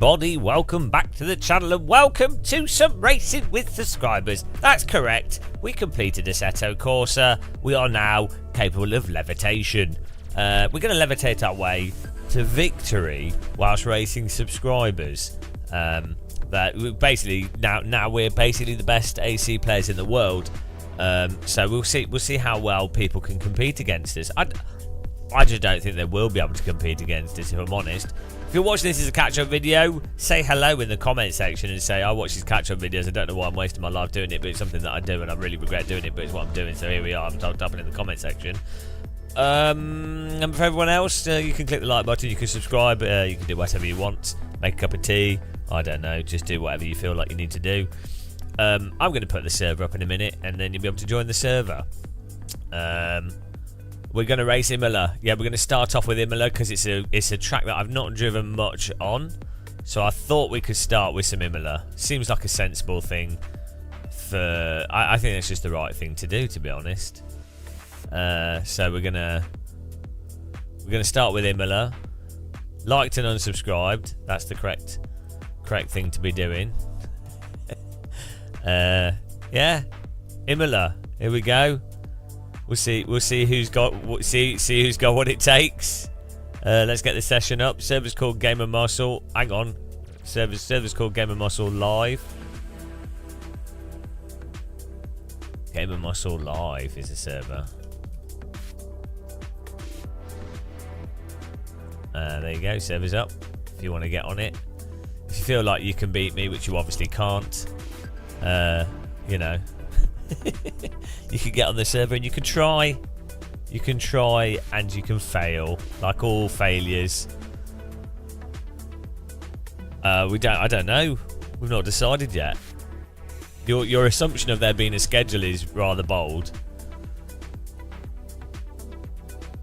everybody, welcome back to the channel and welcome to some racing with subscribers. That's correct, we completed Assetto Corsa. We are now capable of levitation. We're going to levitate our way to victory whilst racing subscribers. That we basically now we're basically the best AC players in the world. So we'll see how well people can compete against us. I just don't think they will be able to compete against us, if I'm honest. If you're watching this as a catch-up video, say hello in the comment section and say, I watch these catch-up videos, I don't know why I'm wasting my life doing it, but it's something that I do and I really regret doing it, but it's what I'm doing, so here we are, I'm typing in the comment section. And for everyone else, you can click the like button, you can subscribe, you can do whatever you want, make a cup of tea, I don't know, just do whatever you feel like you need to do. I'm going to put the server up in a minute, and then you'll be able to join the server. We're going to race Imola. Yeah, we're going to start off with Imola because it's a track that I've not driven much on. So I thought we could start with some Imola. Seems like a sensible thing for... I think it's just the right thing to do, to be honest. So we're gonna start with Imola. Liked and unsubscribed. That's the correct thing to be doing. Yeah, Imola. Here we go. We'll see who's got who's got what it takes. Let's get the session up. Server's called Game of Muscle. Hang on. Server's called Game of Muscle Live. Game of Muscle Live is a server. There you go. Server's up. If you want to get on it. If you feel like you can beat me, which you obviously can't, you know. You can get on the server and you can try and you can fail, like all failures. I don't know, we've not decided yet. Your assumption of there being a schedule is rather bold.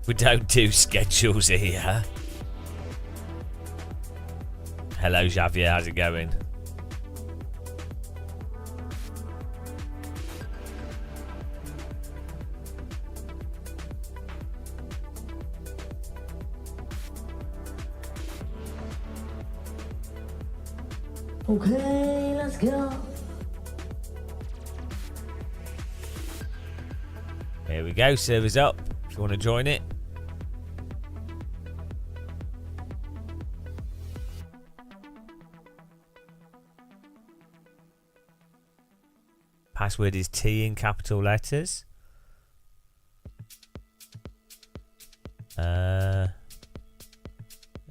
We don't do schedules here. Hello Javier, how's it going? Okay, let's go. Here we go, server's up. If you want to join it. Password is T in capital letters. There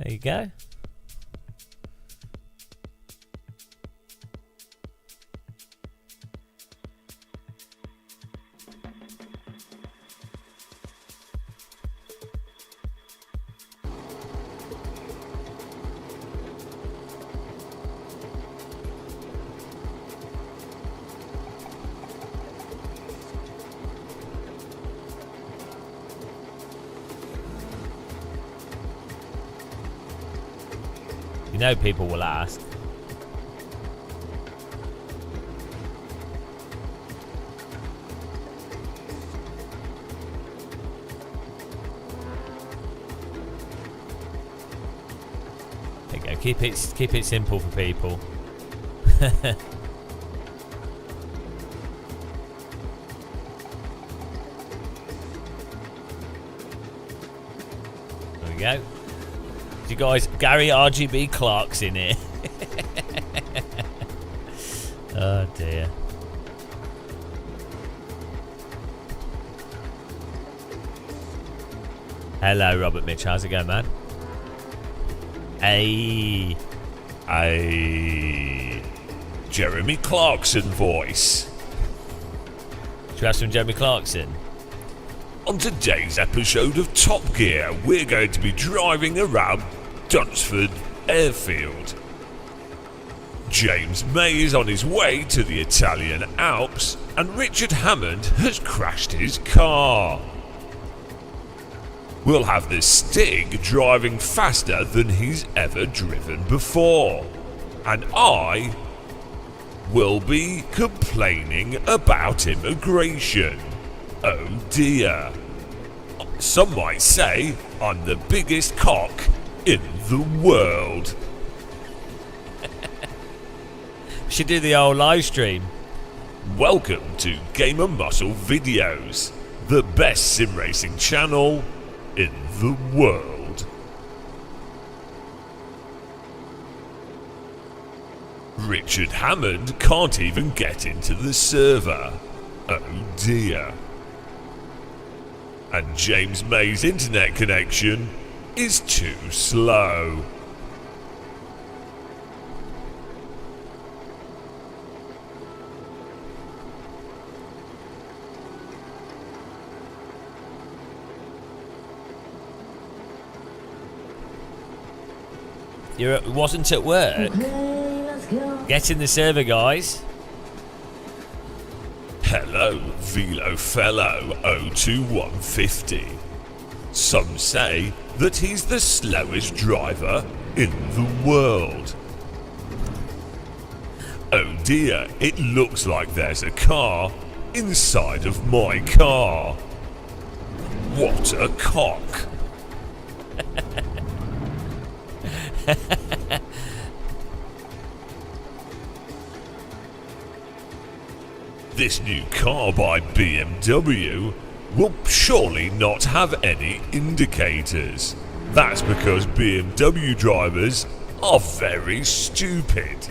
you go. You know people will ask. There you go. Keep it simple for people. There we go. You guys, Gary RGB Clark's in here. Oh dear. Hello Robert Mitch, how's it going, man? Hey. Jeremy Clarkson voice. Should we have some Jeremy Clarkson? On today's episode of Top Gear, we're going to be driving around Dunsford Airfield. James May is on his way to the Italian Alps, and Richard Hammond has crashed his car. We'll have the Stig driving faster than he's ever driven before, and I will be complaining about immigration. Oh dear. Some might say I'm the biggest cock in the world. Should do the old live stream. Welcome to Gamer Muscle Videos, the best sim racing channel in the world. Richard Hammond can't even get into the server. Oh dear. And James May's internet connection is too slow. Wasn't at work. Okay, let's go. Get in the server, guys. Hello, Velo Fellow 02150. Some say that he's the slowest driver in the world. Oh dear, it looks like there's a car inside of my car. What a cock. This new car by BMW will surely not have any indicators. That's because BMW drivers are very stupid.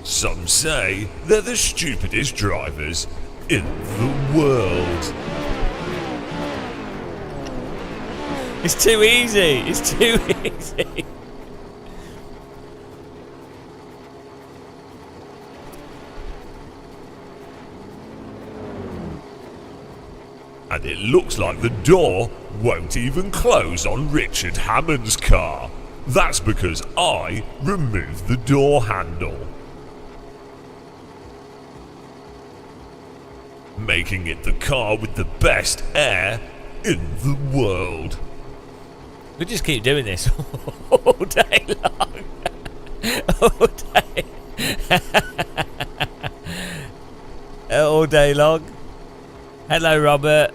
Some say they're the stupidest drivers in the world. It's too easy. It's too easy. And it looks like the door won't even close on Richard Hammond's car. That's because I removed the door handle, making it the car with the best air in the world. We just keep doing this all day long. All day. All day long. Hello, Robert.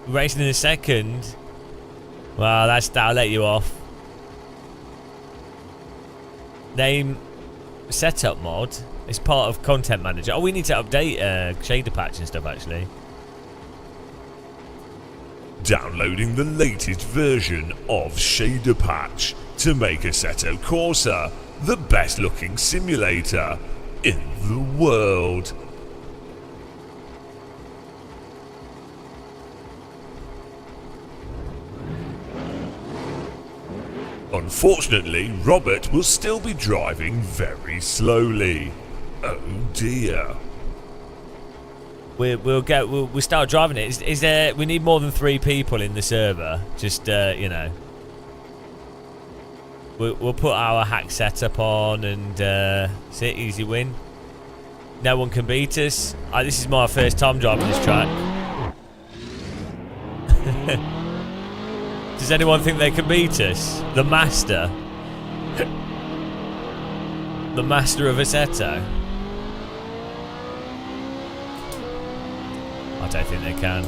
Racing in a second. Well, that'll let you off. Name setup mod. It's part of content manager. Oh, we need to update shader patch and stuff actually. Downloading the latest version of Shader Patch to make Assetto Corsa the best looking simulator in the world. Unfortunately, Robert will still be driving very slowly. Oh dear. We'll start driving it. Is there? We need more than 3 people in the server. Just you know. We'll put our hack setup on and see, easy win. No one can beat us. This is my first time driving this track. Does anyone think they can beat us? The master. The master of Assetto. I don't think they can.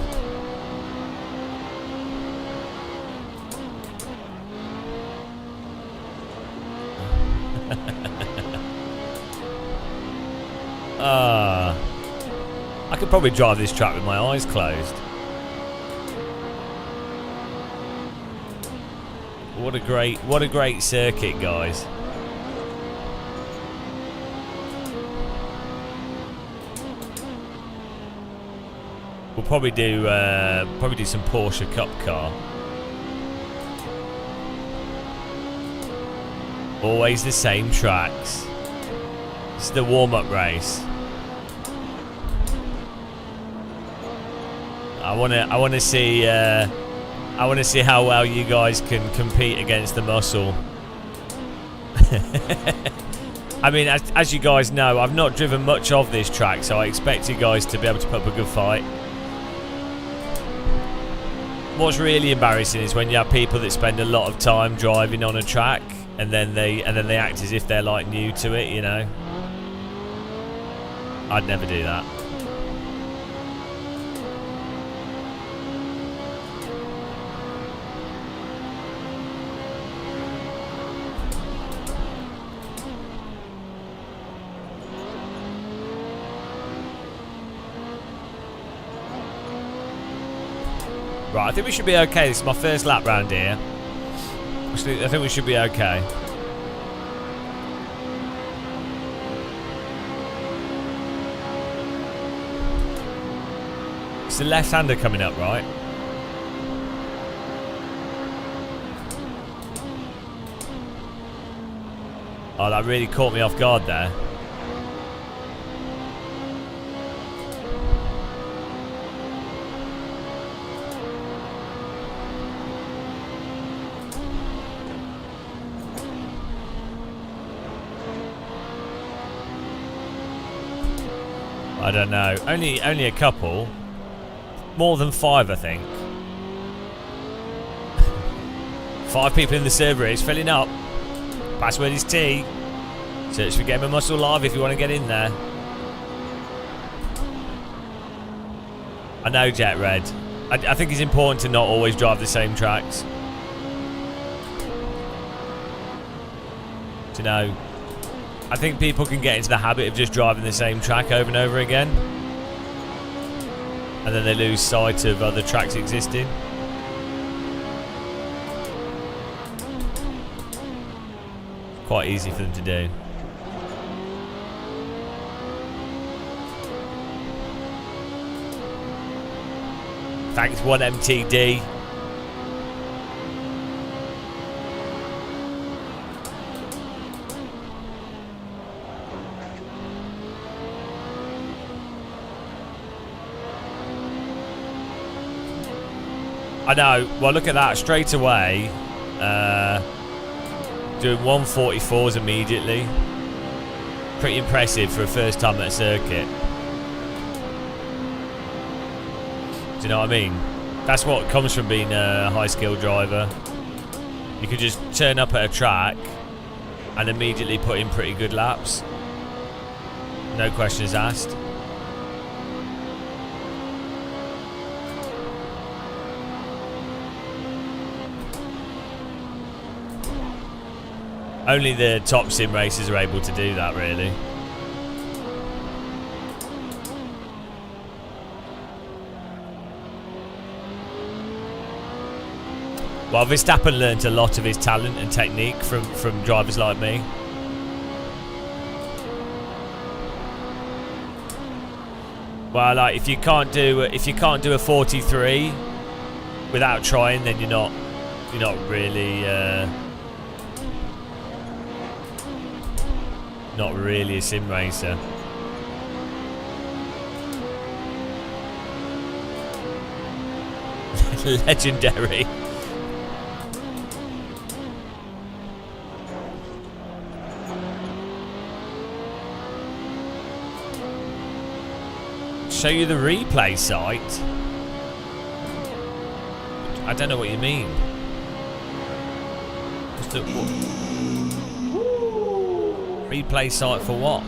I could probably drive this track with my eyes closed. What a great circuit, guys. We'll probably do some Porsche Cup car. Always the same tracks. This is the warm-up race. I wanna see how well you guys can compete against the muscle. I mean, as you guys know, I've not driven much of this track, so I expect you guys to be able to put up a good fight. What's really embarrassing is when you have people that spend a lot of time driving on a track and then they act as if they're like new to it, you know. I'd never do that. Right, I think we should be okay. This is my first lap round here. Actually, I think we should be okay. It's the left-hander coming up, right? Oh, that really caught me off guard there. I don't know. Only a couple. More than 5, I think. 5 people in the server. It's filling up. Password is T. Search for Game of Muscle Live if you want to get in there. I know, Jet Red. I think it's important to not always drive the same tracks. Do you know? I think people can get into the habit of just driving the same track over and over again. And then they lose sight of other tracks existing. Quite easy for them to do. Thanks, 1MTD. I know. Well, look at that. Straight away. Doing 144s immediately. Pretty impressive for a first time at a circuit. Do you know what I mean? That's what comes from being a high-skilled driver. You could just turn up at a track and immediately put in pretty good laps. No questions asked. Only the top sim racers are able to do that, really. Well, Verstappen learnt a lot of his talent and technique from drivers like me. Well, like if you can't do a 43 without trying, then you're not really not really a sim racer. Legendary. Show you the replay site? I don't know what you mean. Just a, what? Replay site for what?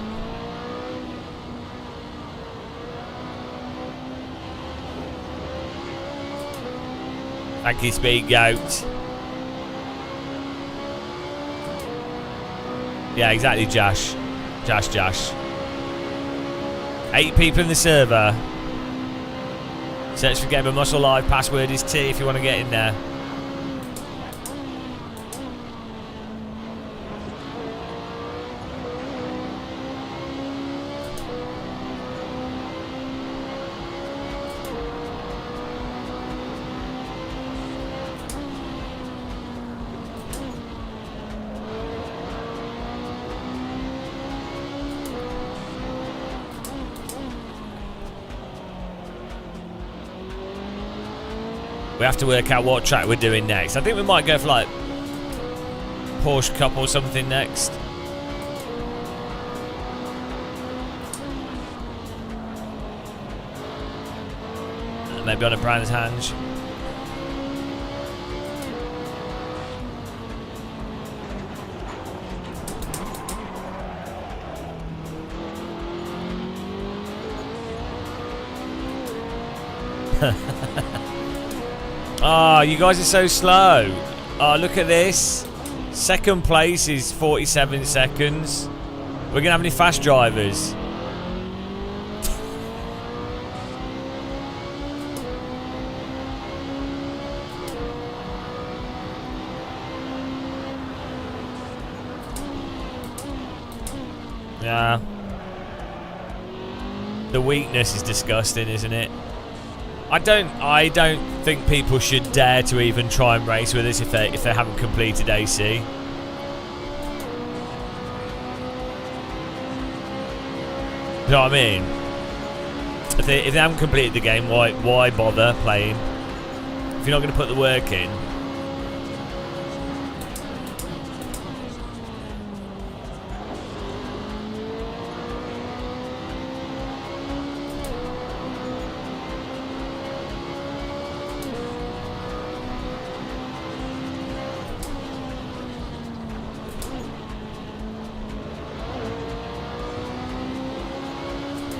Thank you, Speed Goat. Yeah, exactly, Josh. Josh. 8 people in the server. Search for Game of Muscle Live. Password is T if you want to get in there. We have to work out what track we're doing next. I think we might go for like Porsche Cup or something next. Maybe on a Brands Hatch. Oh, you guys are so slow. Oh, look at this. Second place is 47 seconds. We're going to have any fast drivers? Yeah. The weakness is disgusting, isn't it? I don't think people should dare to even try and race with us if they haven't completed AC. You know what I mean? If they haven't completed the game, why bother playing? If you're not going to put the work in.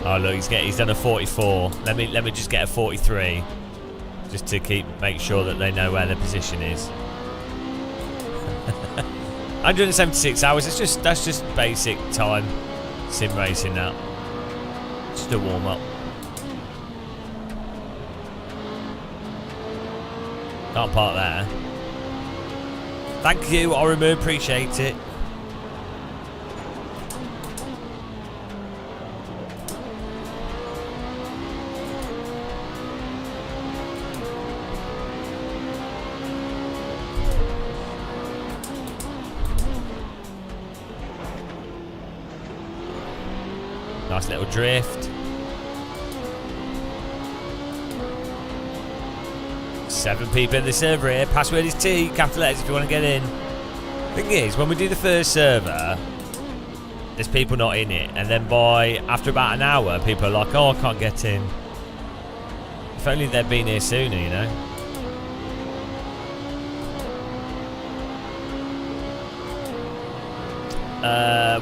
Oh look, he's done a 44. Let me just get a 43, just to make sure that they know where their position is. 176 hours. That's just basic time sim racing. That just a warm up. Can't park there. Thank you, Orimu. Appreciate it. Nice little drift. 7 people in the server here. Password is T. Capital letters if you want to get in. Thing is, when we do the first server, there's people not in it, and then after about an hour, people are like, "Oh, I can't get in." If only they'd been here sooner, you know.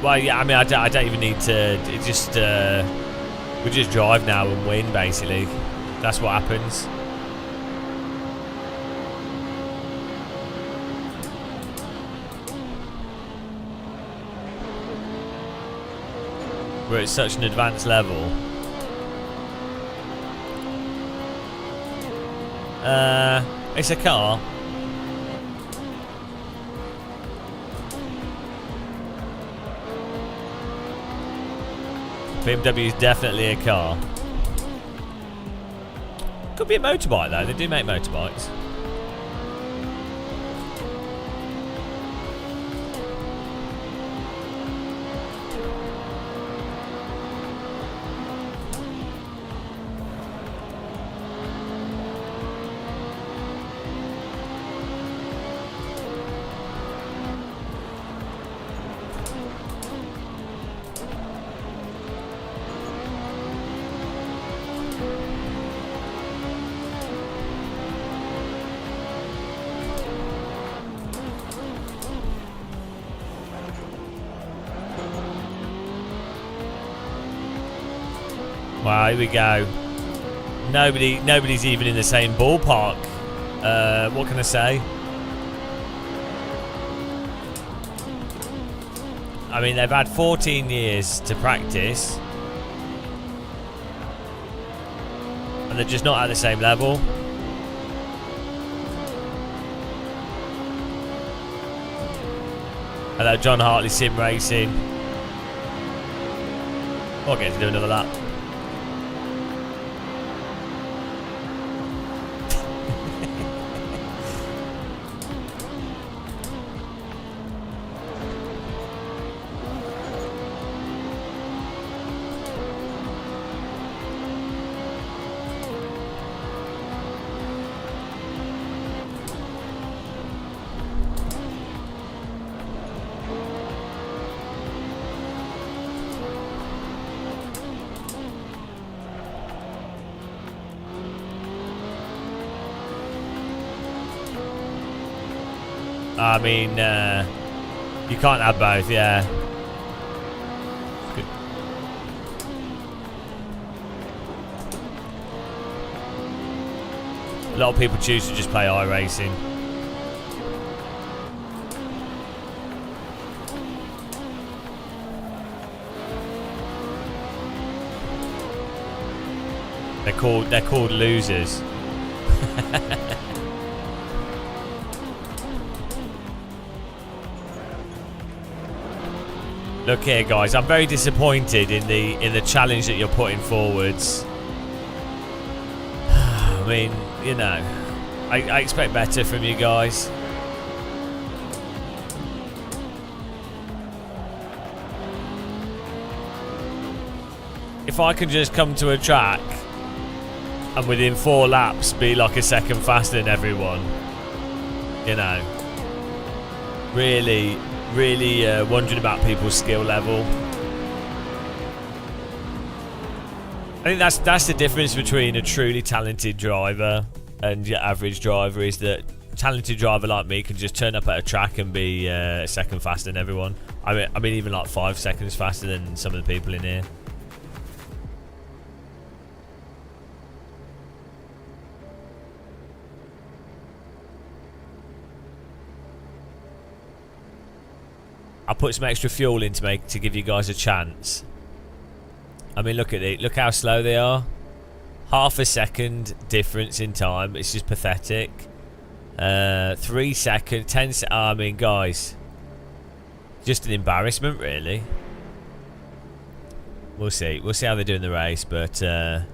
Well, yeah, I mean, I don't even need to. It just we just drive now and win. Basically, that's what happens. We're at such an advanced level. It's a car. BMW is definitely a car. Could be a motorbike though, they do make motorbikes. Wow, here we go. Nobody's even in the same ballpark. What can I say? I mean, they've had 14 years to practice, and they're just not at the same level. Hello, John Hartley Sim Racing. I'll get to do another lap. I mean, you can't have both, yeah. Good. A lot of people choose to just play iRacing. They're called losers. Look here, guys. I'm very disappointed in the challenge that you're putting forwards. I mean, you know, I expect better from you guys. If I can just come to a track and within 4 laps be like a second faster than everyone, you know, really wondering about people's skill level. I think that's the difference between a truly talented driver and your average driver, is that a talented driver like me can just turn up at a track and be a second faster than everyone. I mean even like 5 seconds faster than some of the people in here. I put some extra fuel in to give you guys a chance. I mean, look at it. Look how slow they are. Half a second difference in time. It's just pathetic. 3 seconds, 10 seconds. I mean, guys, just an embarrassment, really. We'll see. We'll see how they do in the race, but I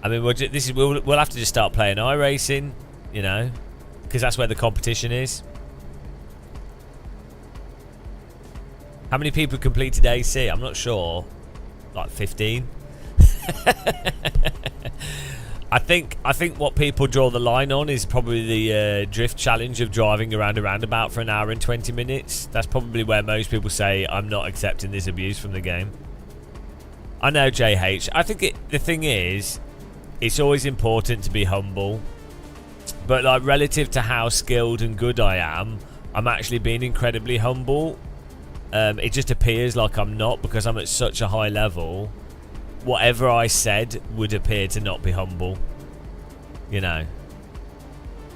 mean, we'll have to just start playing iRacing, you know, because that's where the competition is. How many people completed AC? I'm not sure. Like 15. I think what people draw the line on is probably the drift challenge of driving around a roundabout for an hour and 20 minutes. That's probably where most people say, I'm not accepting this abuse from the game. I know, JH. I think the thing is, it's always important to be humble. But like, relative to how skilled and good I am, I'm actually being incredibly humble. It just appears like I'm not, because I'm at such a high level. Whatever I said would appear to not be humble, you know.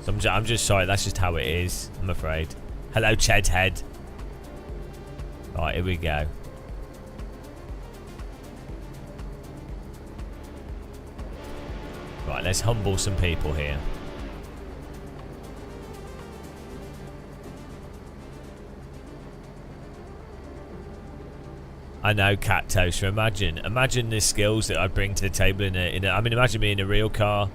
So I'm just sorry. That's just how it is, I'm afraid. Hello, Ched Head. Right, here we go. Right, let's humble some people here. I know, Cat Toaster. Imagine the skills that I bring to the table in a. I mean, imagine me in a real car.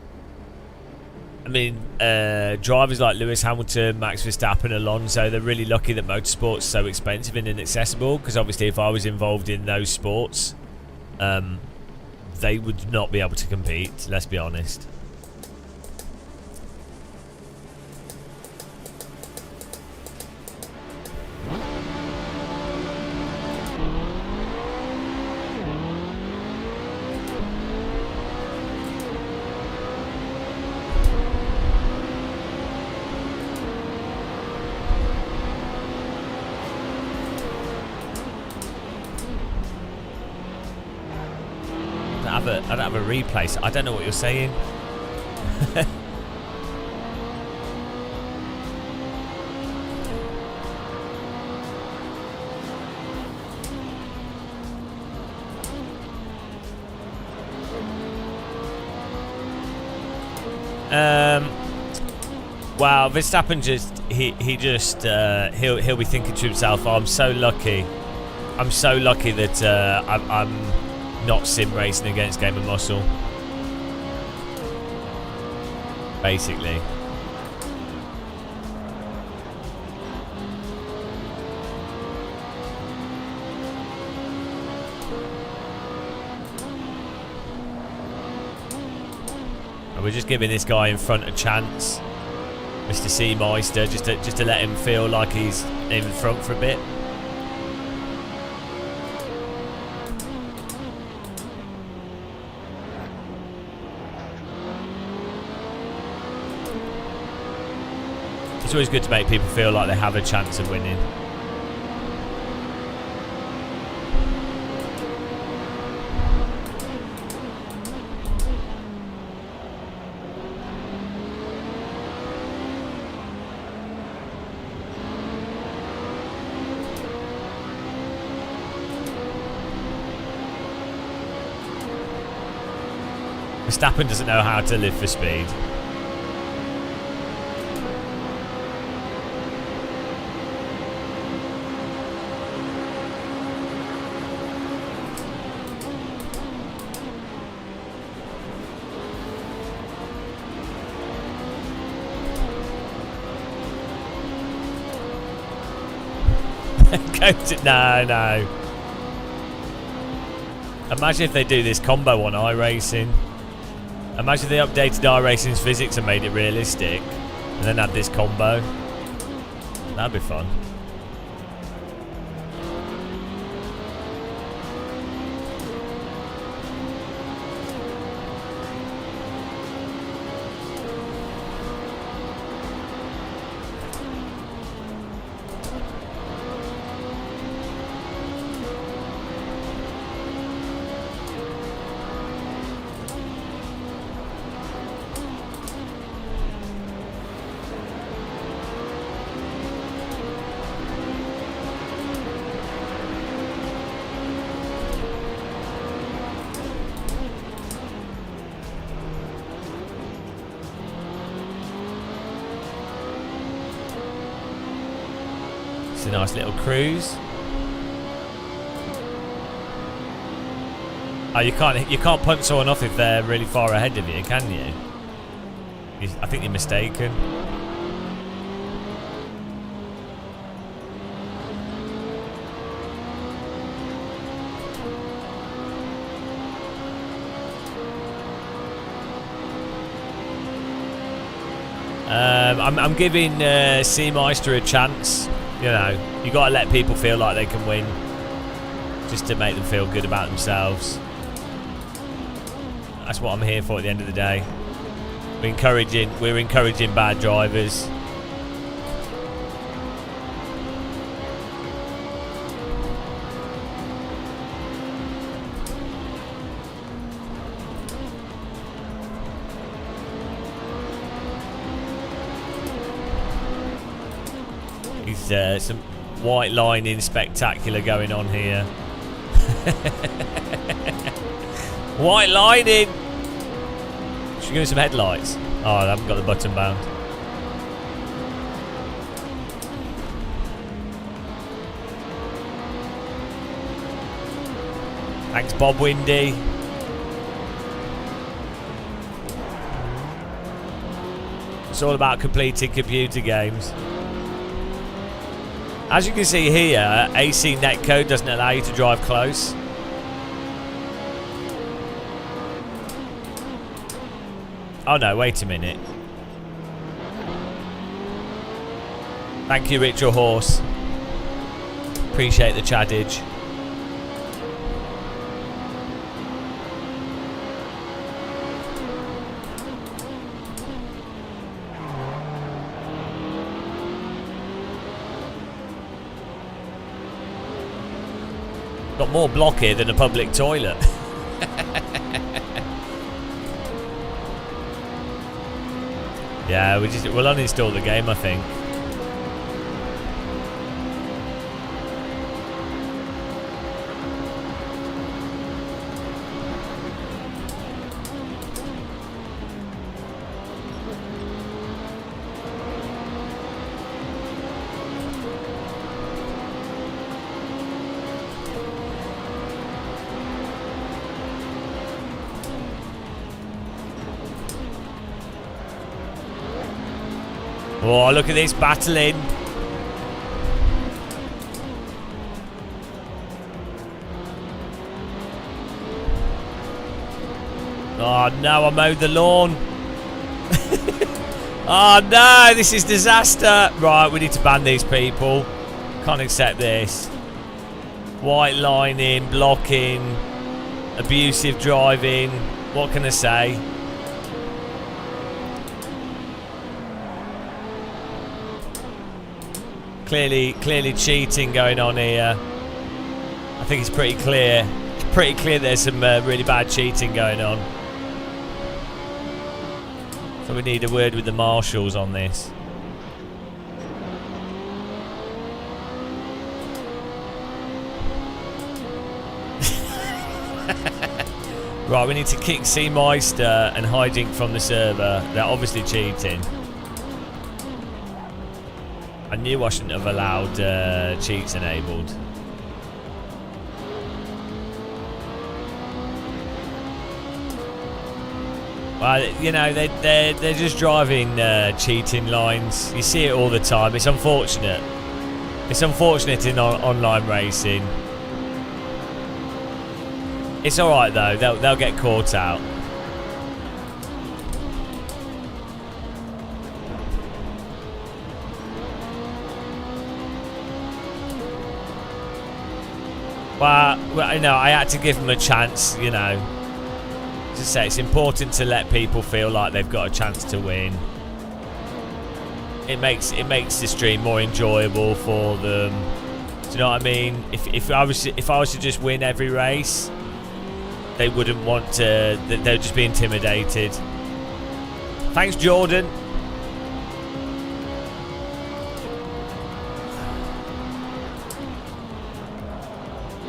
I mean, drivers like Lewis Hamilton, Max Verstappen, Alonso, they're really lucky that motorsport's so expensive and inaccessible. Because obviously, if I was involved in those sports, they would not be able to compete. Let's be honest. I don't have a replay, so I don't know what you're saying. Well, Verstappen he'll be thinking to himself, oh, I'm so lucky that I'm not sim racing against Game of Muscle, basically. And we're just giving this guy in front a chance, Mr. Seameister, just to let him feel like he's in front for a bit. It's always good to make people feel like they have a chance of winning. Verstappen doesn't know how to live for speed. Go to... No. Imagine if they do this combo on iRacing. Imagine if they updated iRacing's physics and made it realistic. And then had this combo. That'd be fun. It's a nice little cruise. Oh, you can't punch someone off if they're really far ahead of you, can you? I think you're mistaken. I'm giving Seameister a chance. You know, you got to let people feel like they can win, just to make them feel good about themselves. That's what I'm here for at the end of the day. We're encouraging bad drivers. Some white lining spectacular going on here. White lining! Should we give him some headlights? Oh, I haven't got the button bound. Thanks, Bob Windy. It's all about completing computer games. As you can see here, AC netcode doesn't allow you to drive close. Oh no, wait a minute. Thank you, Richard Horse. Appreciate the chaddage. Got more block here than a public toilet. Yeah, we'll uninstall the game, I think. Oh, look at this battling. Oh no, I mowed the lawn. Oh no, this is disaster. Right, we need to ban these people. Can't accept this. White lining, blocking, abusive driving. What can I say? Clearly cheating going on here. I think it's pretty clear. It's pretty clear there's some really bad cheating going on. So we need a word with the marshals on this. Right, we need to kick Seameister and Hiding from the server. They're obviously cheating. I knew I shouldn't have allowed cheats enabled. Well, you know, they're just driving cheating lines. You see it all the time. It's unfortunate. It's unfortunate in online racing. It's alright though, they'll get caught out. Well, you know, I had to give them a chance, you know. As I say, it's important to let people feel like they've got a chance to win. It makes the stream more enjoyable for them. Do you know what I mean? If I was to just win every race, they wouldn't want to. They'd just be intimidated. Thanks, Jordan.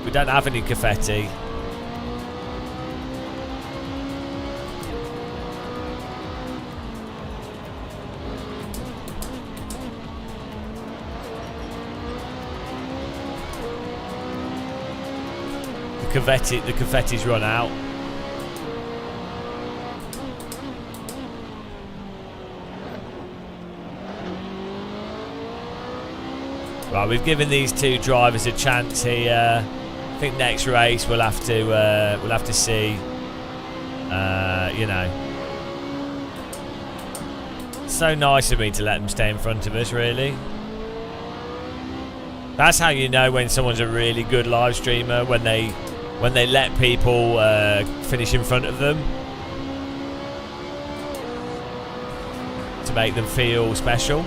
We don't have any confetti. The confetti's run out. Right, we've given these two drivers a chance here. I think next race we'll have to see. You know, so nice of me to let them stay in front of us. Really, that's how you know when someone's a really good live streamer, when they let people finish in front of them to make them feel special.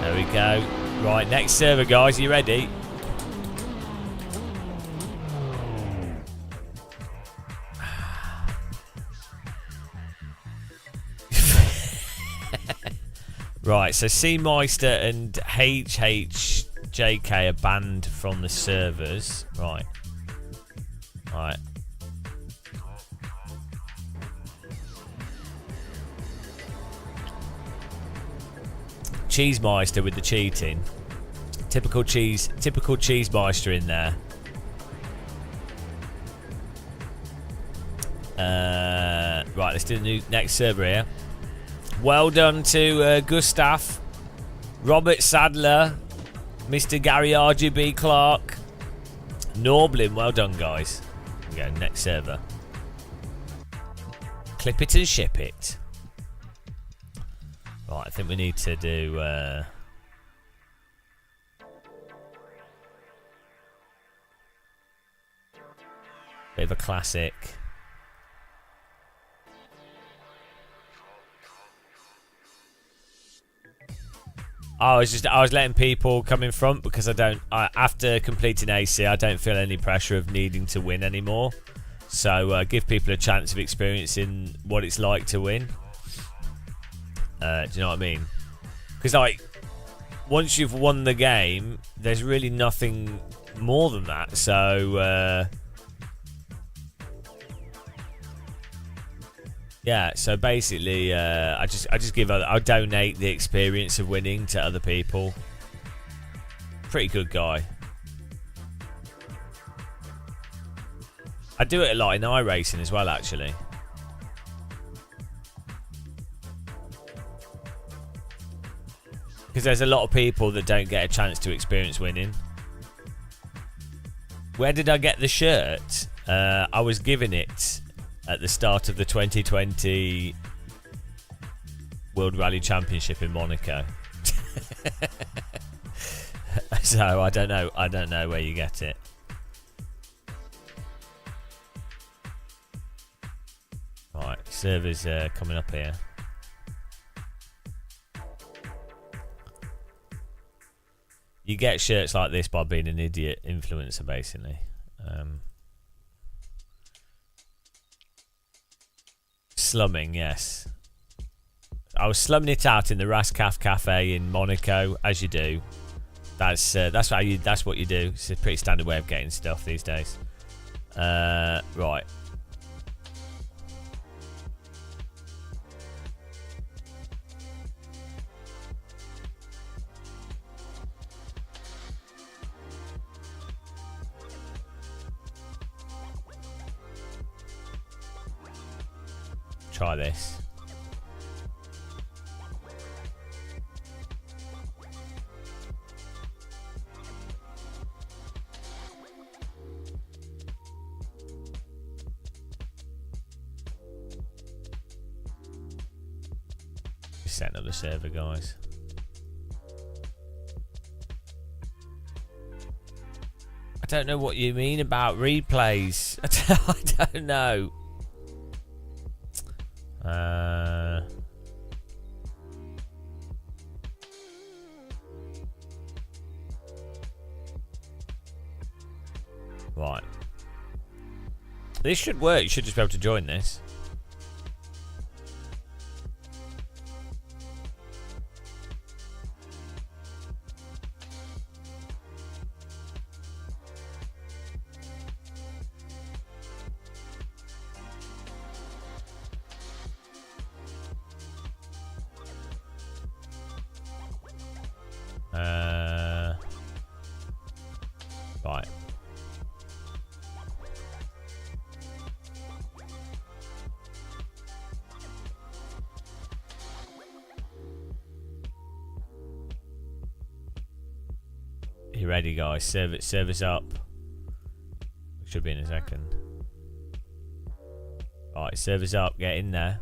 There we go. Right, next server, guys. You ready? Right, so C-Meister and HHJK are banned from the servers. Right. Right. Cheesemeister with the cheating. Typical Cheesemeister in there. Right, let's do the next server here. Well done to Gustav, Robert Sadler, Mr. Gary RGB Clark, Norblin. Well done, guys. Here we go, next server. Clip it and ship it. Right, I think we need to do bit of a classic. I was letting people come in front because after completing AC, I don't feel any pressure of needing to win anymore. So give people a chance of experiencing what it's like to win. Do you know what I mean? Because like once you've won the game, there's really nothing more than that. So yeah, so basically, I donate the experience of winning to other people. Pretty good guy. I do it a lot in iRacing as well, actually. Because there's a lot of people that don't get a chance to experience winning. Where did I get the shirt? I was given it at the start of the 2020 World Rally Championship in Monaco. So I don't know where you get it. Right, servers coming up here. You get shirts like this by being an idiot influencer, basically. Slumming, yes. I was slumming it out in the Rascaf Cafe in Monaco, as you do. That's what you do. It's a pretty standard way of getting stuff these days. Right. Try this. Just setting up the server, guys. I don't know what you mean about replays. I don't know. Right. This should work. You should just be able to join this. Right. You ready, guys? Service up. Should be in a second. Alright, servers up. Get in there.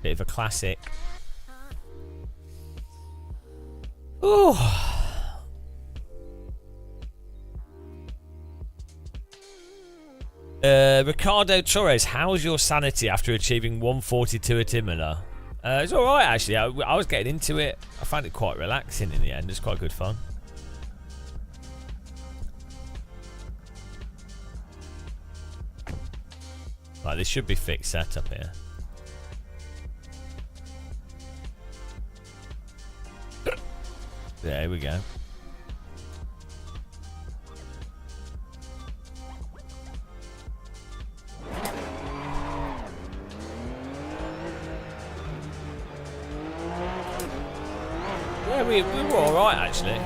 Bit of a classic. Ooh. Ricardo Torres, how's your sanity after achieving 142 at Imola? It's alright, actually. I was getting into it. I found it quite relaxing in the end. It's quite good fun. Right, this should be fixed setup here. There we go. Yeah, we were alright actually.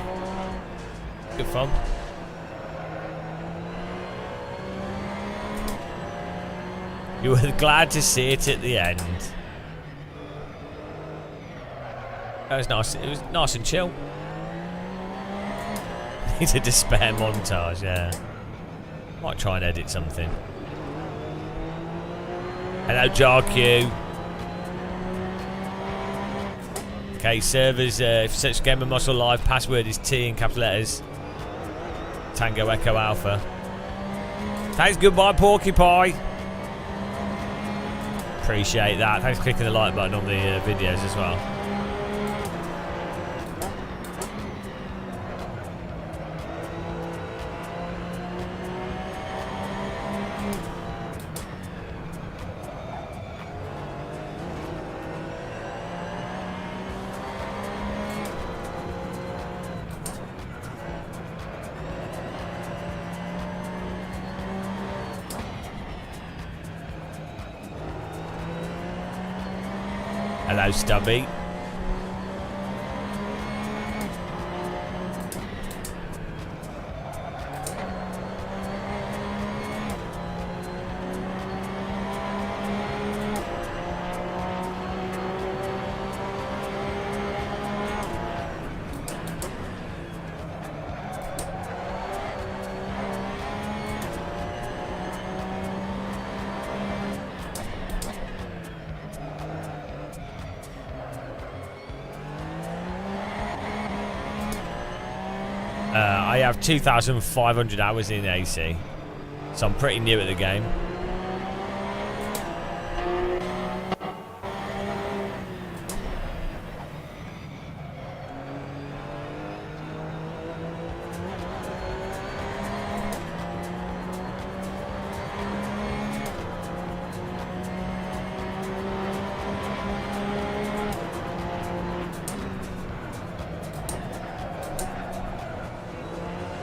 Good fun. You were glad to see it at the end. That was nice. It was nice and chill. Need a despair montage, yeah. Might try and edit something. Hello, JarQ. Okay, servers, if you search Game of Muscle Live, password is T in capital letters. Tango Echo Alpha. Thanks, goodbye, Porcupine. Appreciate that. Thanks for clicking the like button on the videos as well. Hello, Stubby. I have 2,500 hours in AC, so I'm pretty new at the game.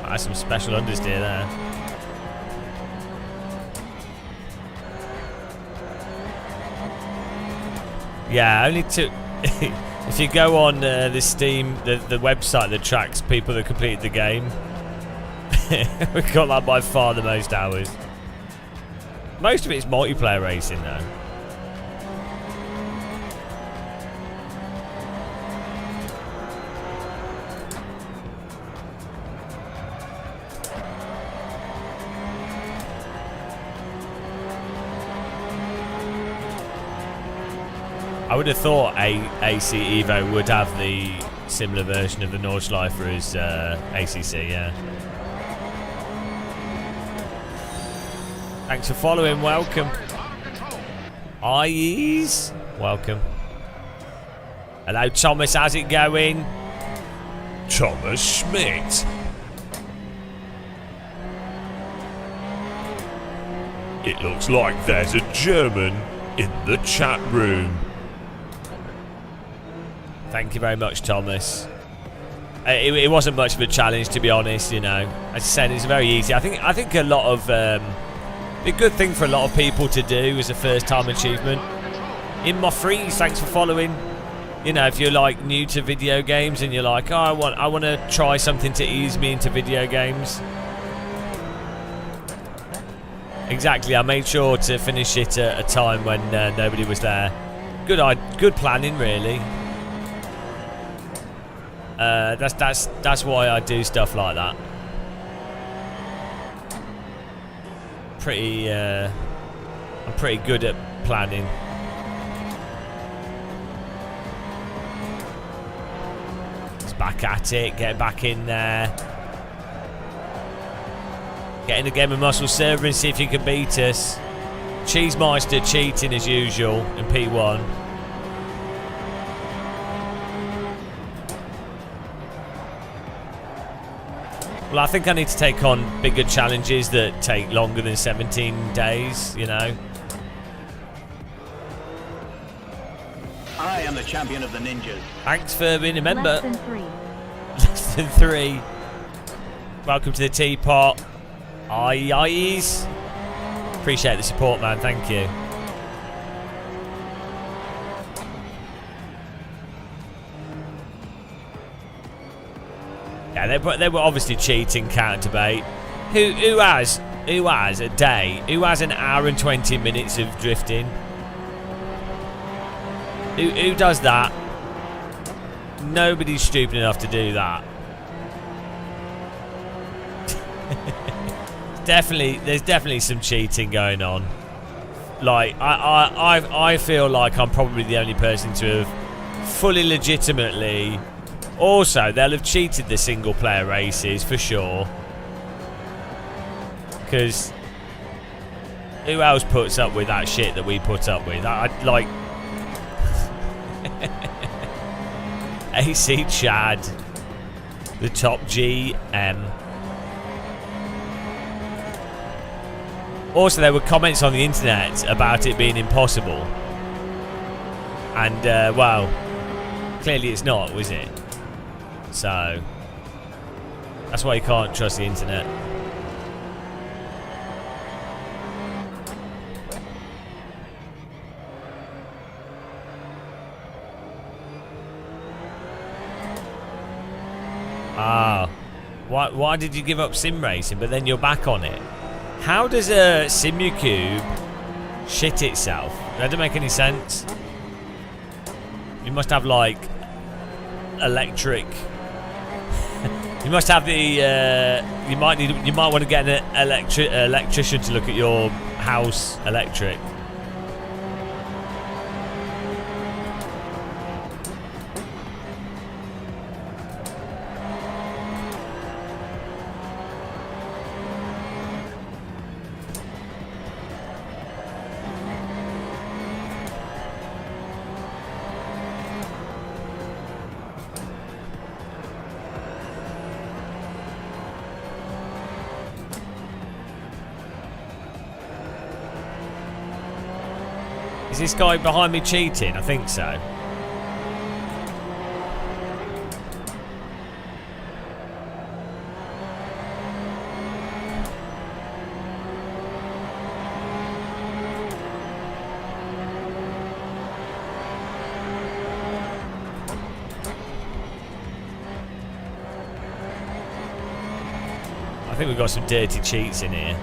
That's some special understeer there. Yeah, only to if you go on the Steam, the website that tracks people that completed the game, we got that by far the most hours. Most of it's multiplayer racing though. I would have thought AC Evo would have the similar version of the Nordschleifer as ACC, yeah. Thanks for following, welcome. Eyes, welcome. Hello Thomas, how's it going? Thomas Schmidt. It looks like there's a German in the chat room. Thank you very much, Thomas. It wasn't much of a challenge, to be honest. You know, as I said, it's very easy. I think a lot of a good thing for a lot of people to do as a first-time achievement. In my freeze, thanks for following. You know, if you're like new to video games and you're like, oh, I want to try something to ease me into video games. Exactly, I made sure to finish it at a time when nobody was there. Good planning, really. That's why I do stuff like that. I'm pretty good at planning. It's back at it, get back in there. Get in the game of Muscle Server and see if you can beat us. Cheesemeister cheating as usual in P1. Well, I think I need to take on bigger challenges that take longer than 17 days, you know. I am the champion of the ninjas. Thanks for being a member. Less than 3. Less than 3. Welcome to the teapot. Eyes. Appreciate the support, man. Thank you. Yeah, they were obviously cheating, counter debate. Who has a day? Who has an hour and 20 minutes of drifting? Who does that? Nobody's stupid enough to do that. There's definitely some cheating going on. Like I feel like I'm probably the only person to have fully legitimately. Also, they'll have cheated the single player races for sure. Because who else puts up with that shit that we put up with? I'd like AC Chad, the top GM. Also, there were comments on the internet about it being impossible. And, well, clearly it's not, was it? So, that's why you can't trust the internet. Ah, why did you give up sim racing, but then you're back on it? How does a Simucube shit itself? That doesn't make any sense. You must have like electric. You must have the. You might want to get an electrician to look at your house electric. Is this guy behind me cheating? I think so. I think we've got some dirty cheats in here.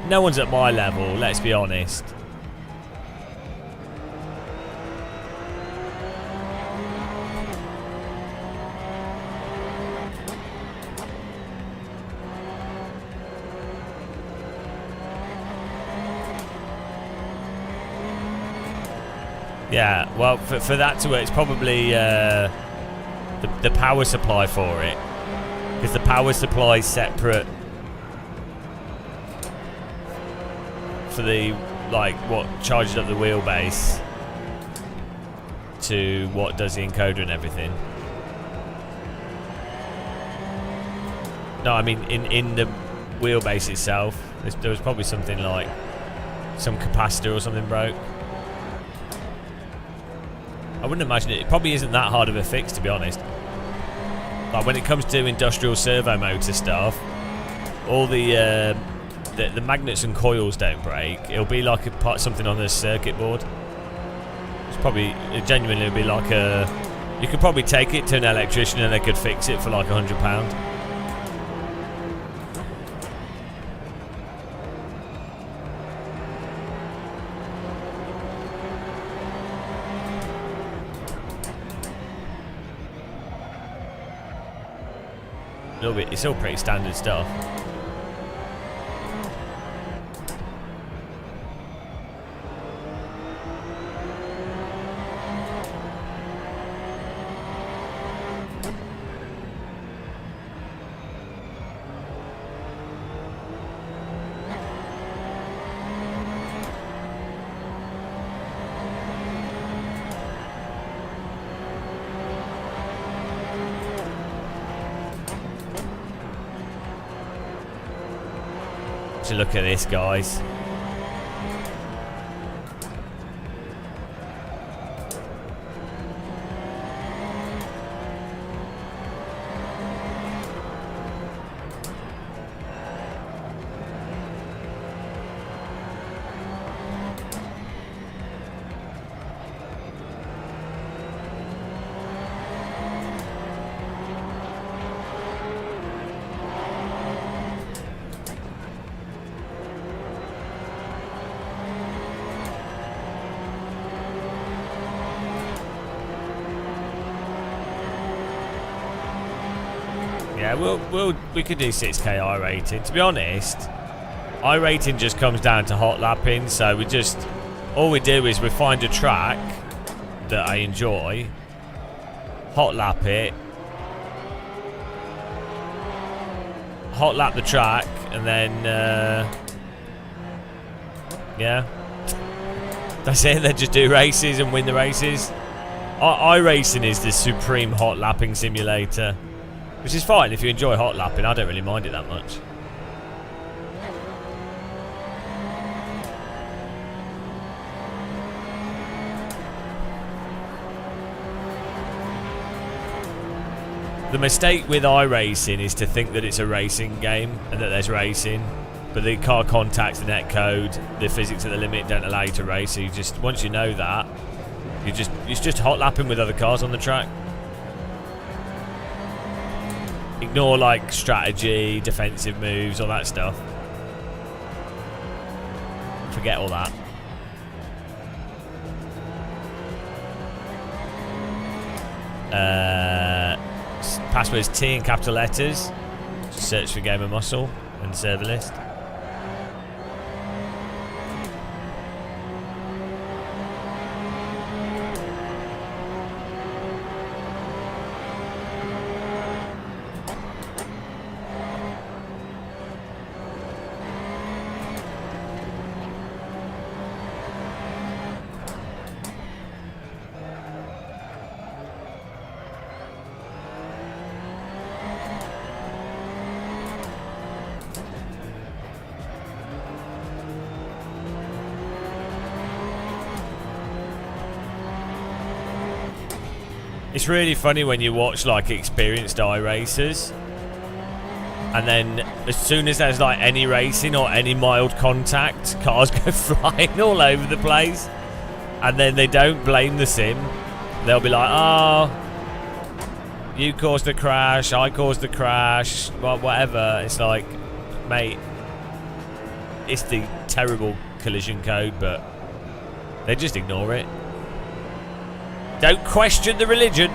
No one's at my level, let's be honest. Yeah, well, for that to work, it's probably the power supply for it. Because the power supply is separate for the, like, what charges up the wheelbase to what does the encoder and everything. No, I mean, in the wheelbase itself, there was probably something like some capacitor or something broke. I wouldn't imagine it probably isn't that hard of a fix, to be honest. Like when it comes to industrial servo motor stuff, all the magnets and coils don't break. It'll be like something on the circuit board. It's probably genuinely it'll be like you could probably take it to an electrician and they could fix it for like £100. A little bit. It's all pretty standard stuff. So look at this, guys. Yeah, we could do 6K iRating. To be honest, iRating just comes down to hot lapping. So all we do is we find a track that I enjoy, hot lap it, hot lap the track, and then yeah, that's it. Then just do races and win the races. iRacing is the supreme hot lapping simulator. Which is fine if you enjoy hot lapping. I don't really mind it that much. The mistake with iRacing is to think that it's a racing game and that there's racing, but the car contacts, the net code, the physics at the limit don't allow you to race. So once you know that, it's just hot lapping with other cars on the track. Ignore like strategy, defensive moves, all that stuff. Forget all that. Password's T in capital letters. Just search for Game of Muscle and server list. It's really funny when you watch like experienced iRacers, and then as soon as there's like any racing or any mild contact, cars go flying all over the place, and then they don't blame the sim. They'll be like, "Oh, you caused the crash, I caused the crash, well, whatever." It's like, mate, it's the terrible collision code, but they just ignore it. Don't question the religion.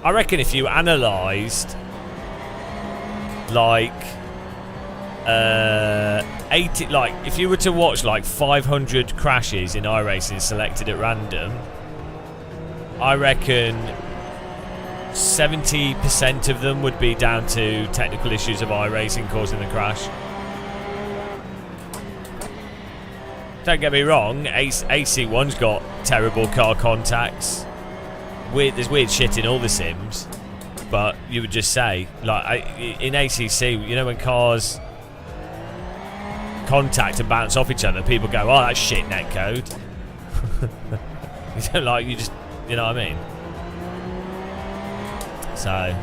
I reckon if you analysed like 80, like if you were to watch like 500 crashes in iRacing selected at random, I reckon 70% of them would be down to technical issues of iRacing causing the crash. Don't get me wrong, AC1's got terrible car contacts. There's weird shit in all the sims, but you would just say, like in ACC, you know, when cars contact and bounce off each other, people go, "Oh, that's shit netcode." You don't like, you just, you know what I mean? So.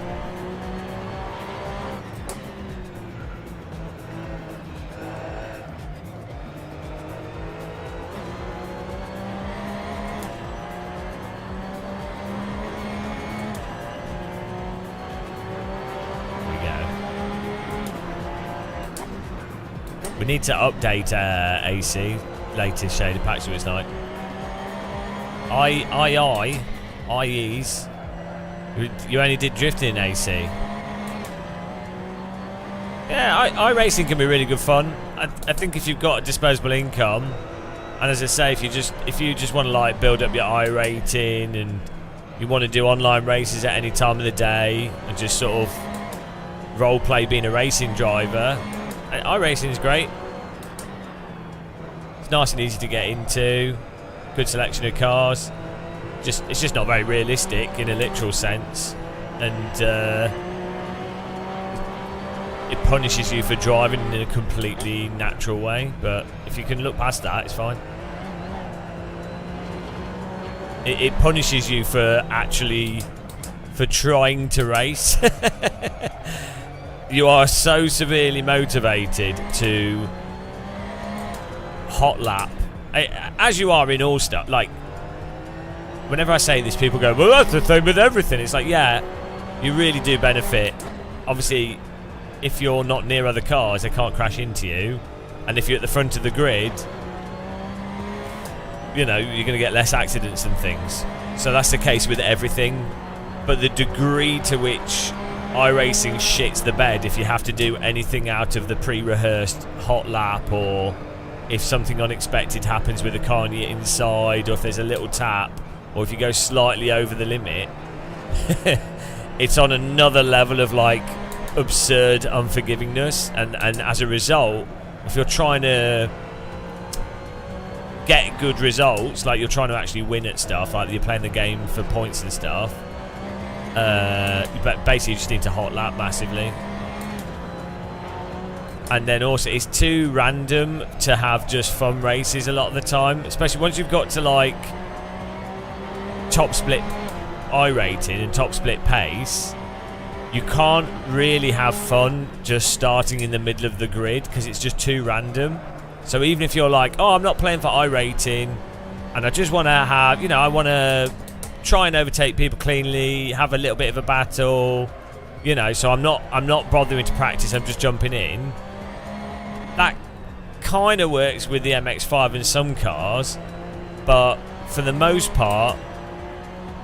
We need to update AC latest shader patch so it's like IEs. You only did drifting in AC. Yeah, iRacing can be really good fun. I think if you've got a disposable income, and as I say, if you just want to like build up your iRating and you want to do online races at any time of the day and just sort of role play being a racing driver, iRacing is great. It's nice and easy to get into. Good selection of cars. It's just not very realistic in a literal sense, and it punishes you for driving in a completely natural way. But if you can look past that, it's fine. It punishes you for trying to race. You are so severely motivated to hot lap, as you are in all stuff. Like, whenever I say this, people go, "Well, that's the same with everything." It's like, yeah, you really do benefit. Obviously, if you're not near other cars, they can't crash into you. And if you're at the front of the grid, you know, you're going to get less accidents and things. So that's the case with everything. But the degree to which iRacing shits the bed if you have to do anything out of the pre-rehearsed hot lap, or if something unexpected happens with the car on your inside, or if there's a little tap, or if you go slightly over the limit, it's on another level of like absurd unforgivingness. And as a result, if you're trying to get good results, like you're trying to actually win at stuff, like you're playing the game for points and stuff, but basically you just need to hot lap massively. And then also it's too random to have just fun races a lot of the time, especially once you've got to like top split iRating and top split pace. You can't really have fun just starting in the middle of the grid because it's just too random. So even if you're like, oh, I'm not playing for iRating and I just want to have, you know, I want to try and overtake people cleanly, have a little bit of a battle, you know, so I'm not bothering to practice, I'm just jumping in. That kind of works with the MX-5 and some cars, but for the most part,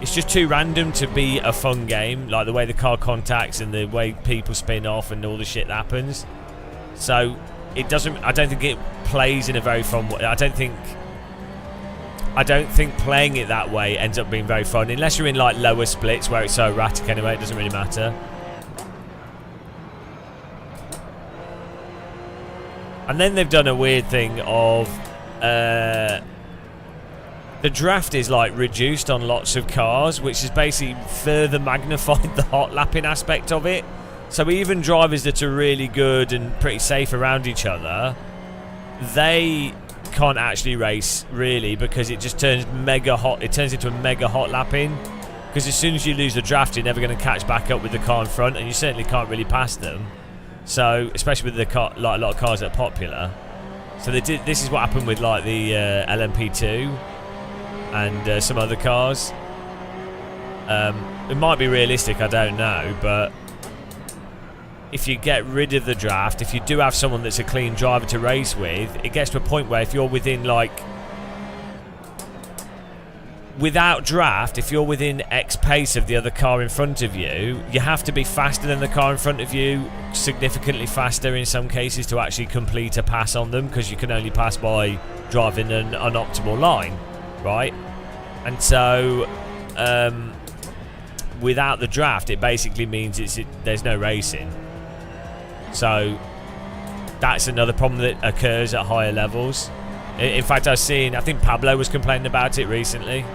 it's just too random to be a fun game, like the way the car contacts and the way people spin off and all the shit that happens. So it doesn't. I don't think it plays in a very fun way. I don't think playing it that way ends up being very fun, unless you're in like lower splits where it's so erratic anyway. It doesn't really matter. And then they've done a weird thing of the draft is like reduced on lots of cars, which has basically further magnified the hot lapping aspect of it. So even drivers that are really good and pretty safe around each other, they can't actually race really, because it just turns mega hot. It turns into a mega hot lapping, because as soon as you lose the draft, you're never going to catch back up with the car in front, and you certainly can't really pass them. So especially with the car, like a lot of cars that are popular. So they did. This is what happened with like the LMP2 and some other cars. It might be realistic, I don't know, but if you get rid of the draft, if you do have someone that's a clean driver to race with, it gets to a point where if you're within like without draft, if you're within X pace of the other car in front of you, you have to be faster than the car in front of you, significantly faster in some cases, to actually complete a pass on them, because you can only pass by driving an optimal line, right? And so without the draft, it basically means there's no racing. So that's another problem that occurs at higher levels. In fact, I think Pablo was complaining about it recently.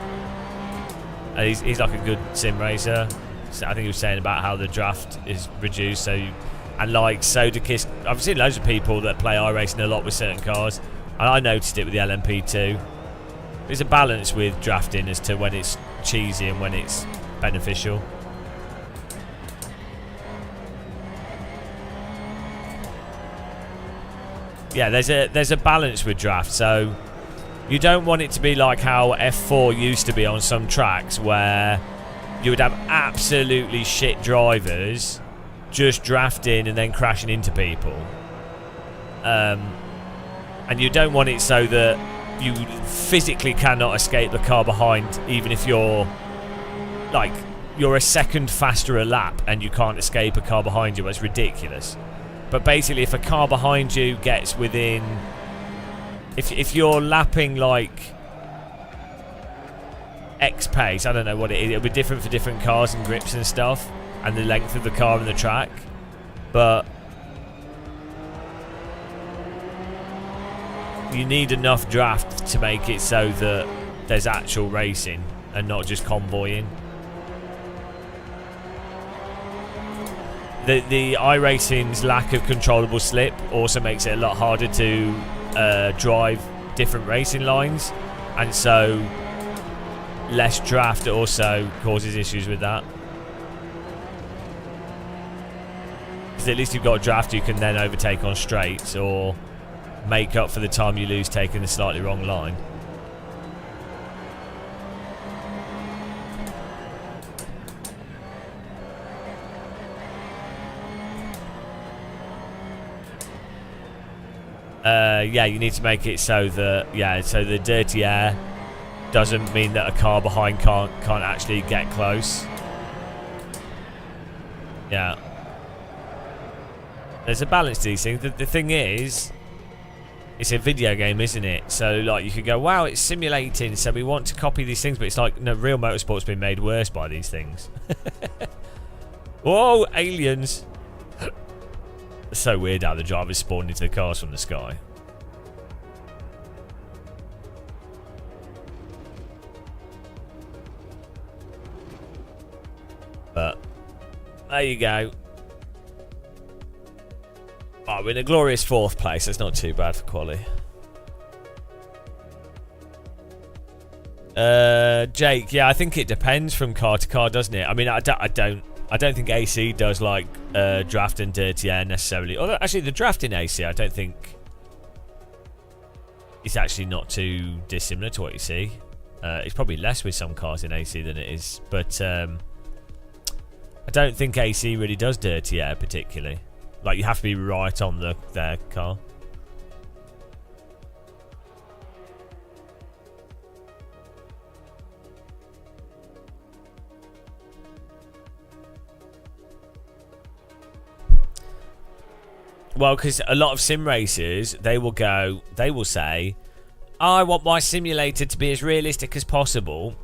He's like a good sim racer. So I think he was saying about how the draft is reduced. And like Sodakiss, I've seen loads of people that play iRacing a lot with certain cars, and I noticed it with the LMP2. There's a balance with drafting as to when it's cheesy and when it's beneficial. Yeah, there's a balance with draft. So you don't want it to be like how F4 used to be on some tracks, where you would have absolutely shit drivers just drafting and then crashing into people. And you don't want it so that you physically cannot escape the car behind, even if you're a second faster a lap and you can't escape a car behind you. That's ridiculous. But basically, if a car behind you gets within, if you're lapping like X pace, I don't know what it is, it'll be different for different cars and grips and stuff, and the length of the car and the track, but you need enough draft to make it so that there's actual racing and not just convoying. The iRacing's lack of controllable slip also makes it a lot harder to drive different racing lines, and so less draft also causes issues with that. Because at least you've got a draft you can then overtake on straights, or make up for the time you lose taking the slightly wrong line. Yeah, you need to make it so that so the dirty air doesn't mean that a car behind can't actually get close. Yeah, there's a balance to these things. The thing is, it's a video game, isn't it? So like, you could go, wow, it's simulating, so we want to copy these things, but it's like, no, real motorsport's been made worse by these things. Whoa, aliens! It's so weird how the drivers spawned into the cars from the sky. But there you go. Oh, we're in a glorious 4th place. That's not too bad for quali. Jake, yeah, I think it depends from car to car, doesn't it? I mean, I don't think AC does like draft and dirty air necessarily. Although actually, the draft in AC, I don't think it's actually not too dissimilar to what you see. It's probably less with some cars in AC than it is, but I don't think AC really does dirty air particularly. Like, you have to be right on their car. Well, because a lot of sim racers, they will say, I want my simulator to be as realistic as possible.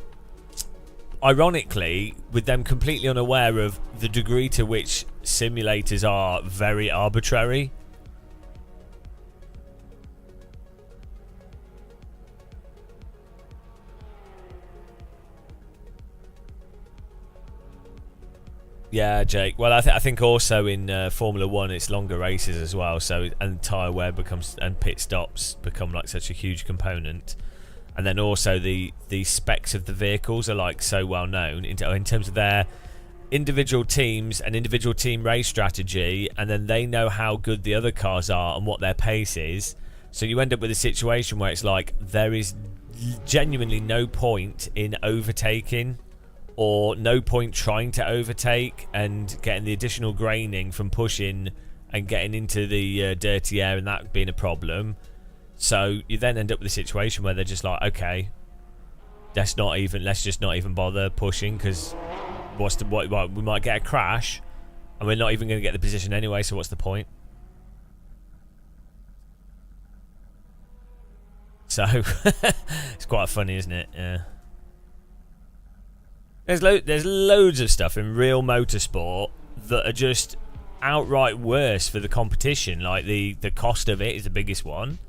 Ironically, with them completely unaware of the degree to which simulators are very arbitrary. Yeah, Jake. Well, I think also in Formula 1 it's longer races as well, so and tyre wear becomes, and pit stops become like such a huge component. And then also the specs of the vehicles are like so well known in terms of their individual teams and individual team race strategy, and then they know how good the other cars are and what their pace is. So you end up with a situation where it's like there is genuinely no point in overtaking, or no point trying to overtake and getting the additional graining from pushing and getting into the dirty air, and that being a problem. So you then end up with a situation where they're just like, okay, let's just not even bother pushing, because what we might get a crash and we're not even going to get the position anyway, so what's the point? So it's quite funny, isn't it? Yeah. There's loads of stuff in real motorsport that are just outright worse for the competition. Like the cost of it is the biggest one.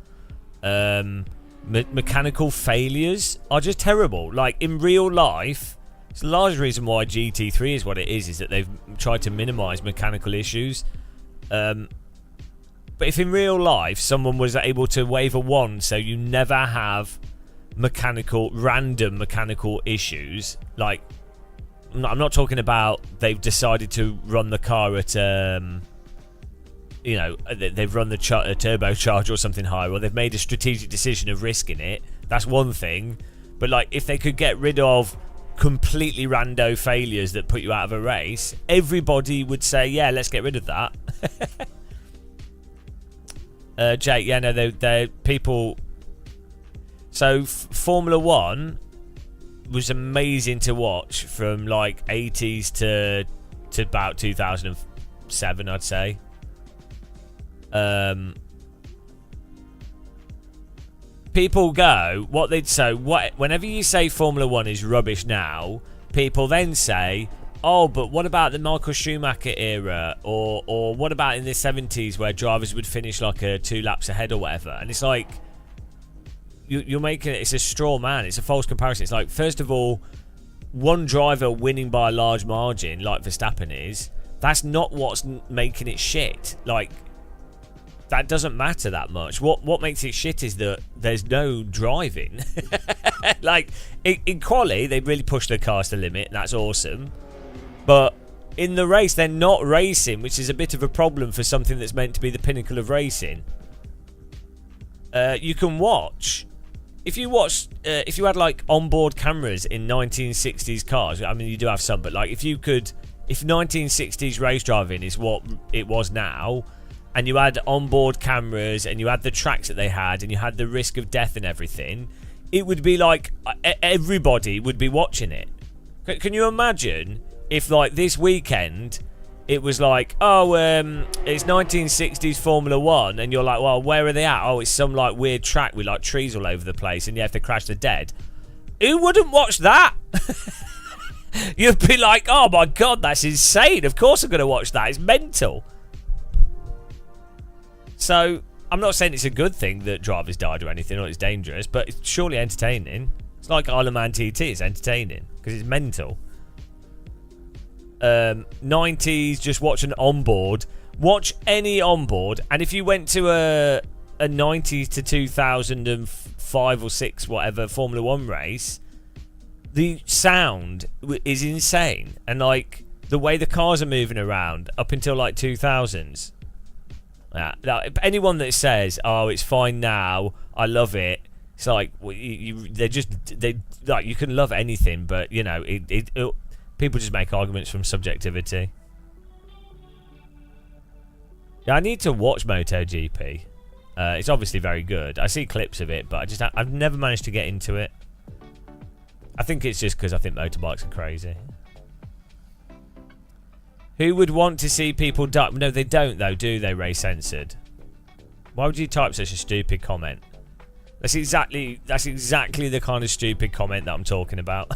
Mechanical failures are just terrible. Like in real life, it's the large reason why GT3 is what it is that they've tried to minimise mechanical issues. But if in real life someone was able to wave a wand so you never have random mechanical issues, like I'm not talking about they've decided to run the car at they've run the turbocharger or something higher, or they've made a strategic decision of risking it. That's one thing. But like if they could get rid of completely rando failures that put you out of a race, everybody would say, yeah, let's get rid of that. Jake, yeah, no, they're people. So Formula 1 was amazing to watch from like 80s to about 2007, I'd say. People go, whenever you say Formula 1 is rubbish now, people then say, oh, but what about the Michael Schumacher era, or what about in the 70s where drivers would finish like 2 laps ahead or whatever? And it's like, you're making it, it's a straw man, it's a false comparison. It's like, first of all, one driver winning by a large margin like Verstappen is, that's not what's making it shit. Like, that doesn't matter that much. What makes it shit is that there's no driving. Like in quali, they really push their cars to the limit, and that's awesome. But in the race, they're not racing, which is a bit of a problem for something that's meant to be the pinnacle of racing. You can watch. If you had like onboard cameras in 1960s cars, I mean you do have some, but like if 1960s race driving is what it was now, and you had onboard cameras and you had the tracks that they had and you had the risk of death and everything, it would be like everybody would be watching it. Can you imagine if like this weekend it was like, oh, it's 1960s Formula 1, and you're like, well, where are they at? Oh, it's some like weird track with like trees all over the place and you have to crash the dead. Who wouldn't watch that? You'd be like, oh my god, that's insane. Of course I'm going to watch that. It's mental. So I'm not saying it's a good thing that drivers died or anything, or it's dangerous, but it's surely entertaining. It's like Isle of Man TT, it's entertaining because it's mental. 90s, just watch an onboard. Watch any onboard, and if you went to a 90s to 2005 or 6, whatever, Formula 1 race, the sound is insane. And like the way the cars are moving around up until like 2000s. Anyone that says, "Oh, it's fine now, I love it," it's like they like you can love anything, but you know, people just make arguments from subjectivity. Yeah, I need to watch MotoGP. It's obviously very good. I see clips of it, but I've never managed to get into it. I think it's just because I think motorbikes are crazy. Who would want to see people die? No, they don't, though, do they, Ray Censored? Why would you type such a stupid comment? That's exactly the kind of stupid comment that I'm talking about.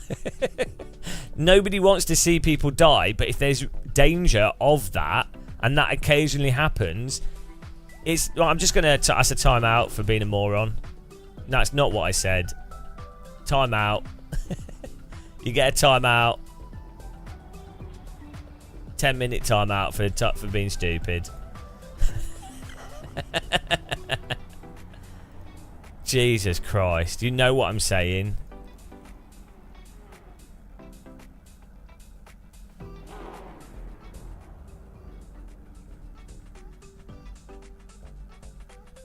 Nobody wants to see people die, but if there's danger of that, and that occasionally happens, it's... Well, I'm just going to... That's a timeout for being a moron. No, that's not what I said. Timeout. You get a timeout. 10-minute timeout for being stupid. Jesus Christ. You know what I'm saying?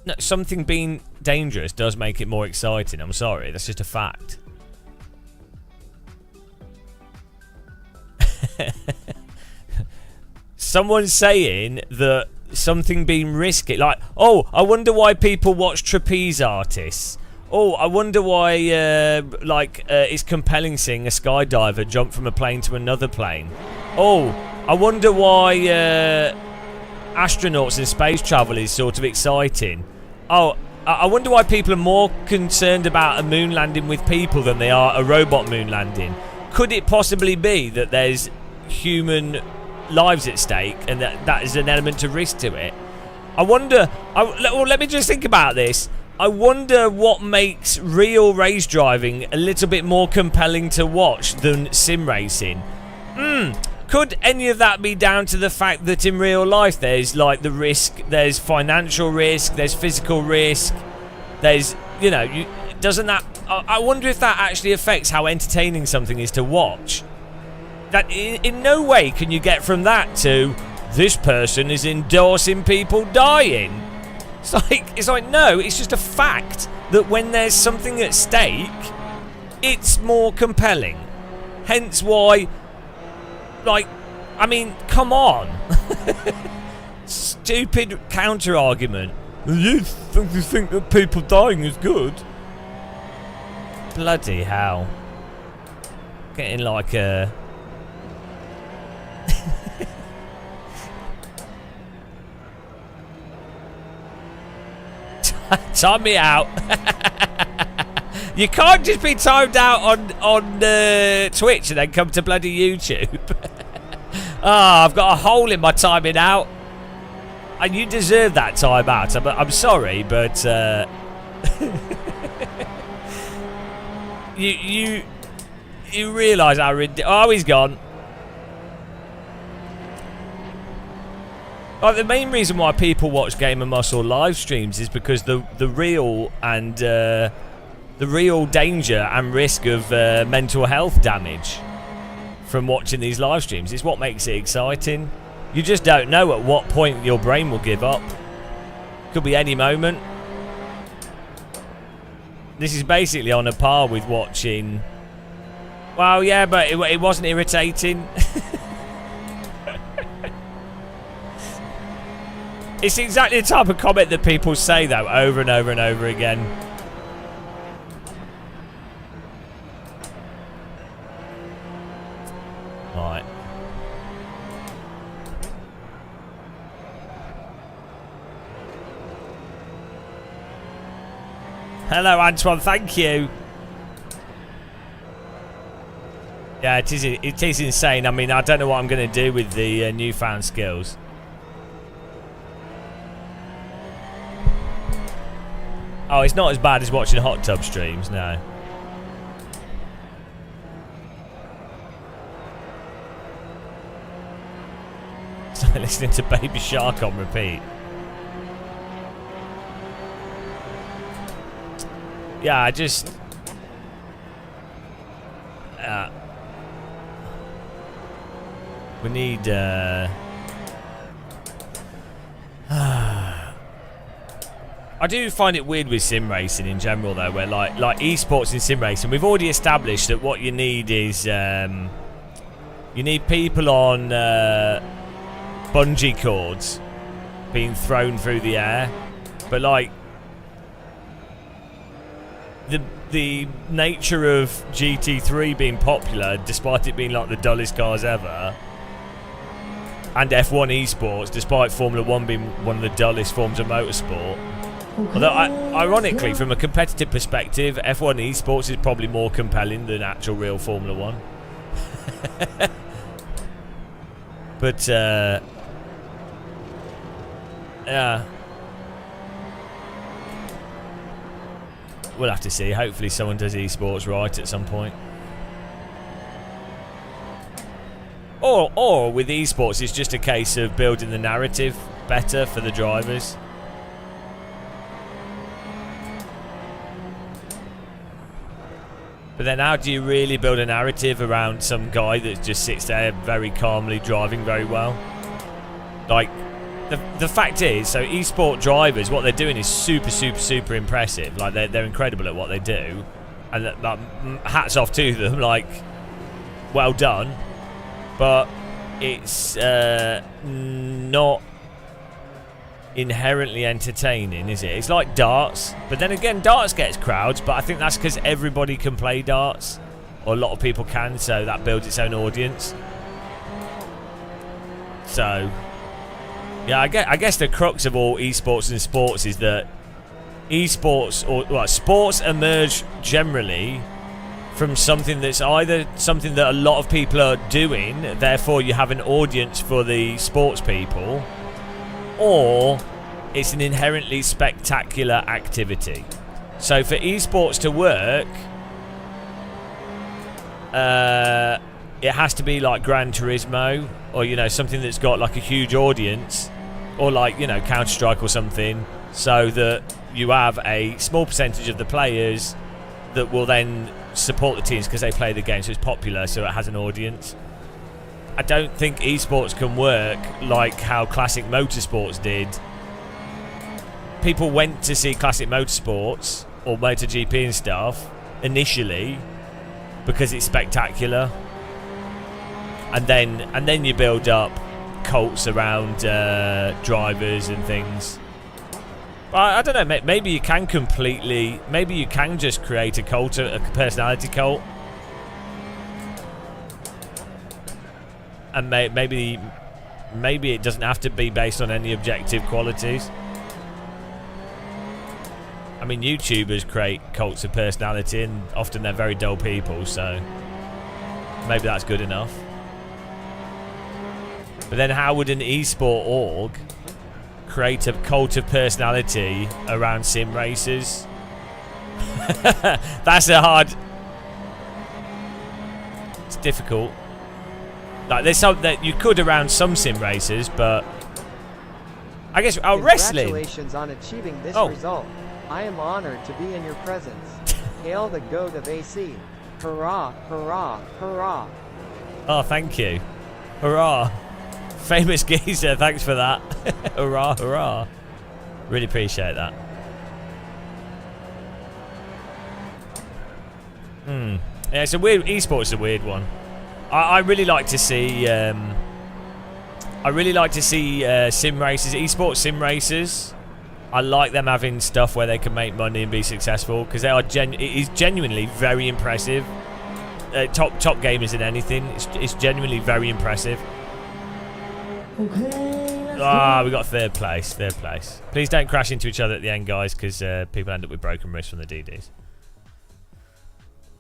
No, something being dangerous does make it more exciting. I'm sorry. That's just a fact. Someone's saying that something being risky, like, oh, I wonder why people watch trapeze artists, Oh, I wonder why, it's compelling seeing a skydiver jump from a plane to another plane. Oh, I wonder why astronauts and space travel is sort of exciting. Oh, I wonder why people are more concerned about a moon landing with people than they are a robot moon landing. Could it possibly be that there's human lives at stake and that is an element of risk to it? I wonder... let me just think about this. I wonder what makes real race driving a little bit more compelling to watch than sim racing. Could any of that be down to the fact that in real life there's like the risk, there's financial risk, there's physical risk, there's, you know, doesn't that... I wonder if that actually affects how entertaining something is to watch. That in no way can you get from that to this person is endorsing people dying. It's like no, it's just a fact that when there's something at stake, it's more compelling. Hence why, like, I mean, come on. Stupid counter argument. You think that people dying is good? Bloody hell. Getting like a... Time me out. You can't just be timed out on Twitch and then come to bloody YouTube. I've got a hole in my timing out. And you deserve that time out. I'm sorry, but you realise how ridiculous... Oh, he's gone. Like, the main reason why people watch Gamer Muscle live streams is because the real and the real danger and risk of mental health damage from watching these live streams is what makes it exciting. You just don't know at what point your brain will give up. Could be any moment. This is basically on a par with watching... Well, yeah, but it wasn't irritating. It's exactly the type of comment that people say, though, over and over and over again. Right. Hello, Antoine. Thank you. Yeah, it is insane. I mean, I don't know what I'm going to do with the newfound skills. Oh, it's not as bad as watching hot tub streams, no. So listening to Baby Shark on repeat. Yeah, I just... we need... I do find it weird with sim racing in general, though, where like esports and sim racing, we've already established that what you need is you need people on bungee cords being thrown through the air, but like the nature of GT3 being popular, despite it being like the dullest cars ever, and F1 esports, despite Formula 1 being one of the dullest forms of motorsport. Although, ironically, from a competitive perspective, F1 esports is probably more compelling than actual real Formula 1. But, yeah. We'll have to see. Hopefully someone does esports right at some point. Or with esports, it's just a case of building the narrative better for the drivers. But then how do you really build a narrative around some guy that just sits there very calmly driving very well? Like, the fact is, so esport drivers, what they're doing is super, super, super impressive. Like, they're incredible at what they do. And hats off to them, like, well done. But it's not inherently entertaining, is it? It's like darts, but then again, darts gets crowds, but I think that's because everybody can play darts, or a lot of people can, so that builds its own audience. So, yeah, I guess the crux of all esports and sports is that esports, or well, sports emerge generally from something that's either something that a lot of people are doing, therefore you have an audience for the sports people, or it's an inherently spectacular activity. So for esports to work, it has to be like Gran Turismo, or, you know, something that's got like a huge audience, or like, you know, Counter-Strike or something, so that you have a small percentage of the players that will then support the teams because they play the game, so it's popular, so it has an audience. I don't think esports can work like how classic motorsports did. People went to see classic motorsports or MotoGP and stuff initially because it's spectacular, and then you build up cults around drivers and things. I don't know, maybe you can maybe you can just create a cult, a personality cult, and maybe it doesn't have to be based on any objective qualities. I mean, YouTubers create cults of personality, and often they're very dull people, so maybe that's good enough. But then how would an esport org create a cult of personality around sim racers? That's a hard... It's difficult. Like, there's something that you could around some sim racers, but I guess wrestling. Congratulations on achieving this result. I am honored to be in your presence. Hail the goat of AC. Hurrah, hurrah, hurrah. Oh, thank you. Hurrah. Famous geezer, thanks for that. Hurrah, hurrah. Really appreciate that. Yeah, it's a weird... Esports is a weird one. I really like to see... sim racers, esports sim racers. I like them having stuff where they can make money and be successful, because they are it is genuinely very impressive. Top gamers in anything. It's genuinely very impressive. Okay, We got third place. Please don't crash into each other at the end, guys, because people end up with broken wrists from the DDs.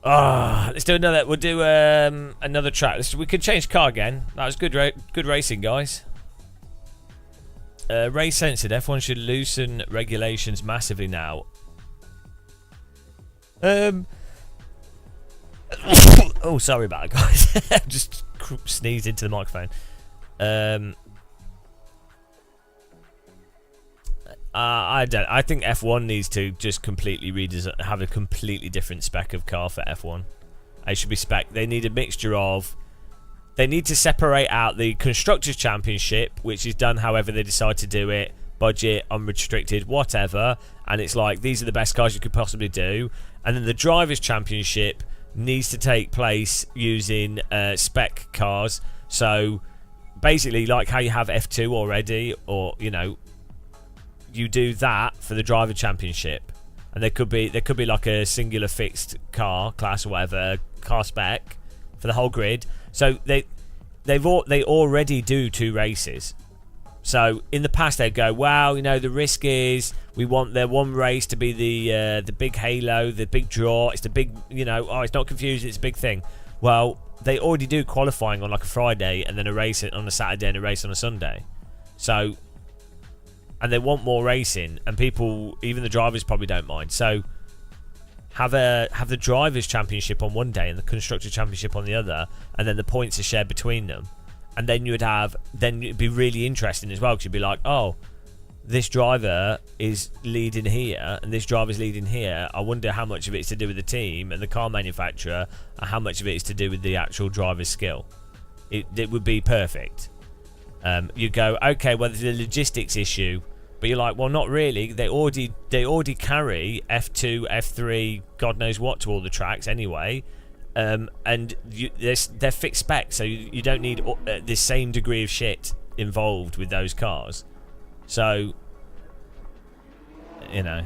Let's do another. We'll do another track. We could change car again. That was good racing, guys. Race censored. F1 should loosen regulations massively now. Oh, sorry about that, guys. Just sneezed into the microphone. I think F1 needs to just completely have a completely different spec of car for F1. It should be They need a mixture of... They need to separate out the Constructors' Championship, which is done however they decide to do it, budget, unrestricted, whatever, and it's like, these are the best cars you could possibly do. And then the Drivers' Championship needs to take place using spec cars. So basically, like how you have F2 already, or, you know, you do that for the Driver Championship, and there could be like a singular fixed car class or whatever, car spec for the whole grid. So they already do 2 races. So in the past they'd go, wow, you know, the risk is we want their one race to be the big halo, the big draw. It's the big, you know, it's not confusing, it's a big thing. Well, they already do qualifying on like a Friday, and then a race on a Saturday and a race on a Sunday. So, and they want more racing, and people, even the drivers, probably don't mind. So have the Drivers' Championship on one day and the Constructors' Championship on the other, and then the points are shared between them. And then it'd be really interesting as well, because you'd be like, oh, this driver is leading here and this driver's leading here. I wonder how much of it is to do with the team and the car manufacturer, and how much of it is to do with the actual driver's skill. It would be perfect. You go, okay, well, there's a logistics issue, but you're like, well, not really. They already carry F2, F3, God knows what to all the tracks anyway. And they're fixed specs, so you don't need the same degree of shit involved with those cars. So you know.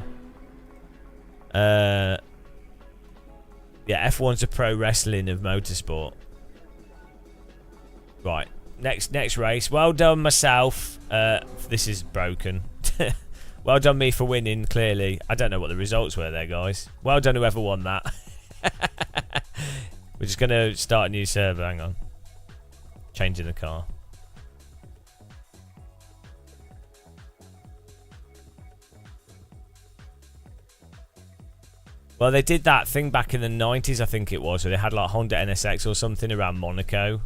Yeah, F1's a pro wrestling of motorsport. Right, next race. Well done myself. This is broken. Well done me for winning, clearly. I don't know what the results were there, guys. Well done whoever won that. We're just going to start a new server. Hang on. Changing the car. Well, they did that thing back in the 90s, I think it was, where they had like Honda NSX or something around Monaco.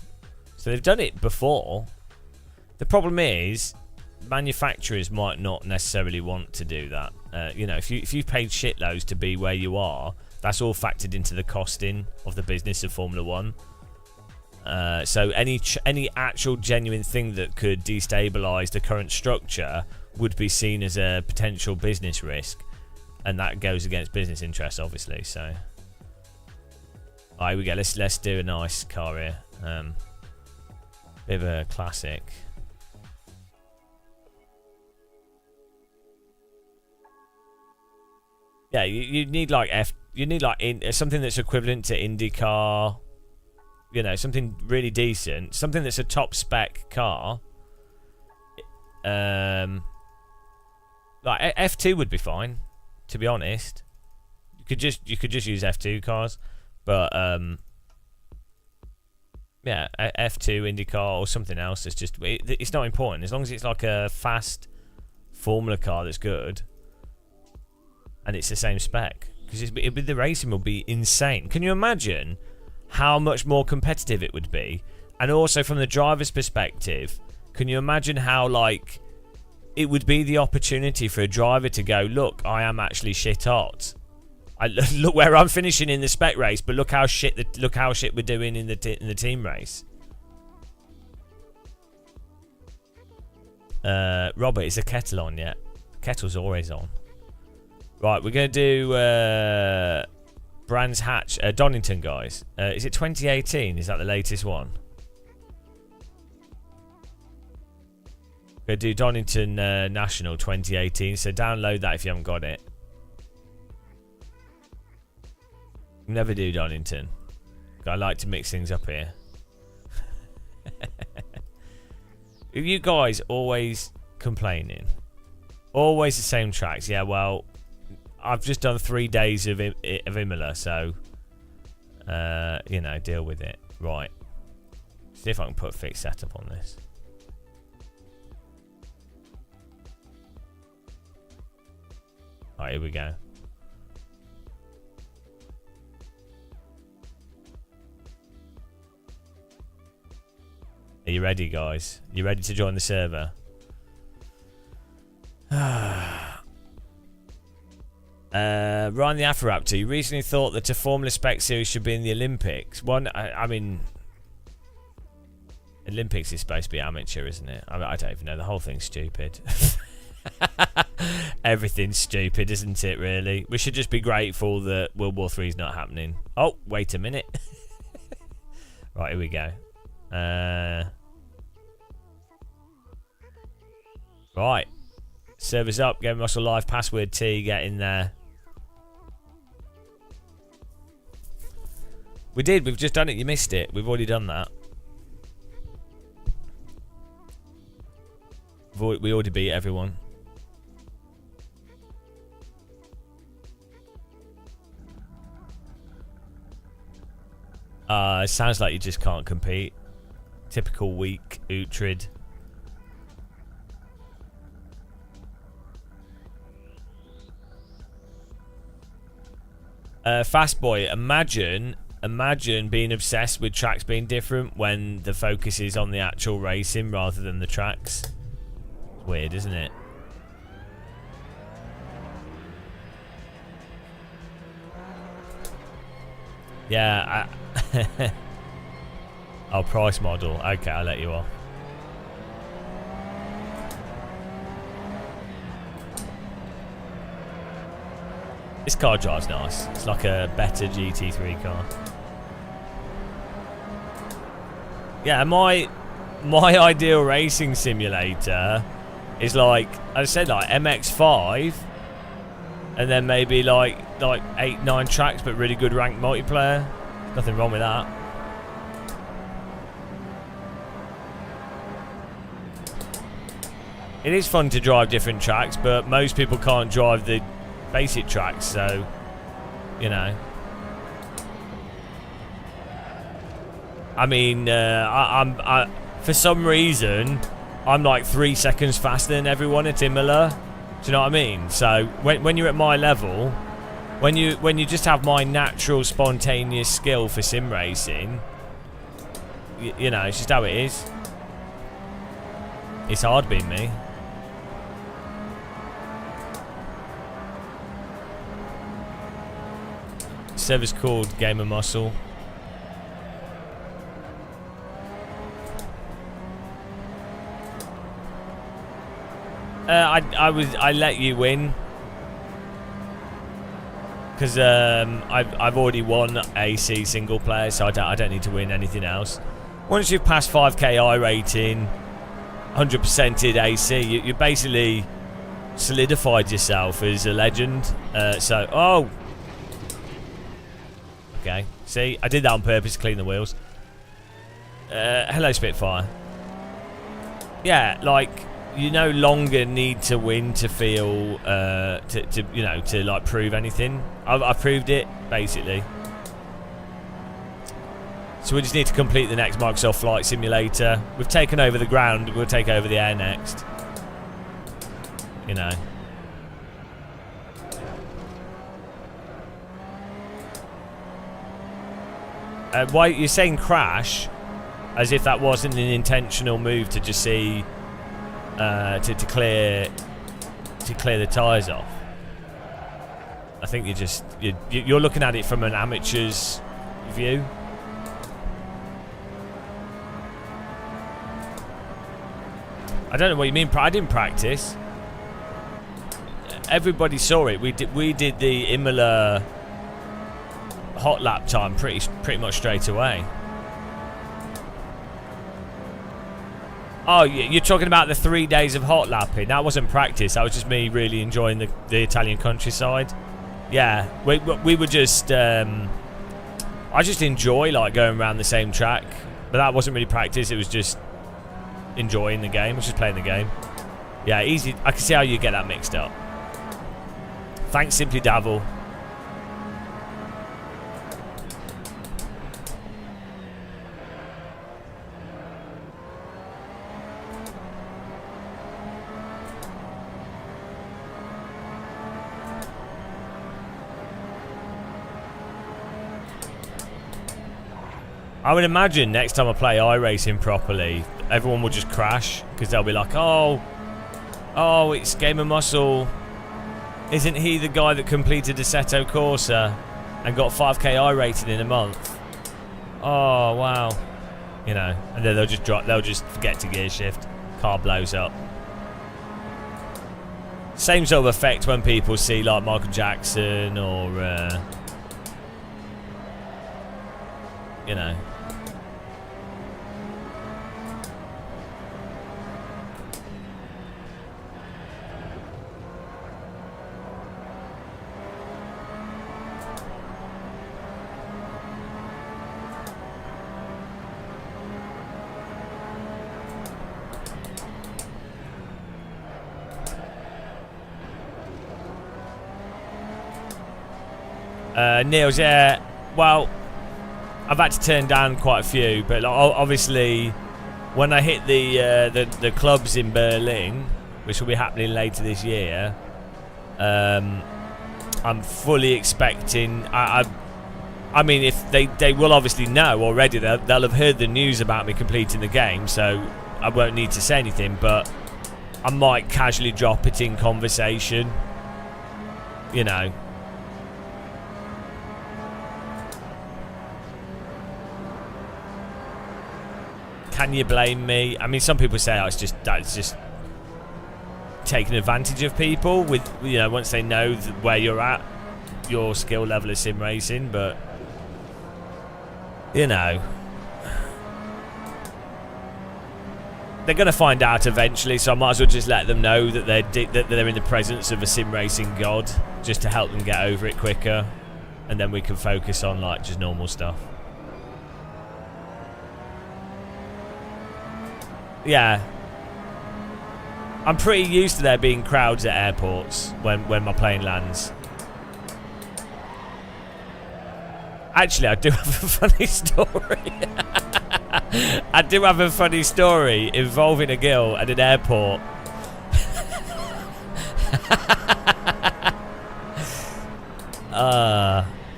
So they've done it before. The problem is, manufacturers might not necessarily want to do that. You know, if you've paid shitloads to be where you are, that's all factored into the costing of the business of Formula One. So any actual genuine thing that could destabilise the current structure would be seen as a potential business risk. And that goes against business interests, obviously. So, all right, here we go. Let's do a nice car here. Bit of a classic. Yeah, you need like something that's equivalent to IndyCar. You know, something really decent, something that's a top spec car. Like F2 would be fine. To be honest, you could just use F2 cars, but yeah, F2 IndyCar or something else. It's just it's not important as long as it's like a fast Formula car that's good, and it's the same spec. Because the racing will be insane. Can you imagine how much more competitive it would be? And also from the driver's perspective, can you imagine how like it would be the opportunity for a driver to go, look, I am actually shit hot. Look where I'm finishing in the spec race, but look how shit we're doing in the team race. Robert, is the kettle on yet? Kettle's always on. Right, we're gonna do Brands Hatch, Donington, guys. Is it 2018? Is that the latest one? We're going to do Donington National 2018, so download that if you haven't got it. Never do Donington. I like to mix things up here. You guys always complaining. Always the same tracks. Yeah, well, I've just done 3 days of Imola, so, you know, deal with it. Right. See if I can put a fixed setup on this. Alright, here we go. Are you ready, guys? You ready to join the server? Ryan the Afroraptor, you recently thought that a Formula Spec series should be in the Olympics. One, I mean, Olympics is supposed to be amateur, isn't it? I don't even know. The whole thing's stupid. Everything's stupid, isn't it, really? We should just be grateful that World War III is not happening. Oh, wait a minute. Right, here we go. Right. Server's up. Game Russell Live. Password T. Get in there. We did. We've just done it. You missed it. We've already done that. We already beat everyone. It sounds like you just can't compete. Typical weak Uhtred. Fast Boy, imagine being obsessed with tracks being different when the focus is on the actual racing rather than the tracks. It's weird, isn't it? Yeah, oh, price model. Okay, I'll let you off. This car drives nice. It's like a better GT3 car. Yeah, my ideal racing simulator is like, as I said, like MX-5 and then maybe like 8, 9 tracks, but really good ranked multiplayer. Nothing wrong with that. It is fun to drive different tracks, but most people can't drive the basic tracks, so you know. I mean, I for some reason I'm like 3 seconds faster than everyone at Imola. Do you know what I mean? So when you're at my level, when you just have my natural spontaneous skill for sim racing, you know, it's just how it is. It's hard being me. Server's called Gamer Muscle. I let you win because I've already won AC single player, so I don't need to win anything else. Once you've passed 5k iRating, 100%ed AC, you basically solidified yourself as a legend. Oh, okay. See, I did that on purpose to clean the wheels. Hello, Spitfire. Yeah, like, you no longer need to win to feel to like prove anything. I've proved it basically. So we just need to complete the next Microsoft Flight Simulator. We've taken over the ground. We'll take over the air next. You know. Why you're saying crash, as if that wasn't an intentional move to just see. To clear the tyres off. I think you're looking at it from an amateur's view. I don't know what you mean. I didn't practice. Everybody saw it. We did the Imola hot lap time pretty much straight away. Oh, you're talking about the 3 days of hot lapping. That wasn't practice. That was just me really enjoying the Italian countryside. Yeah, we were just... I just enjoy like going around the same track. But that wasn't really practice. It was just enjoying the game. I was just playing the game. Yeah, easy. I can see how you get that mixed up. Thanks, Simply Davil. I would imagine next time I play iRacing properly, everyone will just crash because they'll be like, oh, it's Gamer Muscle. Isn't he the guy that completed Assetto Corsa and got 5k iRating in a month? Oh wow, you know, and then they'll just forget to gear shift. Car blows up. Same sort of effect when people see like Michael Jackson or you know. Neil's, yeah, well, I've had to turn down quite a few, but obviously when I hit the clubs in Berlin, which will be happening later this year, I'm fully expecting, I mean, if they will obviously know already, they'll have heard the news about me completing the game, so I won't need to say anything, but I might casually drop it in conversation, you know. Can you blame me? I mean, some people say, oh, it's just taking advantage of people with, you know, once they know where you're at, your skill level of sim racing, but you know, they're going to find out eventually, so I might as well just let them know that they're in the presence of a sim racing god, just to help them get over it quicker, and then we can focus on like just normal stuff. Yeah, I'm pretty used to there being crowds at airports when my plane lands. Actually, I do have a funny story. I do have a funny story involving a girl at an airport.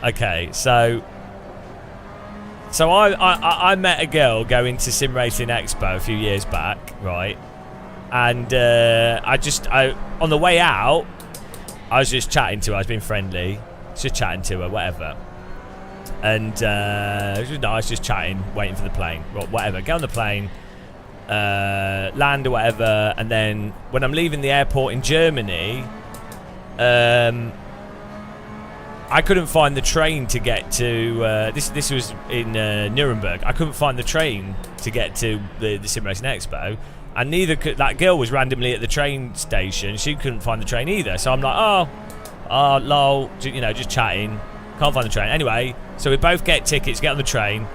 Okay, so I met a girl going to Sim Racing Expo a few years back, right? And on the way out, I was just chatting to her. I was being friendly, just chatting to her, whatever. And it was nice, just chatting, waiting for the plane, whatever. Get on the plane, land or whatever, and then when I'm leaving the airport in Germany, I couldn't find the train to get to. This was in Nuremberg. I couldn't find the train to get to the Sim Racing Expo, and neither could that girl. Was randomly at the train station. She couldn't find the train either. So I'm like, oh, lol, you know, just chatting. Can't find the train. Anyway, so we both get tickets, get on the train,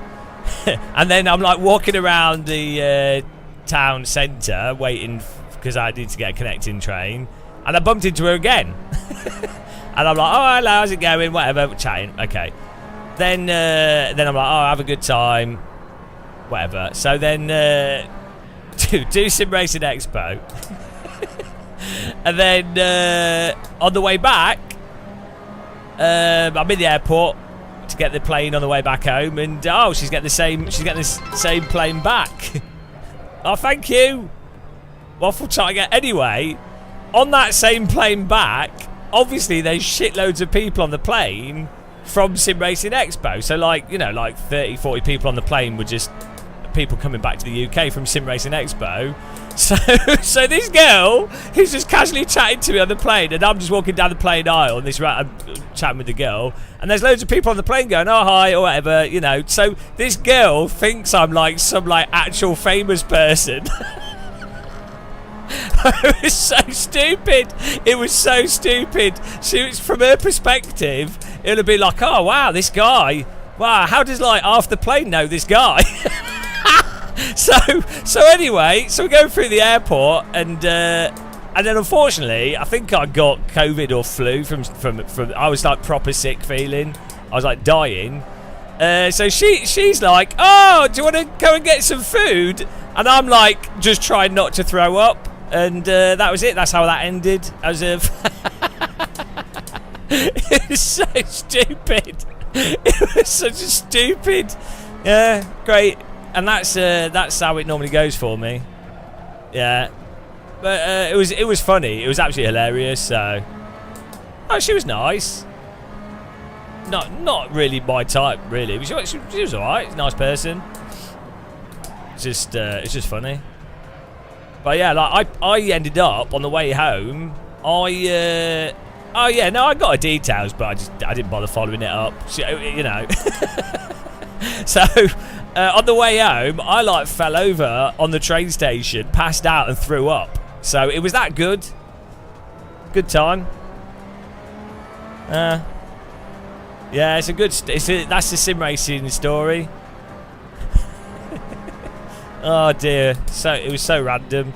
and then I'm like walking around the town centre waiting because I need to get a connecting train, and I bumped into her again. And I'm like, oh, hello, how's it going? Whatever, we're chatting. Okay. Then I'm like, oh, have a good time. Whatever. So then do Sim Racing Expo. And then on the way back, I'm in the airport to get the plane on the way back home, and she's getting the same plane back. Oh, thank you. Waffle tiger. Anyway, on that same plane back, obviously there's shitloads of people on the plane from Sim Racing Expo. So like, you know, like 30, 40 people on the plane were just people coming back to the UK from Sim Racing Expo. So this girl who's just casually chatting to me on the plane, and I'm just walking down the plane aisle, and I'm chatting with the girl, and there's loads of people on the plane going, oh, hi, or whatever, you know. So this girl thinks I'm like some like actual famous person. It was so stupid. It was so stupid. She was, from her perspective, it would be like, oh wow, this guy. Wow, how does like half the plane know this guy? So anyway, so we're going through the airport, and then unfortunately, I think I got COVID or flu from. I was like proper sick feeling. I was like dying. So she's like, oh, do you want to go and get some food? And I'm like, just trying not to throw up. And that was it. That's how that ended. As if it was so stupid. It was such a stupid. Yeah, great. And that's how it normally goes for me. Yeah, but it was funny. It was absolutely hilarious. So, she was nice. Not really my type, really. She was alright. Nice person. It's just funny. But yeah, like I ended up on the way home. I got her details, but I didn't bother following it up. You know. So on the way home, I like fell over on the train station, passed out, and threw up. So it was that good. Good time. Yeah, it's a good. That's the sim racing story. Oh dear, so it was so random.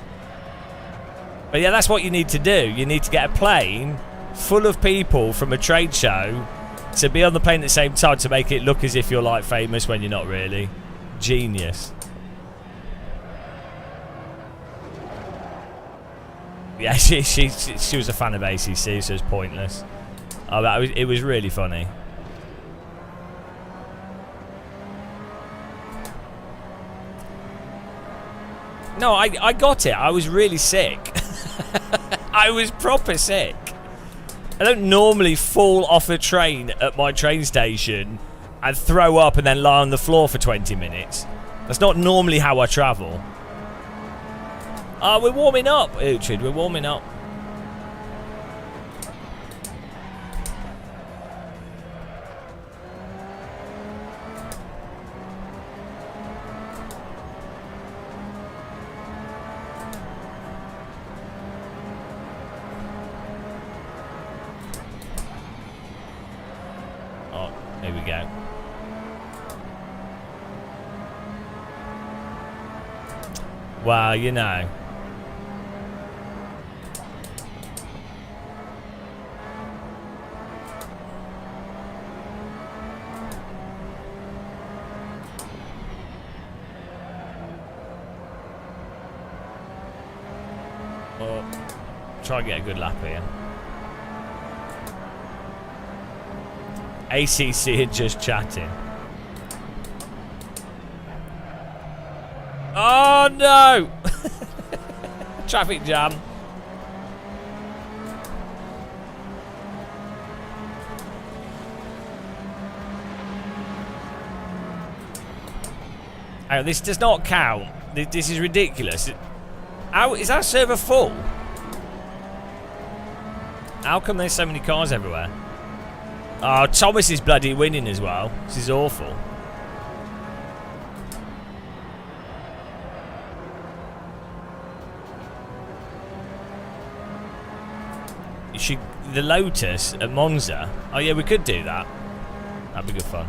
But yeah, that's what you need to do. You need to get a plane full of people from a trade show to be on the plane at the same time to make it look as if you're like famous when you're not really. Genius. Yeah, she was a fan of ACC, so it's pointless. Oh, it was really funny. No, I got it. I was really sick. I was proper sick. I don't normally fall off a train at my train station and throw up and then lie on the floor for 20 minutes. That's not normally how I travel. We're warming up, Uhtred. We're warming up. go. Well, you know. Oh, try and get a good lap here. ACC and just chatting. Oh no! Traffic jam. Oh, this does not count. This is ridiculous. How is our server full? How come there's so many cars everywhere? Oh, Thomas is bloody winning as well. This is awful. The Lotus at Monza. Oh yeah, we could do that. That'd be good fun.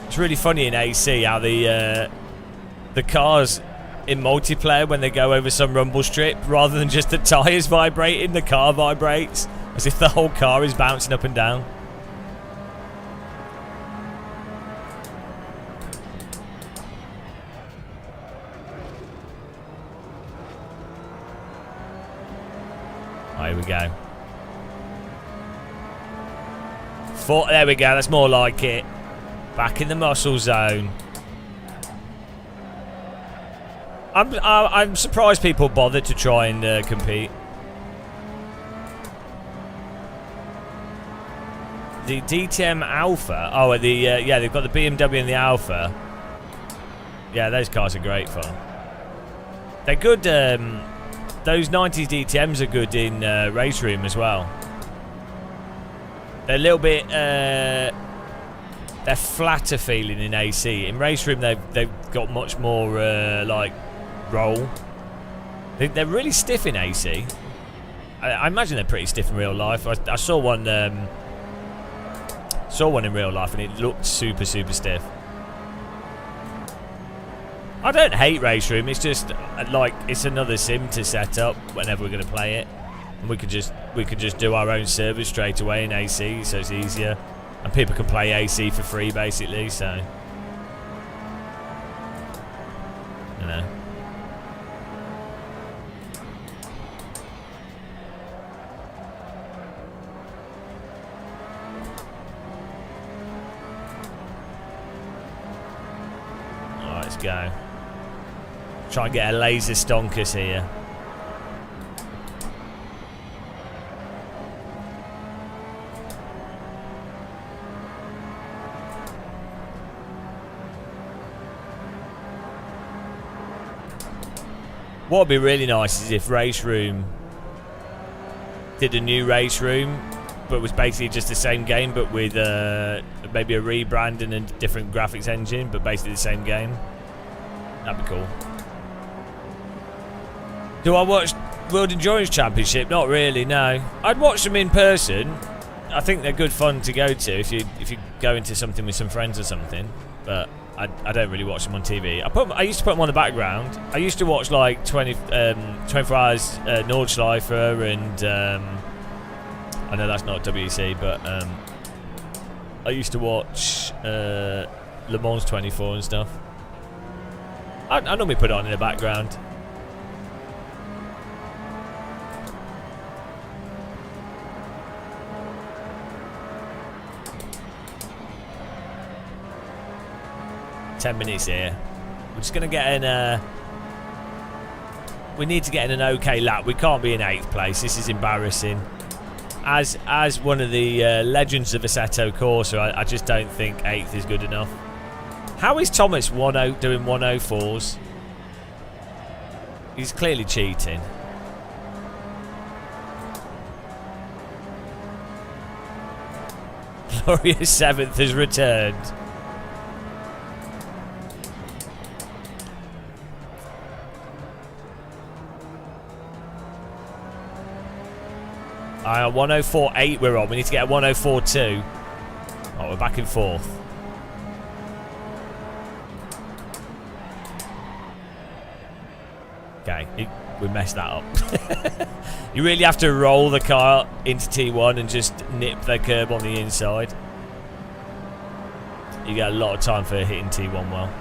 It's really funny in AC how the cars in multiplayer, when they go over some rumble strip, rather than just the tyres vibrating, the car vibrates as if the whole car is bouncing up and down. Here we go. There we go. That's more like it. Back in the muscle zone. I'm surprised people bother to try and compete. The DTM Alpha. Oh, yeah, they've got the BMW and the Alpha. Yeah, those cars are great fun. They're good. Those 90s DTMs are good in race room as well. They're a little bit. They're flatter feeling in AC. In race room, they've got much more like roll. They're really stiff in AC. I imagine they're pretty stiff in real life. I saw one. Saw one in real life, and it looked super stiff. I don't hate race room. It's just like it's another sim to set up whenever we're going to play it, and we could just do our own servers straight away in AC, so it's easier, and people can play AC for free basically. So, you know. All right, let's go. Try and get a laser stonkus here. What would be really nice is if Race Room did a new Race Room, but was basically just the same game, but with maybe a rebrand and a different graphics engine, but basically the same game. That'd be cool. Do I watch World Endurance Championship? Not really, no. I'd watch them in person. I think they're good fun to go to if you go into something with some friends or something. But I don't really watch them on TV. I used to put them on the background. I used to watch like 24 Hours Nordschleifer and I know that's not WEC, but I used to watch Le Mans 24 and stuff. I normally put it on in the background. $10 minutes here. We're just going to get in we need to get in an okay lap. We can't be in 8th place. This is embarrassing. As one of the legends of Assetto Corsa, I just don't think 8th is good enough. How is Thomas doing 104s? He's clearly cheating. Glorious 7th has returned. Alright, 104.8 we're on. We need to get a 104.2. Oh, we're back in 4th. Okay, we messed that up. You really have to roll the car into T1 and just nip the curb on the inside. You get a lot of time for hitting T1 well.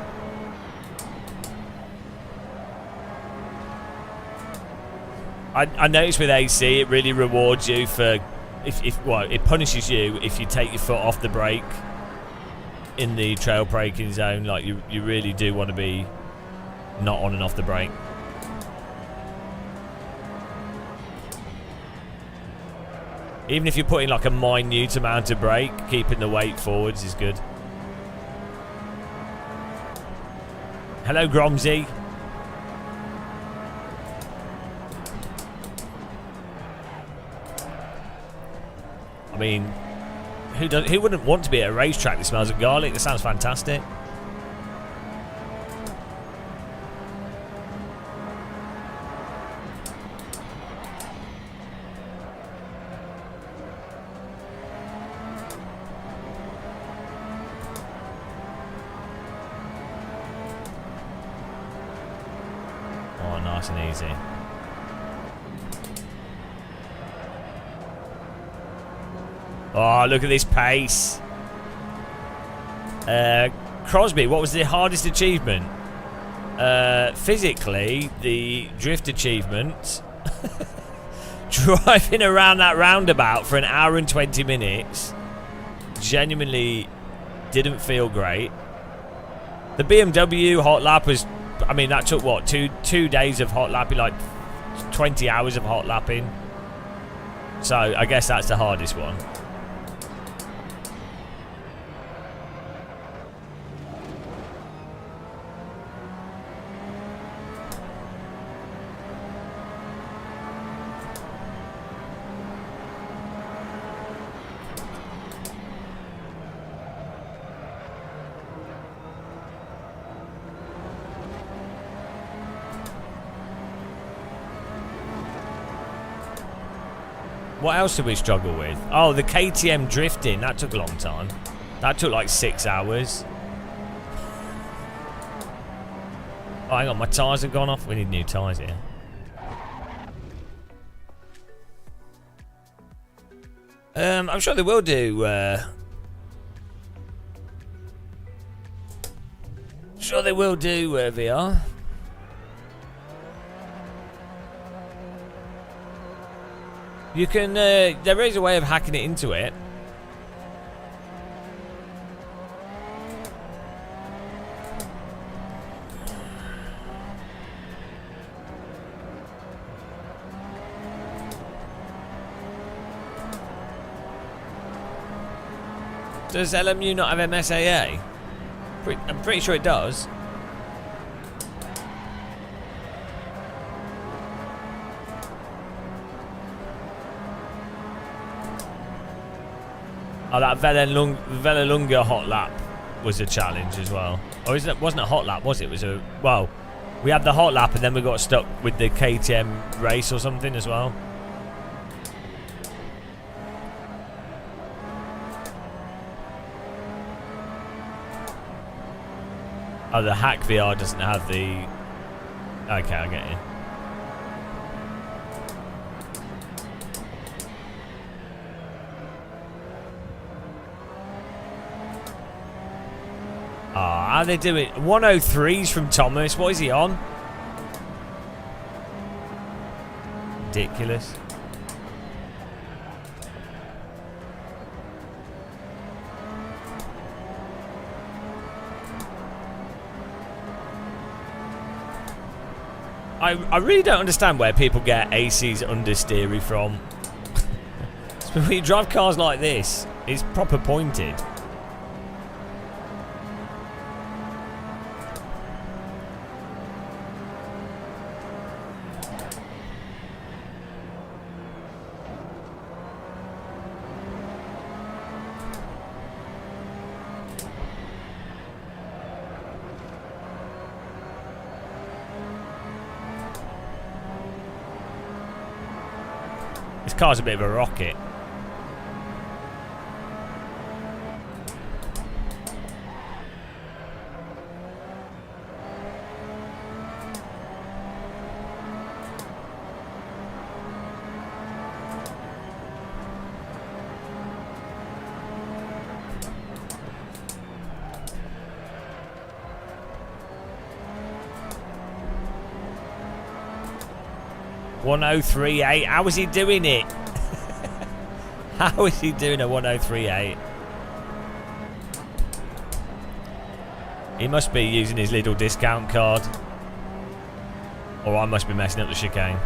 I noticed with AC it really rewards you for well, it punishes you if you take your foot off the brake in the trail braking zone. Like you really do want to be not on and off the brake. Even if you're putting like a minute amount of brake, keeping the weight forwards is good. Hello, Gromsy. I mean, who wouldn't want to be at a racetrack that smells of garlic? That sounds fantastic. Oh, nice and easy. Oh, look at this pace. Crosby, what was the hardest achievement? Physically, the drift achievement. Driving around that roundabout for an hour and 20 minutes. Genuinely didn't feel great. The BMW hot lap was, I mean, that took what, two days of hot lapping, like 20 hours of hot lapping. So I guess that's the hardest one. What else did we struggle with? Oh, the KTM drifting. That took a long time. That took like 6 hours. Oh, hang on. My tyres have gone off. We need new tyres here. I'm sure they will do. Sure they will do VR. You can, there is a way of hacking it into it. Does LMU not have MSAA? I'm pretty sure it does. Oh, that Velelunga hot lap was a challenge as well. Or wasn't a hot lap, was it? It was a, well, we had the hot lap and then we got stuck with the KTM race or something as well. Oh, the hack VR doesn't have the... Okay, I get you. Ah, how they do it? 103s from Thomas. What is he on? Ridiculous. I really don't understand where people get AC's understeery from. When you drive cars like this, it's proper pointed. car's a bit of a rocket. .1038. How is he doing it? How is he doing a 1038? He must be using his little discount card. Or I must be messing up the chicane.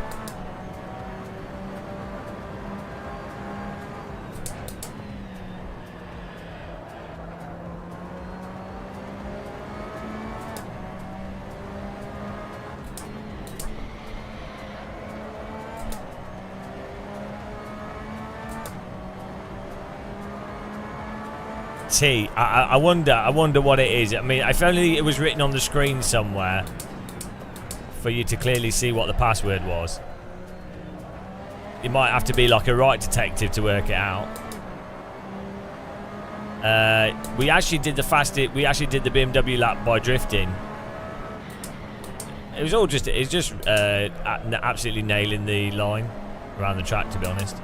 I wonder what it is. I mean, if only it was written on the screen somewhere for you to clearly see what the password was. You might have to be like a right detective to work it out. We actually did the BMW lap by drifting. It was just absolutely nailing the line around the track, to be honest.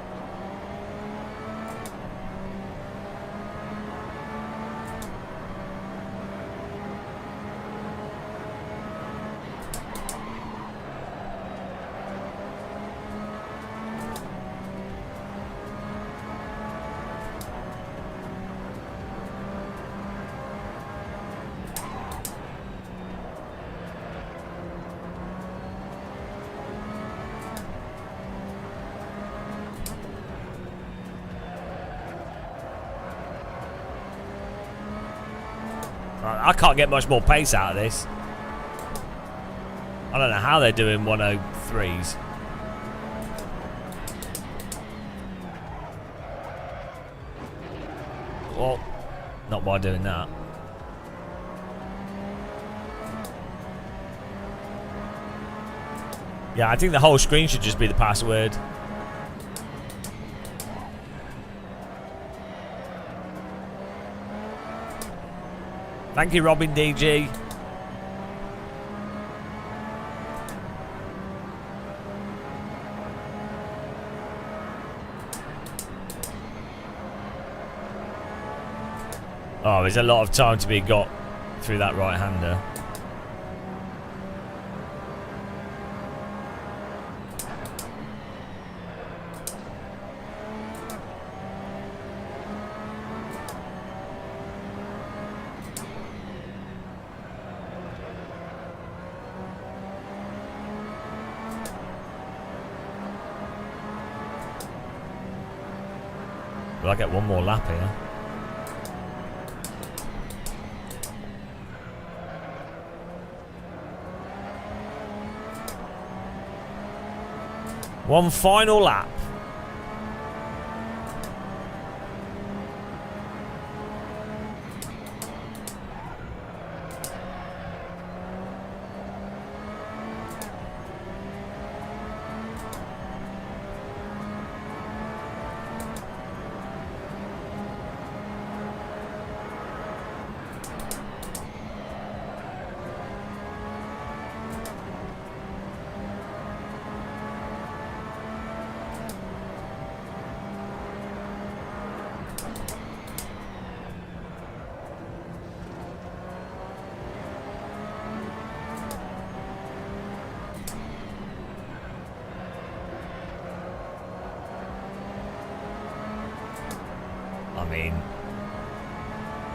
I can't get much more pace out of this. I don't know how they're doing 103s. Well, not by doing that. Yeah, I think the whole screen should just be the password. Thank you, Robin DG. Oh, there's a lot of time to be got through that right-hander. Will I get one more lap here? One final lap.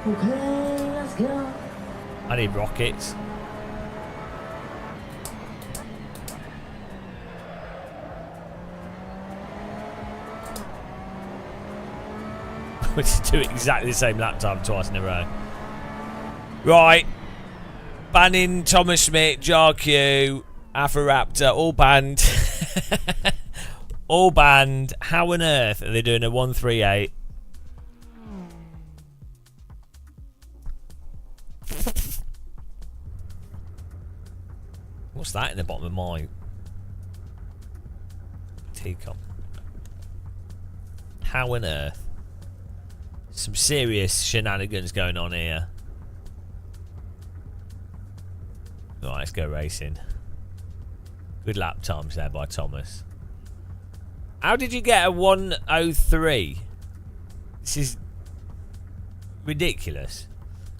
Okay, let's go. I need rockets. We should do exactly the same lap time twice in a row. Right. Banning, Thomas Smith, JarQ, Alpha Raptor, all banned. All banned. How on earth are they doing a 138? What's that in the bottom of my teacup? How on earth? Some serious shenanigans going on here. Right, let's go racing. Good lap times there by Thomas. How did you get a 1:03? This is ridiculous.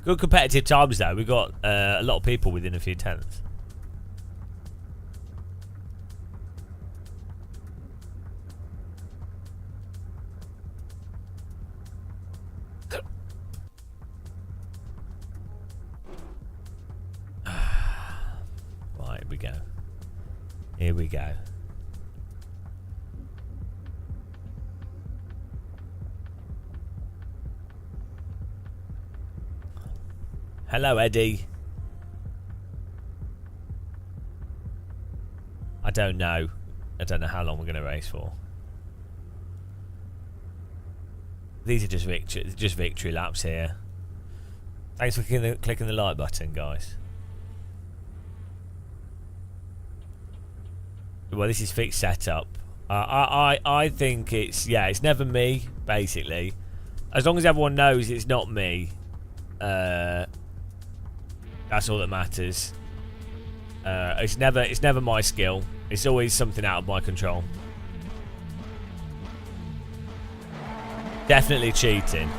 Good competitive times though. We've got a lot of people within a few tenths. Right, here we go. Here we go. Hello, Eddie. I don't know. I don't know how long we're going to race for. These are just victory laps here. Thanks for clicking the like button, guys. Well, this is fixed setup. I think it's never me, basically. As long as everyone knows it's not me, that's all that matters. It's never my skill. It's always something out of my control. Definitely cheating.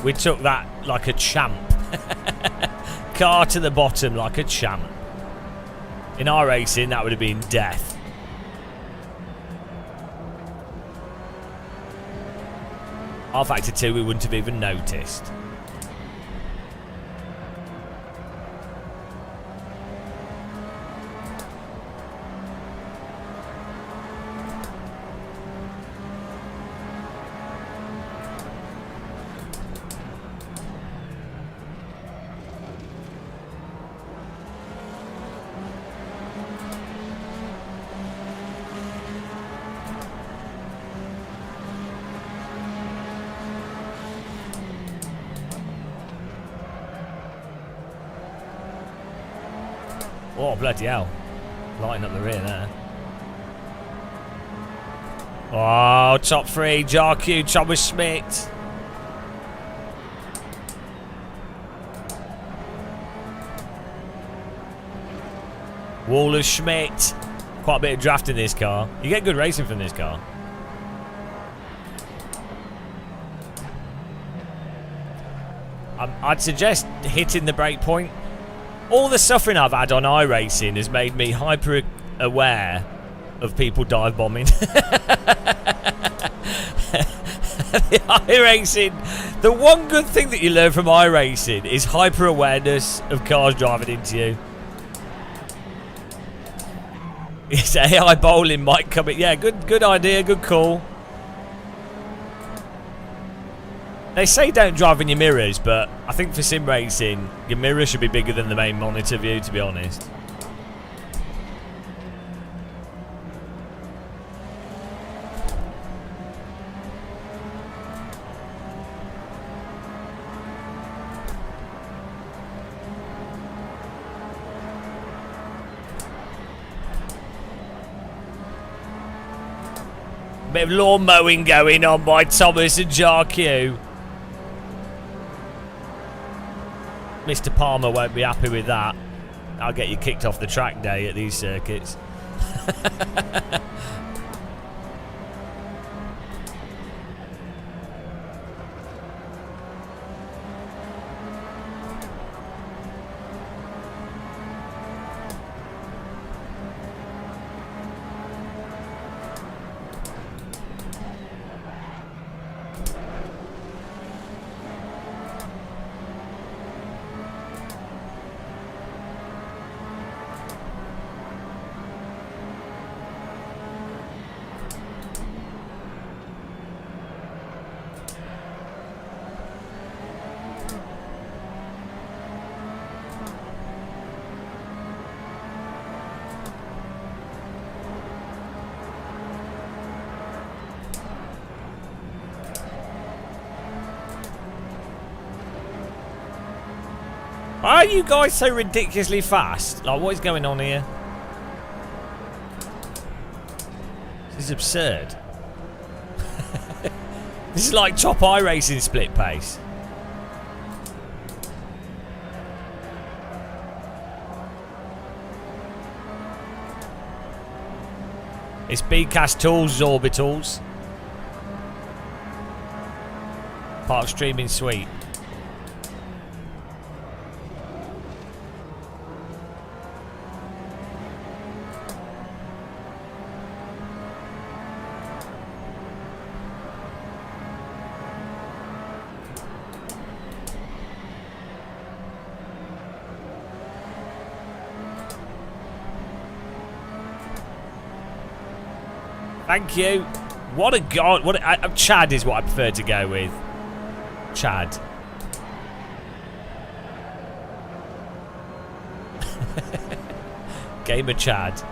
We took that like a champ. Car to the bottom like a champ. In iRacing, that would have been death. R Factor 2, we wouldn't have even noticed. Oh, bloody hell. Lighting up the rear there. Oh, top three. JarQ, Thomas Schmidt. Waller Schmidt. Quite a bit of draft in this car. You get good racing from this car. I'd suggest hitting the brake point. All the suffering I've had on iRacing has made me hyper aware of people dive bombing. iRacing, the one good thing that you learn from iRacing is hyper awareness of cars driving into you. It's AI bowling might come in. Yeah, good idea, good call. They say don't drive in your mirrors, but I think for sim racing, your mirror should be bigger than the main monitor view, to be honest. Bit of lawn mowing going on by Thomas and JarQ. Mr. Palmer won't be happy with that. I'll get you kicked off the track day at these circuits. Why are you guys so ridiculously fast? Like, what is going on here? This is absurd. This is like top iRacing split pace. It's BCast Tools Orbitals. Part of Streaming Suite. Thank you. What a god. Chad is what I prefer to go with. Chad. Gamer Chad.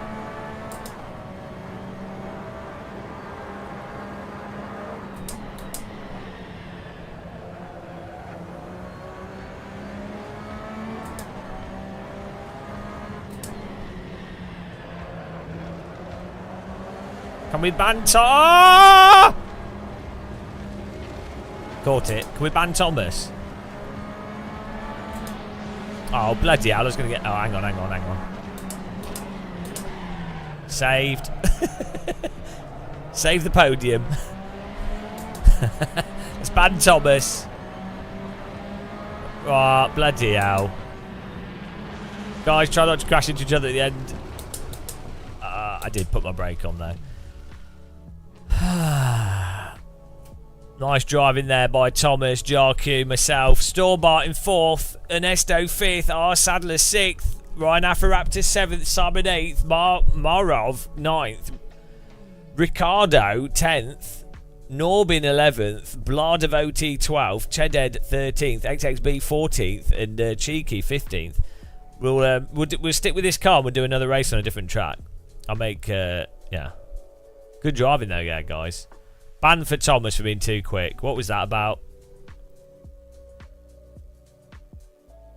Can we ban Tom? Caught it. Can we ban Thomas? Oh, bloody hell. I was going to get... Oh, hang on. Saved. Save the podium. Let's ban Thomas. Oh, bloody hell. Guys, try not to crash into each other at the end. I did put my brake on though. Nice driving there by Thomas, Jarku, myself. Storbart in 4th, Ernesto 5th, R. Sadler 6th, Ryan Affaraptor 7th, Simon 8th, Marov 9th, Ricardo 10th, Norbin 11th, Blard of OT 12th, Cheded 13th, XXB 14th, and Cheeky 15th. We'll stick with this car and we'll do another race on a different track. I'll make, yeah. Good driving though, yeah, guys. Ban for Thomas for being too quick. What was that about?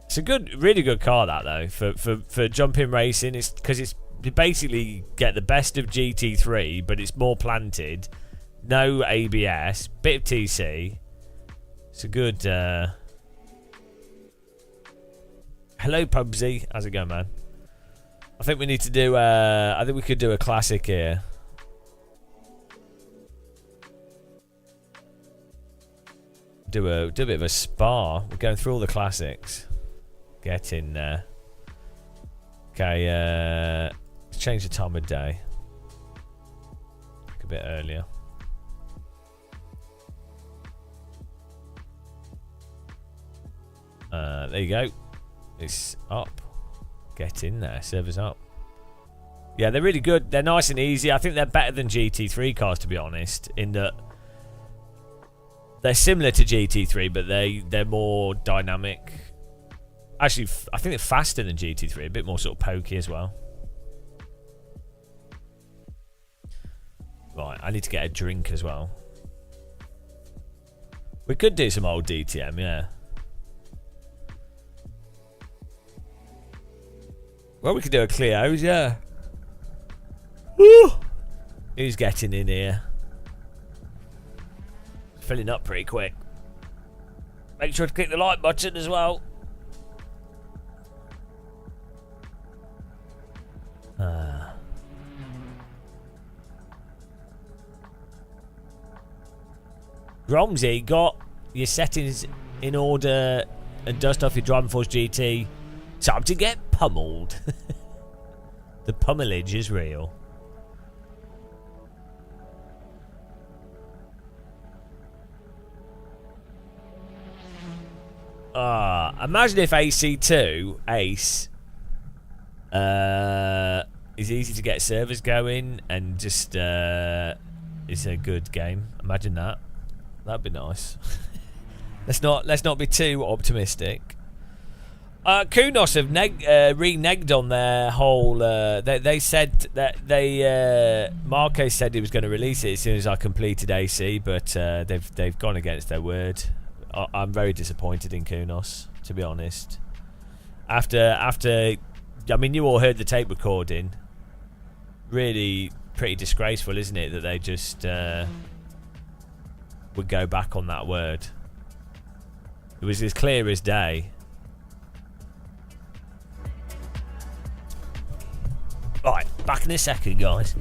It's a really good car that though for jumping racing. It's because you basically get the best of GT3, but it's more planted. No ABS, bit of TC. It's a good. Hello, Pubsy. How's it going, man? I think we need to do. I think we could do a classic here. Do a bit of a spa. We're going through all the classics. Get in there. Okay, let's change the time of day. A bit earlier. There you go. It's up. Get in there. Server's up. Yeah, they're really good. They're nice and easy. I think they're better than GT3 cars, to be honest, in that they're similar to GT3, but they're more dynamic. Actually, I think they're faster than GT3, a bit more sort of pokey as well. Right, I need to get a drink as well. We could do some old DTM, yeah. Well, we could do a Clio's, yeah. Woo! Who's getting in here? Filling up pretty quick. Make sure to click the like button as well. Romsey, got your settings in order and dust off your Driving Force GT. Time to get pummeled. The pummelage is real. Imagine if AC2 Ace is easy to get servers going and just it's a good game. Imagine that. That'd be nice. let's not be too optimistic. Kunos have reneged on their whole. They said that Marco said he was going to release it as soon as I completed AC, but they've gone against their word. I'm very disappointed in Kunos, to be honest. After, I mean, you all heard the tape recording. Really pretty disgraceful, isn't it, that they just would go back on that word. It was as clear as day. Right, back in a second, guys.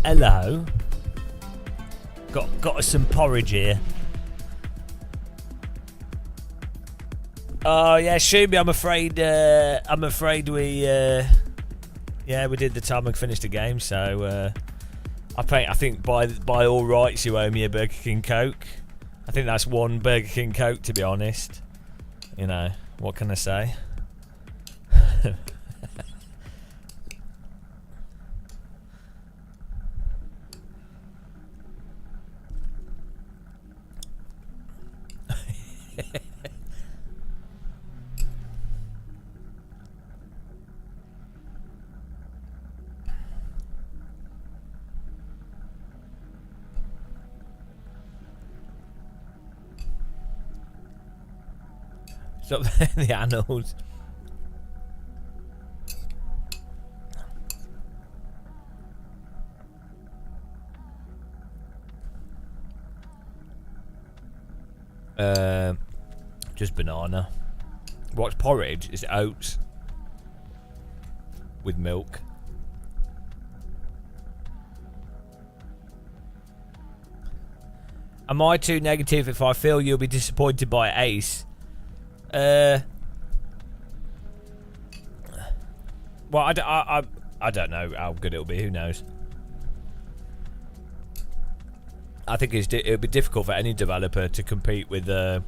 Hello. Got us some porridge here. Oh yeah, Shumi, I'm afraid we we did the time and finished the game, so I think by all rights you owe me a Burger King Coke. I think that's one Burger King Coke, to be honest. You know, what can I say? It's up there in the annals. Just banana. What's porridge? Is it oats with milk? Am I too negative if I feel you'll be disappointed by Ace? Well, I don't know how good it'll be. Who knows? I think it'll be difficult for any developer to compete with a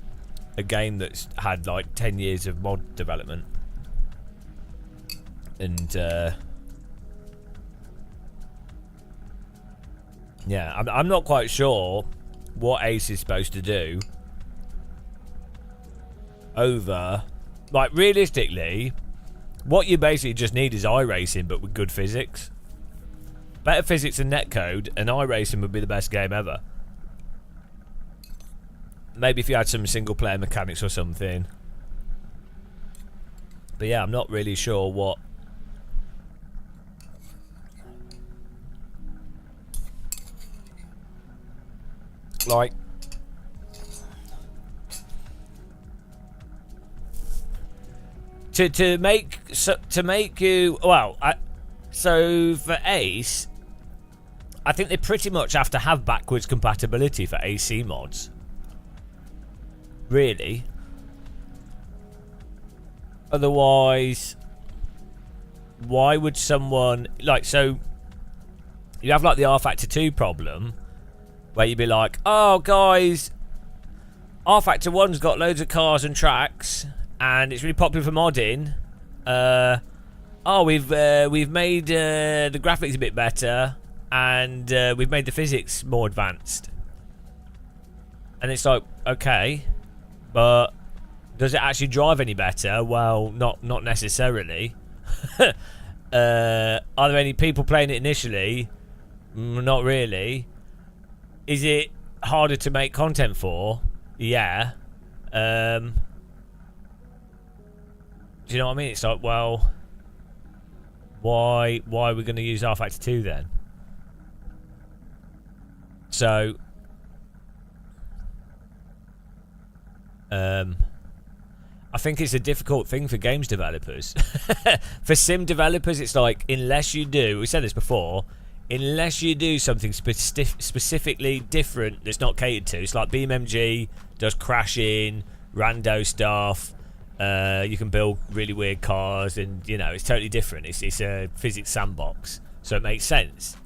game that's had like 10 years of mod development. And yeah, I'm not quite sure what Ace is supposed to do over, like, realistically, what you basically just need is iRacing, but with good physics. Better physics than netcode, and iRacing would be the best game ever. Maybe if you had some single player mechanics or something. But yeah, I'm not really sure what. Like, to make you, well, so for Ace, I think they pretty much have to have backwards compatibility for AC mods. Really. Otherwise, why would someone, like, so you have like the R Factor 2 problem where you'd be like, oh guys, R Factor 1's got loads of cars and tracks and it's really popular for modding. We've made the graphics a bit better and we've made the physics more advanced. And it's like, okay, but does it actually drive any better? Well, not necessarily. Are there any people playing it initially? Not really. Is it harder to make content for? Yeah. Do you know what I mean? It's like, well, why are we going to use R Factor 2 then? So, I think it's a difficult thing for games developers. For sim developers, it's like, unless you do, we said this before, unless you do something specifically different that's not catered to, it's like BeamMG does crashing, rando stuff, you can build really weird cars, and, you know, it's totally different. It's a physics sandbox, so it makes sense.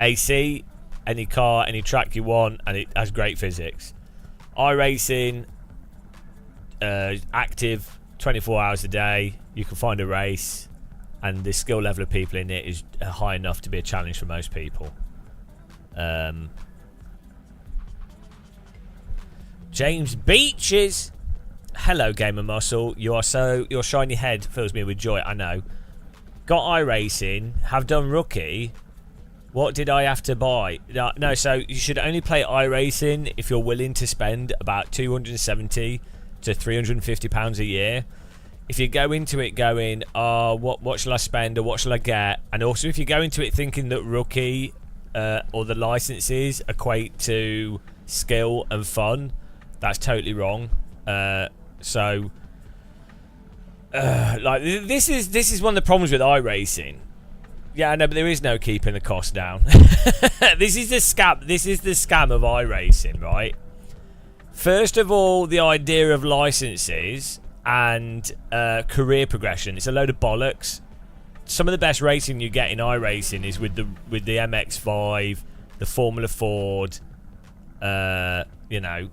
AC, any car, any track you want, and it has great physics. iRacing, active 24 hours a day. You can find a race, and the skill level of people in it is high enough to be a challenge for most people. James Beaches, hello Gamer Muscle. Your shiny head fills me with joy. I know. Got iRacing, have done rookie. What did I have to buy? No, so you should only play iRacing if you're willing to spend about £270 to £350 a year. If you go into it going, oh, what shall I spend or what shall I get? And also if you go into it thinking that rookie or the licenses equate to skill and fun, that's totally wrong. Like this is one of the problems with iRacing. Yeah, I know, but there is no keeping the cost down. This is the scam. This is the scam of iRacing, right? First of all, the idea of licenses and career progression. It's a load of bollocks. Some of the best racing you get in iRacing is with the MX-5, the Formula Ford, you know.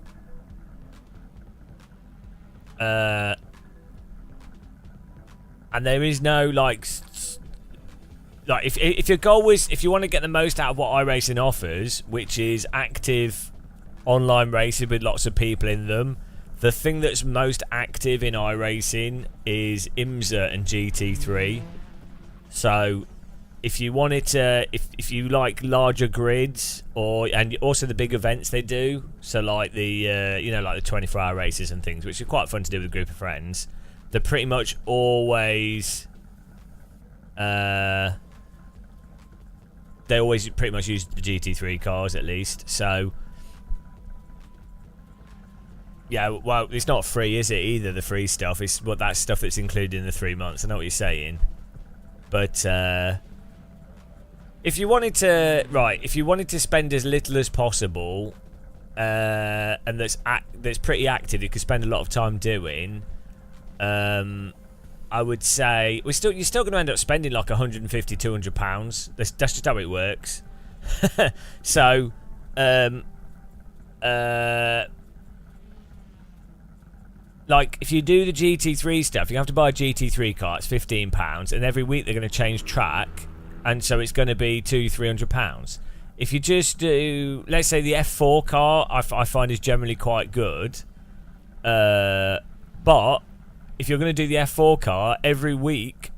And there is no like if your goal was, if you want to get the most out of what iRacing offers, which is active online racing with lots of people in them, the thing that's most active in iRacing is IMSA and GT3. So if you wanted to, if you like larger grids, and also the big events they do, so like the you know, like the 24-hour races and things, which are quite fun to do with a group of friends, they're pretty much always they always pretty much use the GT3 cars at least. So yeah, well, it's not free, is it, either, the free stuff? It's that stuff that's included in the 3 months. I know what you're saying. But if you wanted to spend as little as possible, and that's pretty active, you could spend a lot of time doing, I would say you're still going to end up spending like £150-200. That's just how it works. So like, if you do the GT3 stuff, you have to buy a GT3 car. It's £15, and every week they're going to change track, and so it's going to be £200-300. If you just do, let's say, the F4 car, I find is generally quite good. But if you're going to do the F4 car, every week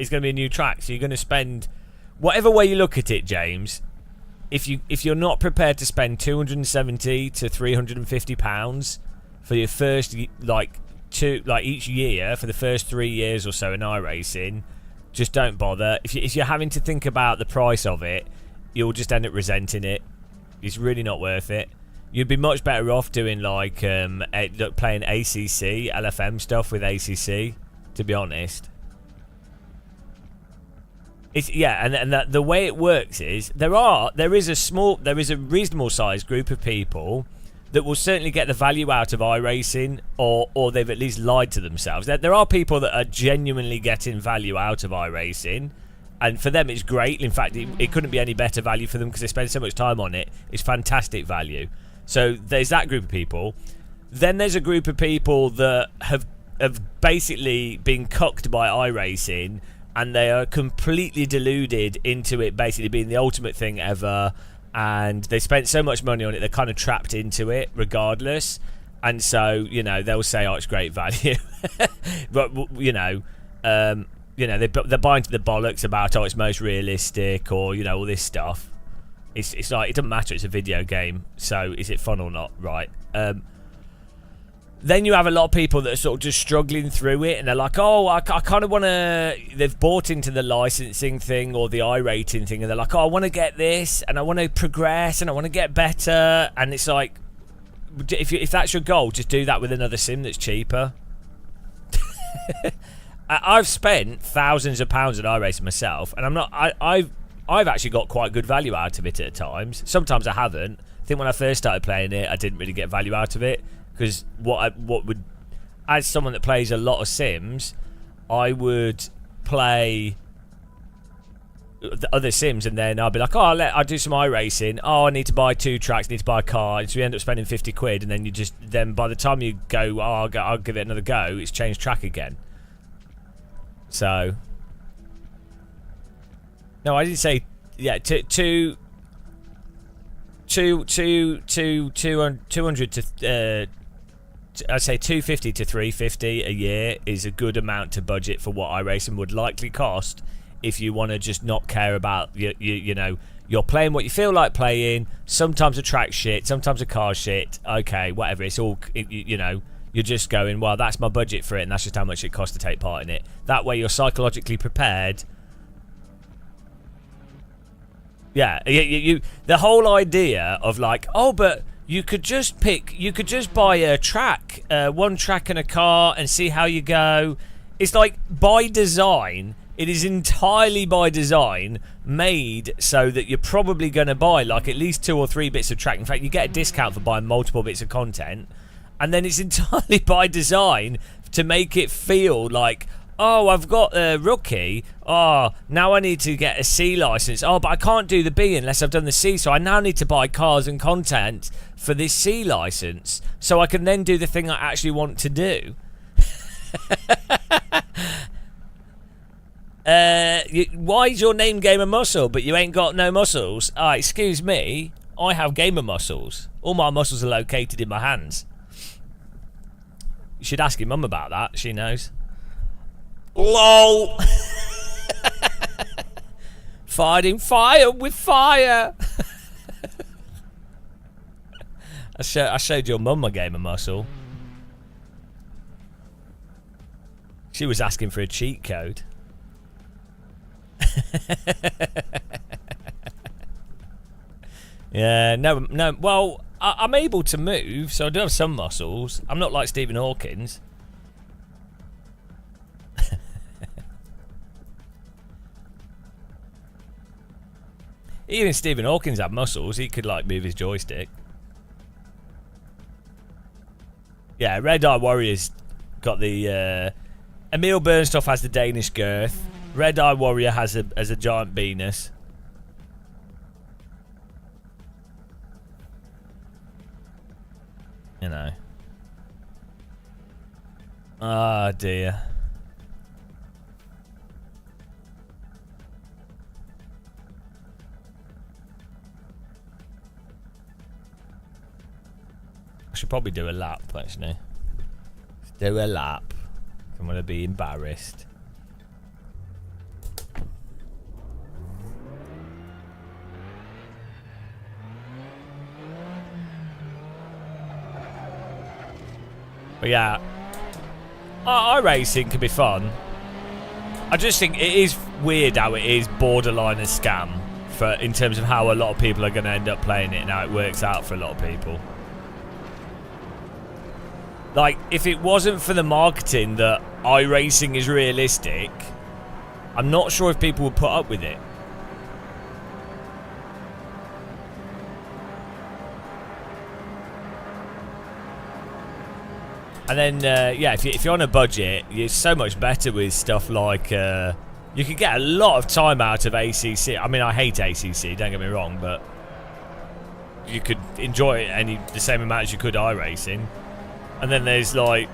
is going to be a new track, so you're going to spend, whatever way you look at it, James, if you're not prepared to spend £270-350 for your first, each year, for the first 3 years or so in iRacing, just don't bother. If you're having to think about the price of it, you'll just end up resenting it. It's really not worth it. You'd be much better off doing like playing ACC, LFM stuff with ACC, to be honest. The way it works is there is a reasonable sized group of people that will certainly get the value out of iRacing, or they've at least lied to themselves. There are people that are genuinely getting value out of iRacing, and for them it's great. In fact, it couldn't be any better value for them because they spend so much time on it. It's fantastic value. So there's that group of people. Then there's a group of people that have basically been cucked by iRacing, and they are completely deluded into it basically being the ultimate thing ever, and they spent so much money on it, they're kind of trapped into it regardless. And so, you know, they'll say, oh, it's great value. But, they're buying to the bollocks about, oh, it's most realistic, or, you know, all this stuff. It's like, it doesn't matter, it's a video game, so is it fun or not, right? Then you have a lot of people that are sort of just struggling through it, and they're like, oh, I kind of want to, they've bought into the licensing thing or the iRating thing, and they're like, oh, I want to get this, and I want to progress, and I want to get better. And it's like, if that's your goal, just do that with another sim that's cheaper. I've spent thousands of pounds at iRacing myself, and I've actually got quite good value out of it at times. Sometimes I haven't. I think when I first started playing it, I didn't really get value out of it, because as someone that plays a lot of sims, I would play the other sims, and then I'd be like, oh, I'll do some iRacing. Oh, I need to buy 2 tracks, I need to buy a car, and so you end up spending 50 quid, and then by the time you go, oh, I'll give it another go, it's changed track again. So, no, I didn't say, yeah, 200 to I'd say 250 to 350 a year is a good amount to budget for what iRacing would likely cost if you want to just not care about you know, you're playing what you feel like playing. Sometimes a track shit, sometimes a car shit. Okay, whatever. It's all, you know, you're just going, well, that's my budget for it, and that's just how much it costs to take part in it. That way, you're psychologically prepared. Yeah, the whole idea of like, oh, but you could just buy a track, one track and a car, and see how you go. It's like, by design, It is entirely by design made so that you're probably going to buy like at least 2 or 3 bits of track. In fact, you get a discount for buying multiple bits of content. And then it's entirely by design to make it feel like, oh, I've got a rookie. Oh, now I need to get a C license. Oh, but I can't do the B unless I've done the C. So I now need to buy cars and content for this C license so I can then do the thing I actually want to do. Why is your name Gamer Muscle, but you ain't got no muscles? Excuse me. I have gamer muscles. All my muscles are located in my hands. You should ask your mum about that. She knows. LOL. Fighting fire with fire. I showed your mum my gamer muscle. She was asking for a cheat code. Yeah, no. Well, I'm able to move, so I do have some muscles. I'm not like Stephen Hawkins. Even Stephen Hawkins had muscles. He could like move his joystick. Yeah, Red Eye Warrior's got the. Emil Bernstoff has the Danish girth. Red Eye Warrior has a giant penis. You know. Oh dear. I should probably do a lap, actually. Let's do a lap. I'm going to be embarrassed. But yeah, iRacing can be fun. I just think it is weird how it is borderline a scam in terms of how a lot of people are going to end up playing it and how it works out for a lot of people. Like, if it wasn't for the marketing that iRacing is realistic, I'm not sure if people would put up with it. And then, yeah, if you're on a budget, you're so much better with stuff like... you can get a lot of time out of ACC. I mean, I hate ACC, don't get me wrong, but... you could enjoy it the same amount as you could iRacing. And then there's, like,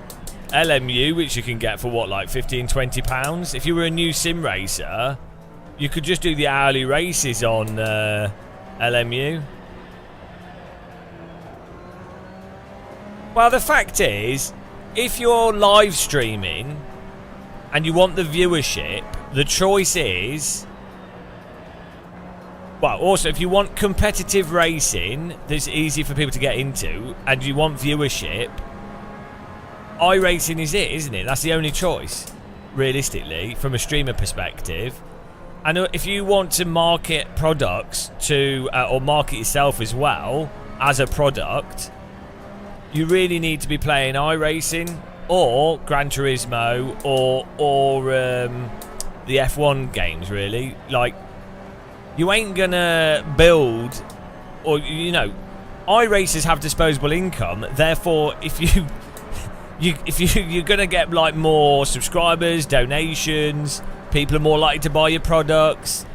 LMU, which you can get for, what, like £15-20? If you were a new sim racer, you could just do the hourly races on LMU. Well, the fact is, if you're live streaming and you want the viewership, the choice is... well, also, if you want competitive racing that's easy for people to get into and you want viewership, iRacing is it, isn't it? That's the only choice, realistically, from a streamer perspective. And if you want to market products to, or market yourself as well as a product, you really need to be playing iRacing or Gran Turismo or the F1 games, really. Like, you ain't gonna build, or, you know, iRacers have disposable income. Therefore, if you're gonna get like more subscribers, donations, people are more likely to buy your products.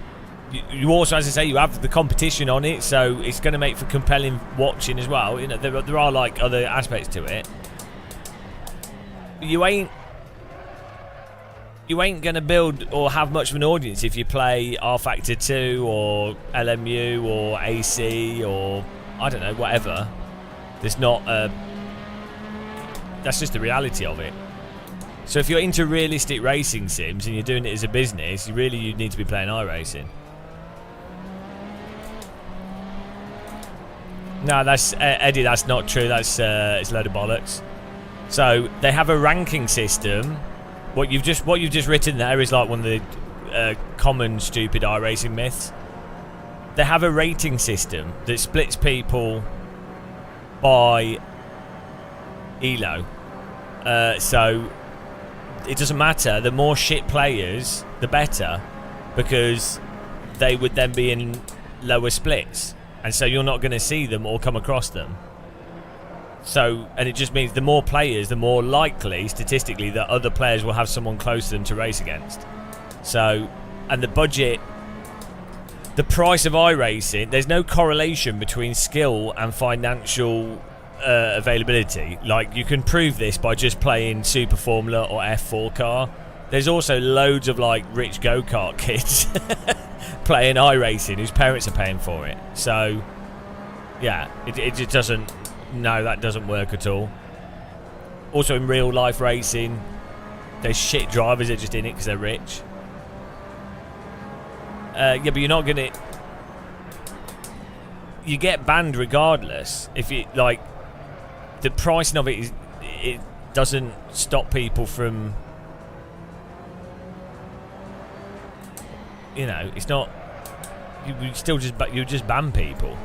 You also, as I say, you have the competition on it, so it's going to make for compelling watching as well. You know, there are like other aspects to it. You ain't going to build or have much of an audience if you play R Factor 2 or LMU or AC or I don't know, whatever. There's not that's just the reality of it. So if you're into realistic racing sims and you're doing it as a business, you need to be playing iRacing. No, that's Eddie. That's not true. That's it's a load of bollocks. So they have a ranking system. What you've just written there is like one of the common stupid iRacing myths. They have a rating system that splits people by elo. So it doesn't matter. The more shit players, the better, because they would then be in lower splits, and so you're not going to see them or come across them. So, and it just means the more players, the more likely, statistically, that other players will have someone close to them to race against. So, and the budget, the price of iRacing, there's no correlation between skill and financial availability. Like, you can prove this by just playing Super Formula or F4 car. There's also loads of, like, rich go-kart kids playing iRacing whose parents are paying for it. So, yeah, it just doesn't... No, that doesn't work at all. Also, in real life racing, there's shit drivers that are just in it because they're rich. Yeah, but you're not gonna. You get banned regardless. If you like, the pricing of it doesn't stop people from. You know, it's not. You still just ban people.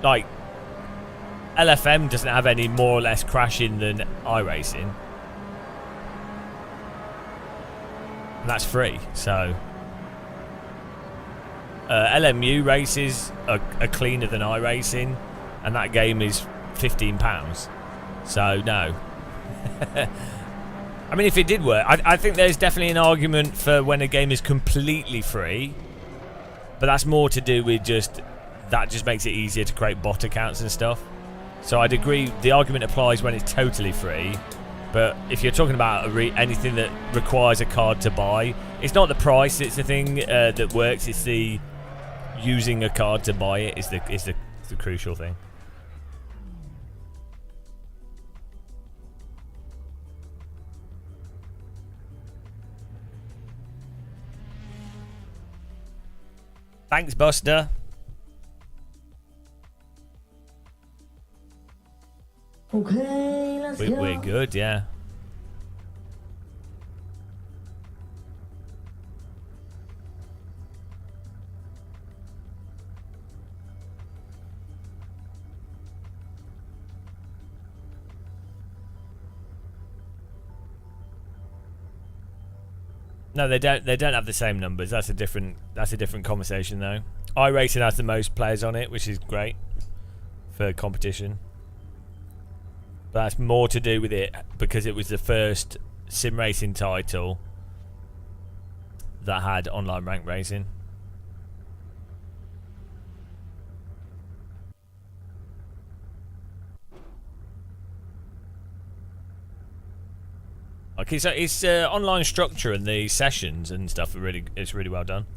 Like, LFM doesn't have any more or less crashing than iRacing. And that's free, so... LMU races are cleaner than iRacing, and that game is £15. So, no. I mean, if it did work, I think there's definitely an argument for when a game is completely free, but that's more to do with just... That just makes it easier to create bot accounts and stuff. So I'd agree, the argument applies when it's totally free. But if you're talking about anything that requires a card to buy, it's not the price, it's the thing that works. It's the using a card to buy it is the crucial thing. Thanks, Buster. Okay, let's go. We're good, yeah. No, they don't. They don't have the same numbers. That's a different conversation, though. iRacing has the most players on it, which is great for competition. But that's more to do with it because it was the first sim racing title that had online ranked racing. Okay, so it's online structure and the sessions and stuff are it's really well done.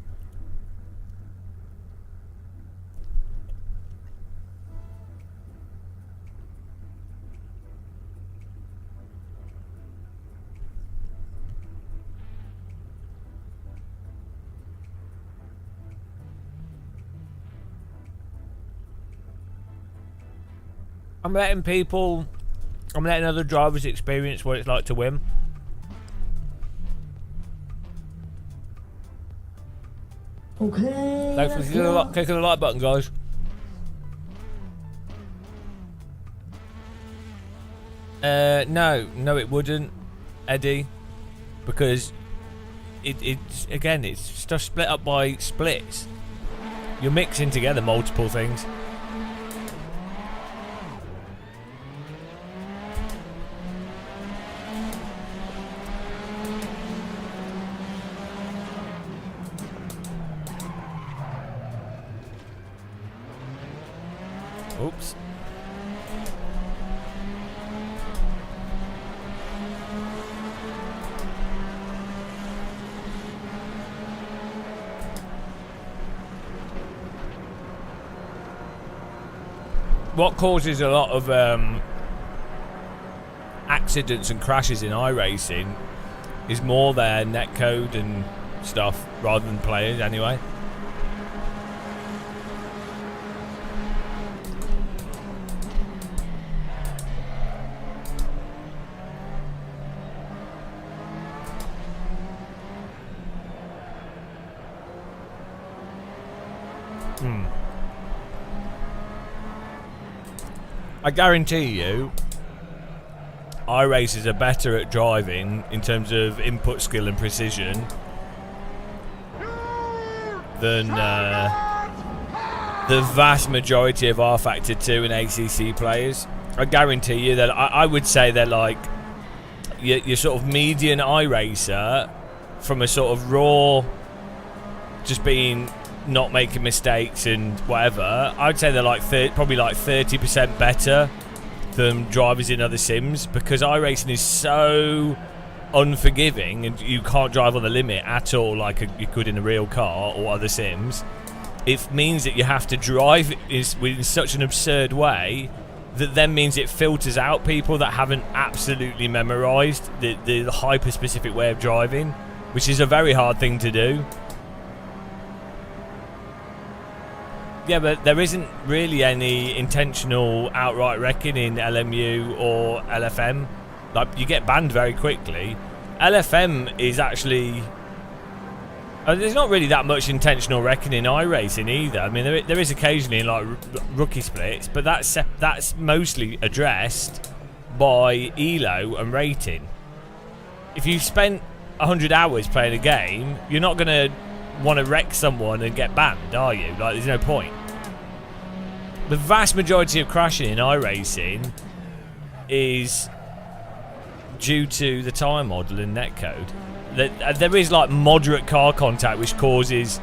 I'm letting other drivers experience what it's like to win. Okay, Thanks for clicking the like button, guys. No, it wouldn't, Eddie, because it's stuff split up by splits. You're mixing together multiple things. Oops. What causes a lot of accidents and crashes in iRacing is more their netcode and stuff rather than players anyway. I guarantee you, iRacers are better at driving in terms of input skill and precision than the vast majority of R Factor 2 and ACC players. I guarantee you that I would say they're like your sort of median iRacer from a sort of raw, just being not making mistakes and whatever. I'd say they're like probably like 30% better than drivers in other sims, because iRacing is so unforgiving and you can't drive on the limit at all like you could in a real car or other sims. It means that you have to drive in such an absurd way that then means it filters out people that haven't absolutely memorized the hyper-specific way of driving, which is a very hard thing to do. Yeah, but there isn't really any intentional outright wrecking in LMU or LFM. Like, you get banned very quickly. LFM is actually... there's not really that much intentional wrecking in iRacing either. I mean, there is occasionally in like rookie splits, but that's mostly addressed by ELO and rating. If you've spent 100 hours playing a game, you're not going to want to wreck someone and get banned, are you? Like, there's no point. The vast majority of crashing in iRacing is due to the tire model and netcode. There is like moderate car contact which causes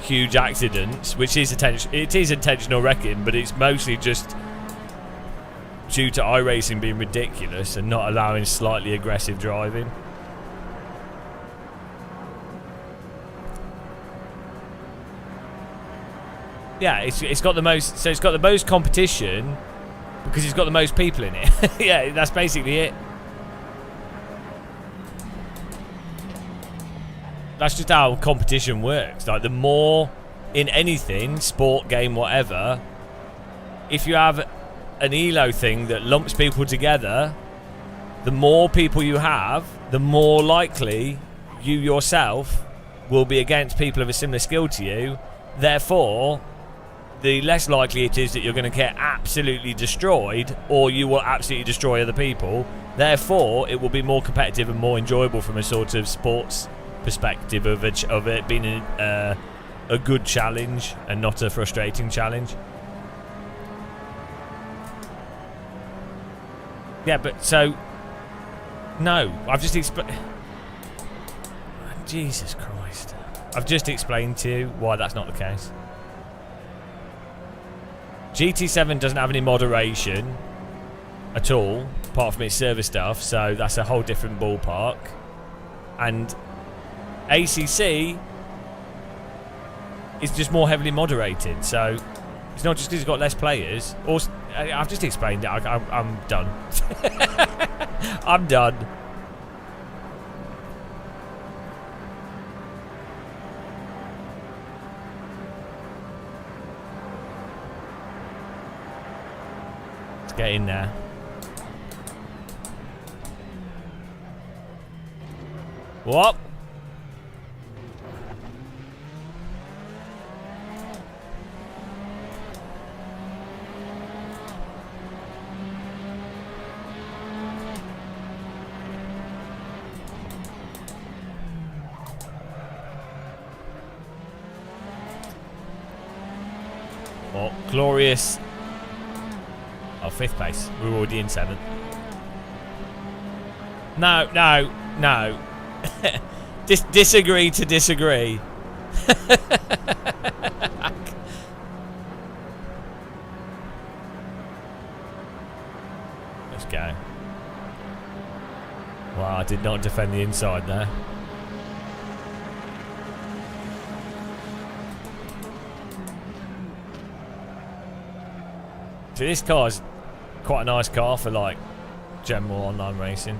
huge accidents, which is intentional wrecking, but it's mostly just due to iRacing being ridiculous and not allowing slightly aggressive driving. Yeah, it's got the most. So it's got the most competition because it's got the most people in it. Yeah, that's basically it. That's just how competition works. Like, the more in anything, sport, game, whatever, if you have an ELO thing that lumps people together, the more people you have, the more likely you yourself will be against people of a similar skill to you. Therefore, the less likely it is that you're going to get absolutely destroyed, or you will absolutely destroy other people. Therefore, it will be more competitive and more enjoyable from a sort of sports perspective of it being a good challenge and not a frustrating challenge. Yeah, but so no, I've just explained. Jesus Christ! I've just explained to you why that's not the case. GT7 doesn't have any moderation at all, apart from its server stuff, so that's a whole different ballpark. And ACC is just more heavily moderated, so it's not just because it's got less players. Also, I've just explained it. I'm done. I'm done. Let's get in there. What? Oh, glorious. Oh, 5th place. We're already in 7th. No, no, no. Disagree to disagree. Let's go. Wow, I did not defend the inside there. So this car's quite a nice car for like general online racing.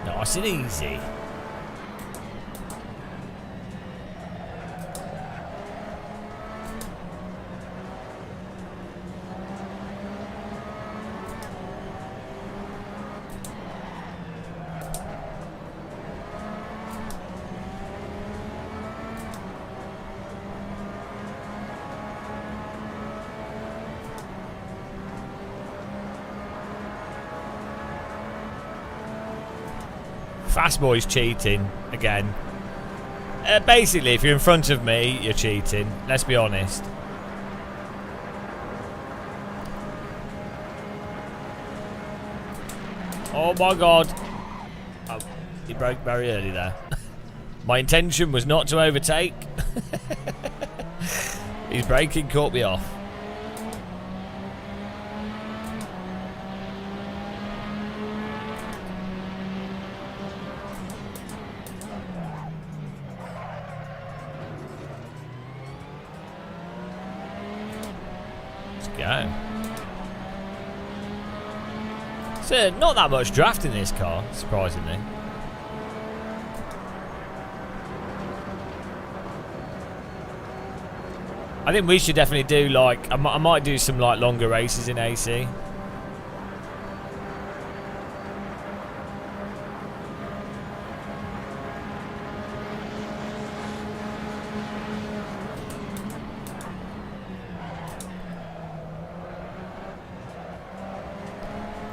Nice and easy. Fast boy's cheating again. Basically, if you're in front of me, you're cheating. Let's be honest. Oh my god. Oh, he broke very early there. My intention was not to overtake. His braking caught me off. Go. So not that much draft in this car, surprisingly. I think we should definitely do like I might do some like longer races in AC.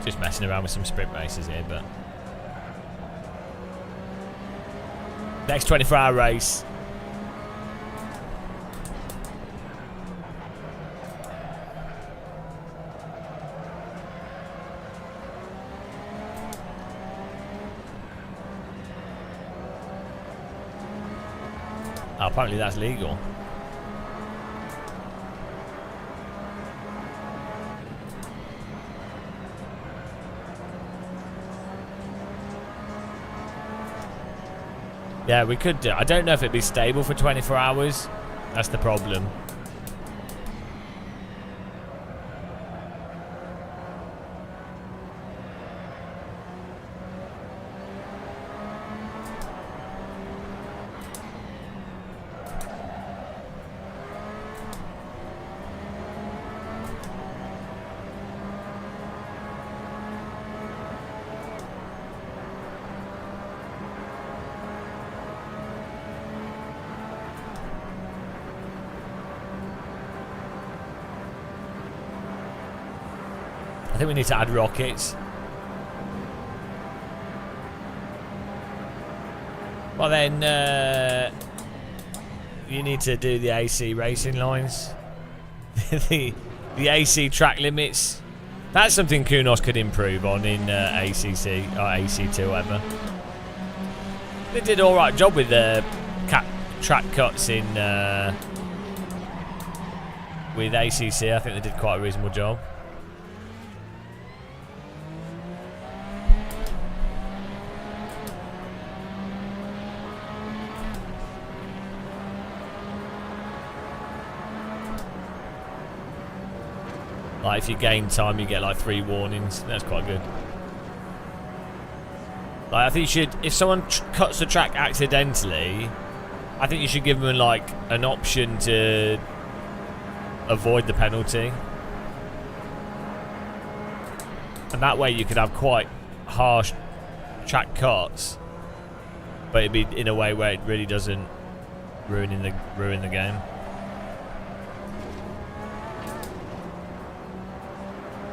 Just messing around with some sprint races here, but next 24-hour race. Oh, apparently that's legal. Yeah, we could do. I don't know if it'd be stable for 24 hours. That's the problem. I think we need to add rockets. Well then, you need to do the AC racing lines. the AC track limits. That's something Kunos could improve on in ACC or AC2 or whatever. They did an alright job with the track cuts in with ACC. I think they did quite a reasonable job. Like if you gain time, you get like 3 warnings. That's quite good. Like I think you should, if someone cuts the track accidentally, I think you should give them like an option to avoid the penalty, and that way you could have quite harsh track cuts, but it'd be in a way where it really doesn't ruin the game.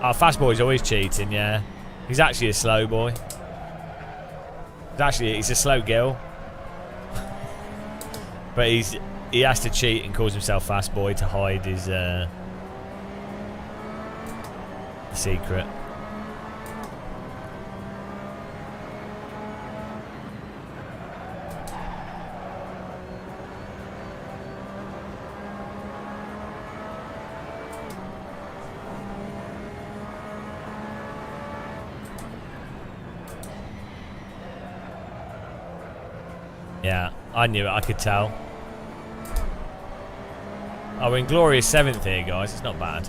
Our fast boy's always cheating, yeah. He's actually a slow boy. He's a slow girl. But he has to cheat and calls himself fast boy to hide his secret. Yeah, I knew it, I could tell. Oh, we're in glorious 7th here, guys. It's not bad.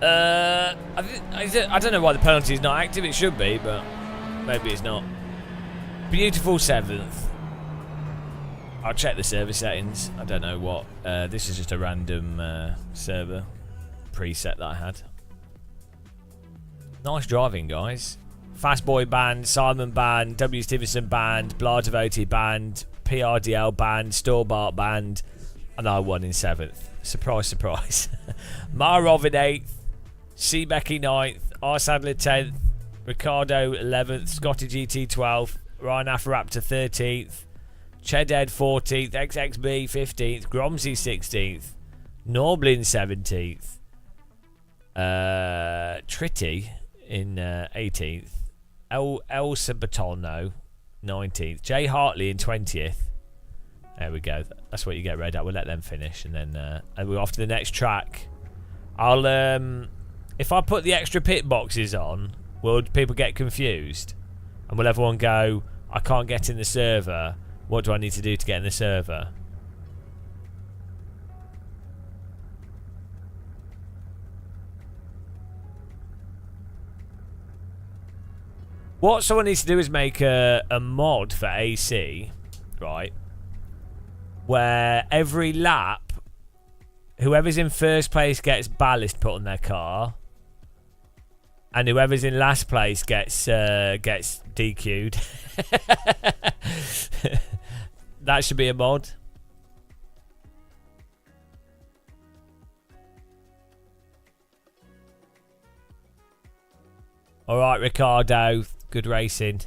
I don't know why the penalty is not active. It should be, but maybe it's not. Beautiful 7th. I'll check the server settings. I don't know what. This is just a random server preset that I had. Nice driving, guys. Fast Boy banned, Simon banned, W. Stevenson banned, Blah Devotee banned, PRDL banned, Storbart banned, and I won in 7th. Surprise, surprise. Marov in 8th, C. Becky 9th, R. Sadler 10th, Ricardo 11th, Scotty GT 12th, Ryan Afraptor 13th, Chedhead 14th, XXB 15th, Gromsey 16th, Norblin 17th, Tritty in 18th, El Sabatano 19th, Jay Hartley in 20th. There we go. That's what you get, Red. We'll let them finish, and then we're off to the next track. I'll if I put the extra pit boxes on, will people get confused? And will everyone go, I can't get in the server. What do I need to do to get in the server? What someone needs to do is make a mod for AC, right? Where every lap, whoever's in first place gets ballast put on their car, and whoever's in last place gets DQ'd. That should be a mod. All right, Ricardo. Good racing.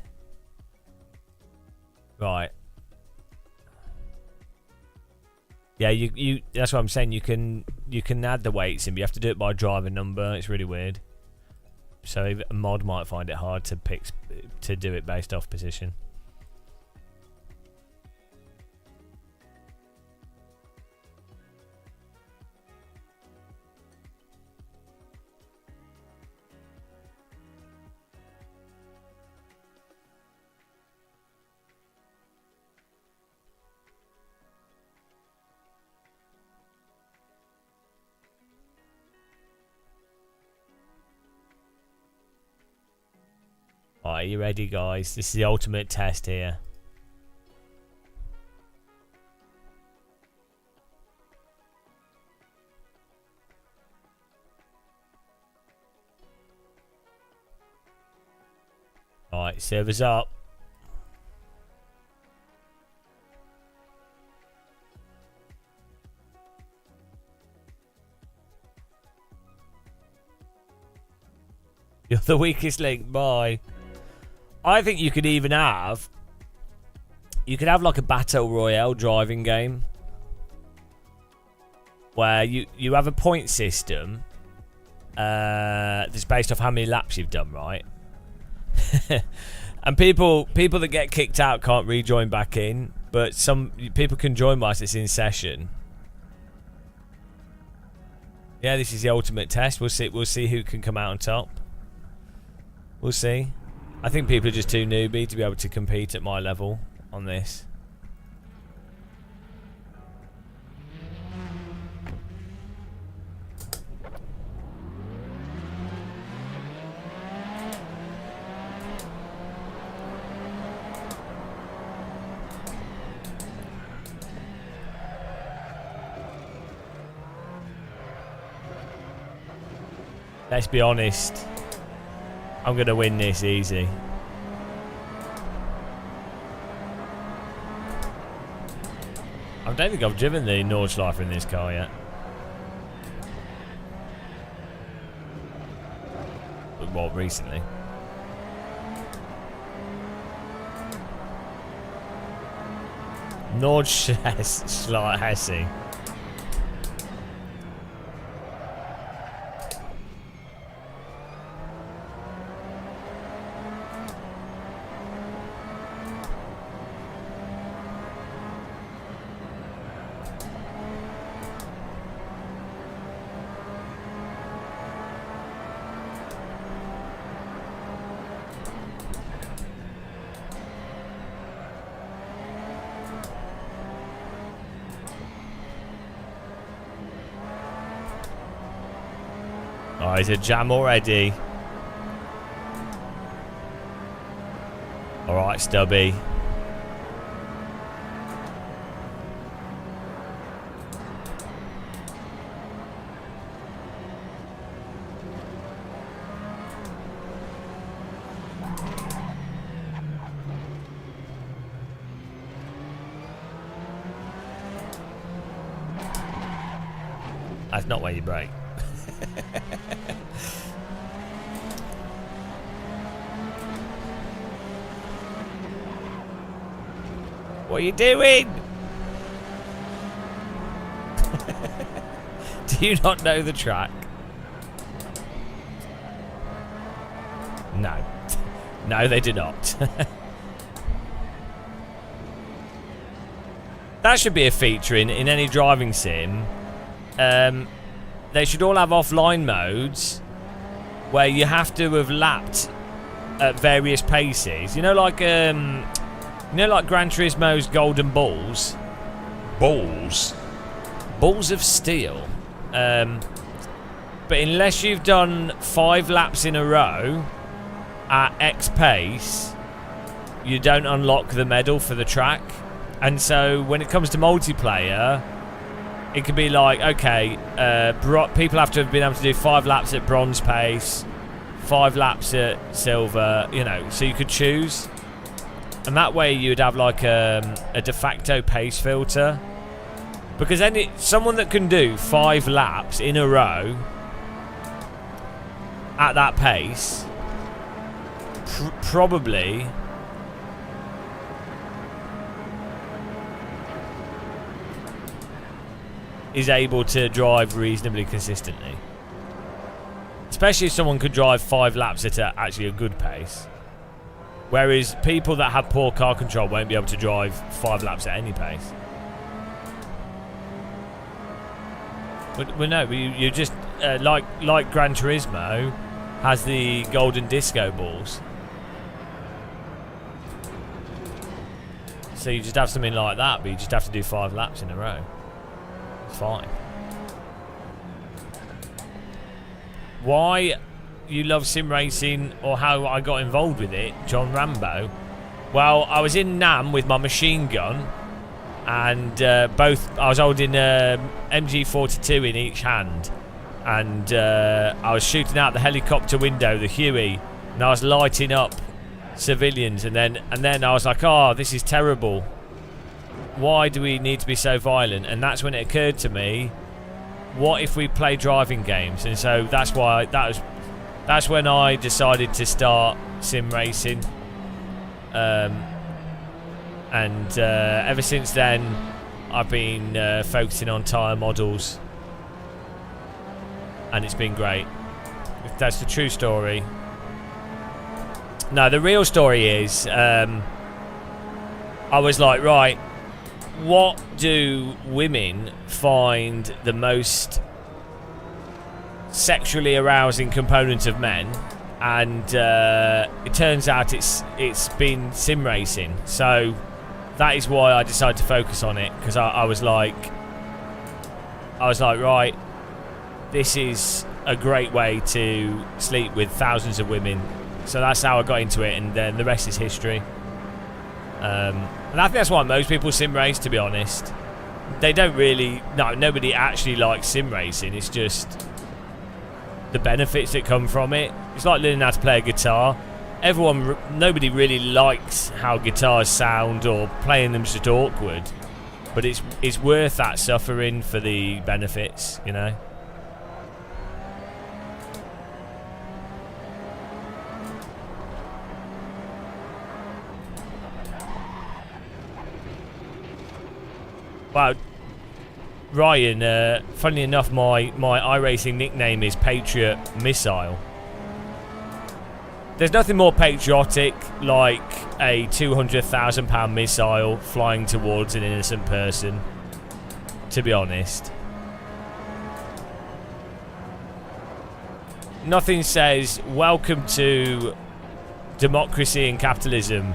Right. Yeah, you. That's what I'm saying. You can add the weights in, but you have to do it by driver number. It's really weird. So a mod might find it hard to do it based off position. Alright, are you ready, guys? This is the ultimate test here. Alright, servers up. You're the weakest link, bye. I think you could even have... You could have like a Battle Royale driving game. Where you have a point system. That's based off how many laps you've done, right? And people that get kicked out can't rejoin back in. But some people can join whilst it's in session. Yeah, this is the ultimate test. We'll see who can come out on top. We'll see. I think people are just too newbie to be able to compete at my level on this. Let's be honest. I'm going to win this easy. I don't think I've driven the Nordschleifer in this car yet. But what, recently? Nordschleifer. Oh, he's a jam already. Alright, Stubby. That's not where you brake. What are you doing? Do you not know the track? No. No, they do not. That should be a feature in any driving sim. They should all have offline modes where you have to have lapped at various paces. You know, like Gran Turismo's golden balls. Balls? Balls of steel. But unless you've done 5 laps in a row at X pace, you don't unlock the medal for the track. And so when it comes to multiplayer, it could be like, okay, people have to have been able to do 5 laps at bronze pace, 5 laps at silver, you know, so you could choose. And that way you'd have like a de facto pace filter. Because someone that can do 5 laps in a row at that pace probably is able to drive reasonably consistently. Especially if someone could drive 5 laps at actually a good pace. Whereas people that have poor car control won't be able to drive 5 laps at any pace. But no, you just like Gran Turismo has the golden disco balls. So you just have something like that, but you just have to do 5 laps in a row. It's fine. Why you love sim racing or how I got involved with it, John Rambo? Well, I was in Nam with my machine gun, and I was holding MG42 in each hand, and I was shooting out the helicopter window, the Huey, and I was lighting up civilians, and then I was like, oh, this is terrible. Why do we need to be so violent? And that's when it occurred to me, what if we play driving games? And so that's when I decided to start sim racing. And ever since then, I've been focusing on tyre models, and it's been great. That's the true story. No, the real story is, I was like, right, what do women find the most sexually arousing component of men? And it turns out it's been sim racing. So that is why I decided to focus on it, because I was like, right, this is a great way to sleep with thousands of women. So that's how I got into it, and then the rest is history. And I think that's why most people sim race, to be honest. They don't really, nobody actually likes sim racing. It's just the benefits that come from it. It's like learning how to play a guitar. Nobody really likes how guitars sound, or playing them's just awkward. But it's worth that suffering for the benefits, you know. Wow, Ryan, funnily enough, my iRacing nickname is Patriot Missile. There's nothing more patriotic like a £200,000 missile flying towards an innocent person, to be honest. Nothing says welcome to democracy and capitalism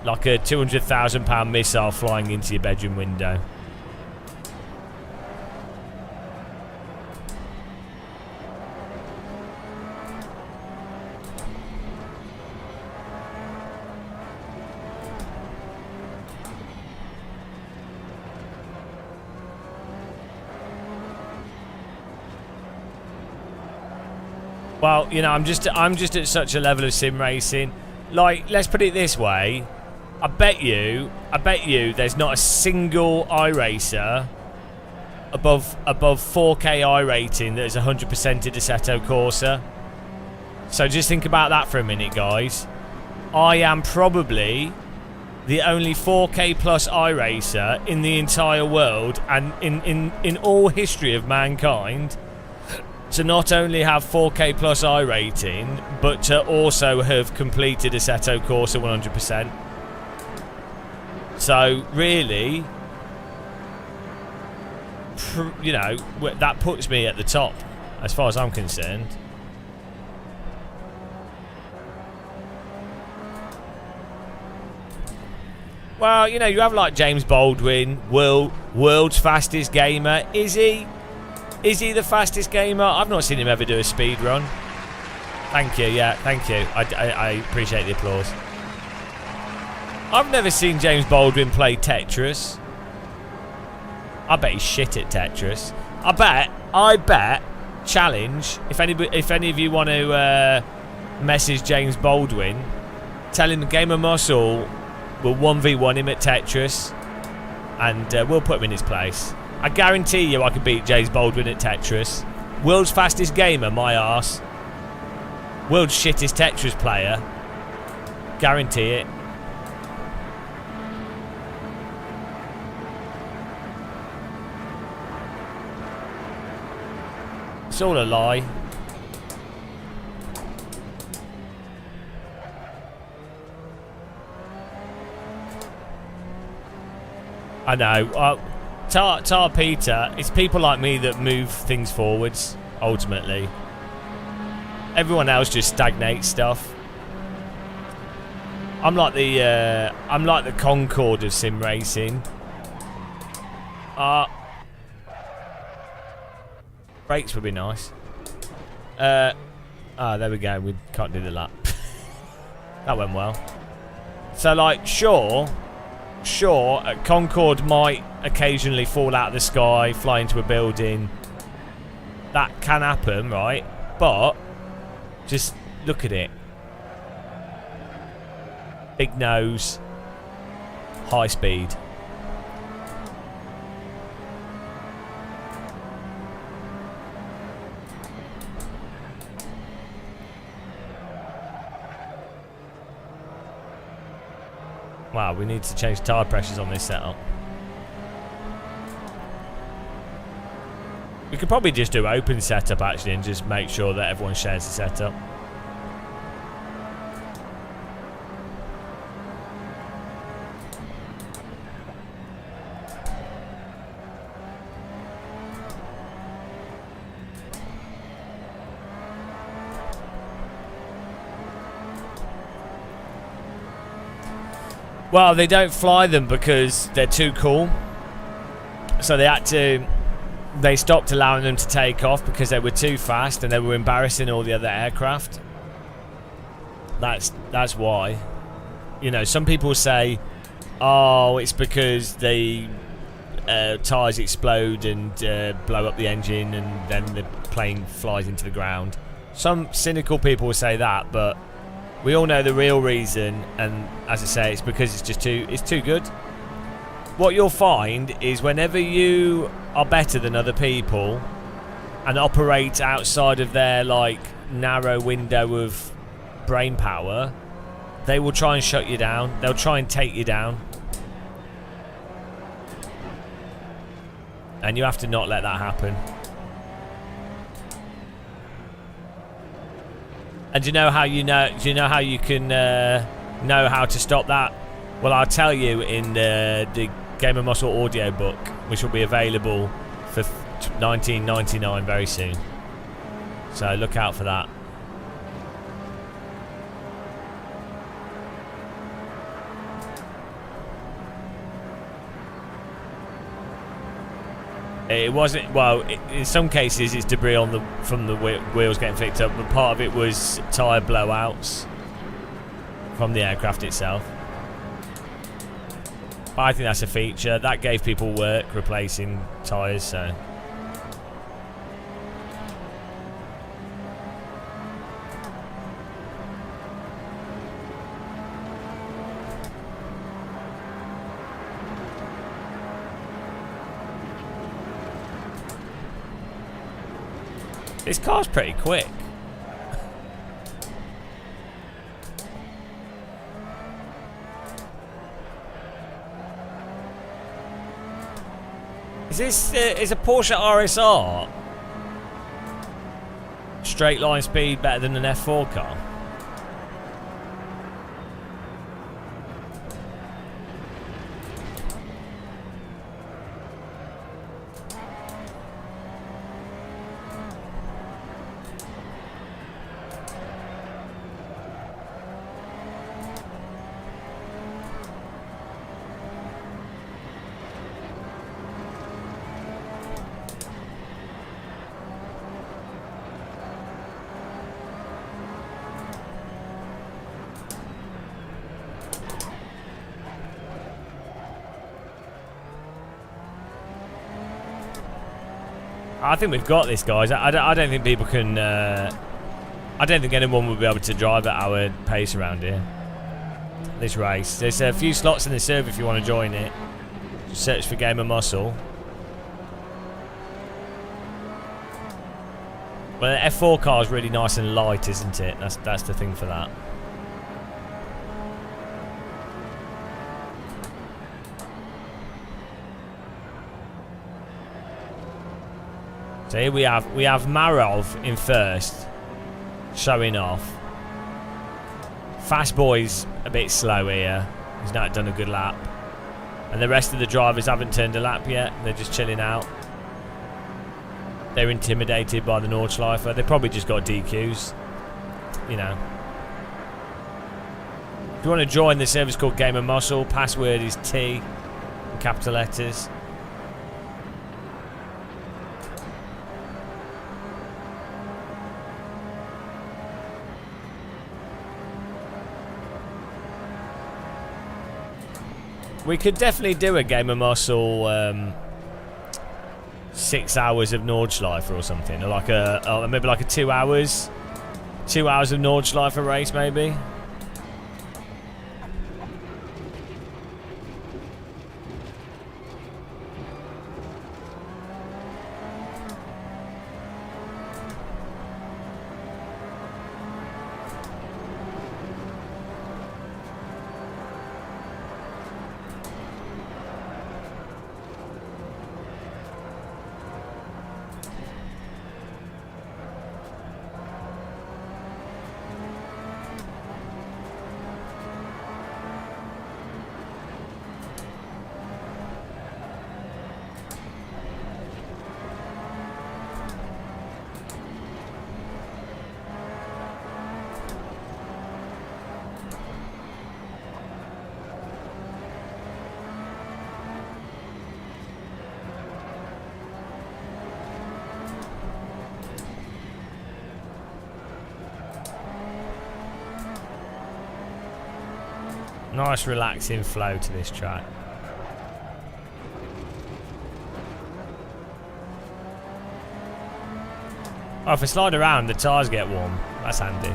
like a £200,000 missile flying into your bedroom window. Well, you know, I'm just at such a level of sim racing. Like, let's put it this way. I bet you there's not a single iRacer above 4K iRating that is 100%ed Assetto Corsa. So just think about that for a minute, guys. I am probably the only 4K plus iRacer in the entire world and in all history of mankind to not only have 4K plus iRating, but to also have completed Assetto Corsa 100%. So really, you know, that puts me at the top as far as I'm concerned. Well, you know, you have like James Baldwin, world's fastest gamer. Is he? Is he the fastest gamer? I've not seen him ever do a speed run. Thank you, yeah, thank you. I appreciate the applause. I've never seen James Baldwin play Tetris. I bet he's shit at Tetris. I bet. Challenge. If any of you want to message James Baldwin, tell him the Game of Muscle will 1v1 him at Tetris, and we'll put him in his place. I guarantee you I could beat James Baldwin at Tetris. World's fastest gamer, my arse. World's shittest Tetris player. Guarantee it. It's all a lie. I know. Tar Peter, it's people like me that move things forwards, ultimately. Everyone else just stagnates stuff. I'm like the Concorde of sim racing. Brakes would be nice. There we go. We can't do the lap. That went well. So, like, sure, Concorde might occasionally fall out of the sky, fly into a building. That can happen, right? But just look at it. Big nose, high speed. Wow, we need to change tire pressures on this setup. We could probably just do open setup actually and just make sure that everyone shares the setup. Well, they don't fly them because they're too cool. So they stopped allowing them to take off because they were too fast and they were embarrassing all the other aircraft. That's why. You know, some people say, oh, it's because the tyres explode and blow up the engine and then the plane flies into the ground. Some cynical people will say that, but we all know the real reason, and as I say, it's because it's too good. What you'll find is whenever you are better than other people and operate outside of their like narrow window of brain power, they will try and shut you down. They'll try and take you down. And you have to not let that happen. And do you know how you can know how to stop that? Well, I'll tell you in the Game of Muscle audio book, which will be available for $19.99 very soon. So look out for that. It wasn't, well, in some cases it's debris from the wheels getting flicked up, but part of it was tyre blowouts from the aircraft itself. But I think that's a feature. That gave people work replacing tyres, so. This car's pretty quick. Is a Porsche RSR straight line speed better than an F4 car? I think we've got this, guys. I don't think people can... I don't think anyone will be able to drive at our pace around here. This race. There's a few slots in the server if you want to join it. Just search for Game of Muscle. Well, the F4 car is really nice and light, isn't it? That's the thing for that. So here we have Marov in first, showing off. Fast Boy's a bit slow here. He's not done a good lap. And the rest of the drivers haven't turned a lap yet. They're just chilling out. They're intimidated by the Nordschleifer. They probably just got DQs. You know. If you want to join the service called Game of Muscle, password is T in capital letters. We could definitely do a Game of Muscle 6 hours of Nordschleifer or something, or like maybe like a 2 hours of Nordschleifer race maybe. Nice relaxing flow to this track. Oh, if I slide around, the tyres get warm. That's handy.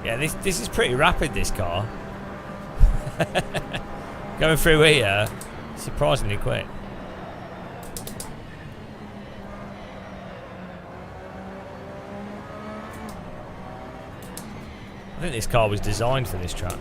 Yeah, this is pretty rapid, this car. Going through here, surprisingly quick. I think this car was designed for this track.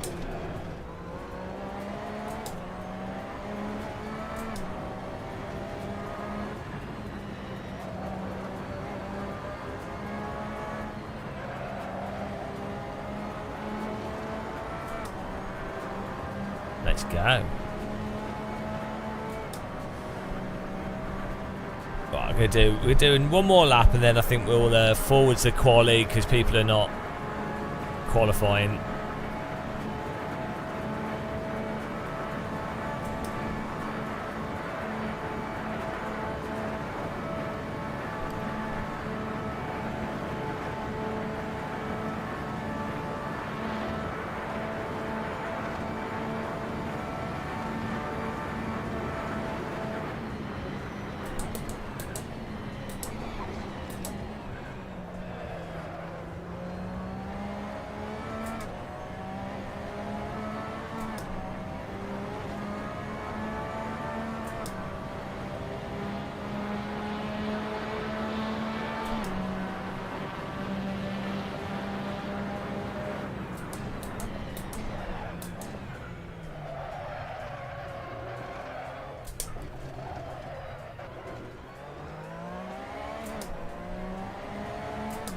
Let's go. Right, we're doing one more lap, and then I think we'll forward to quali because people are not qualifying.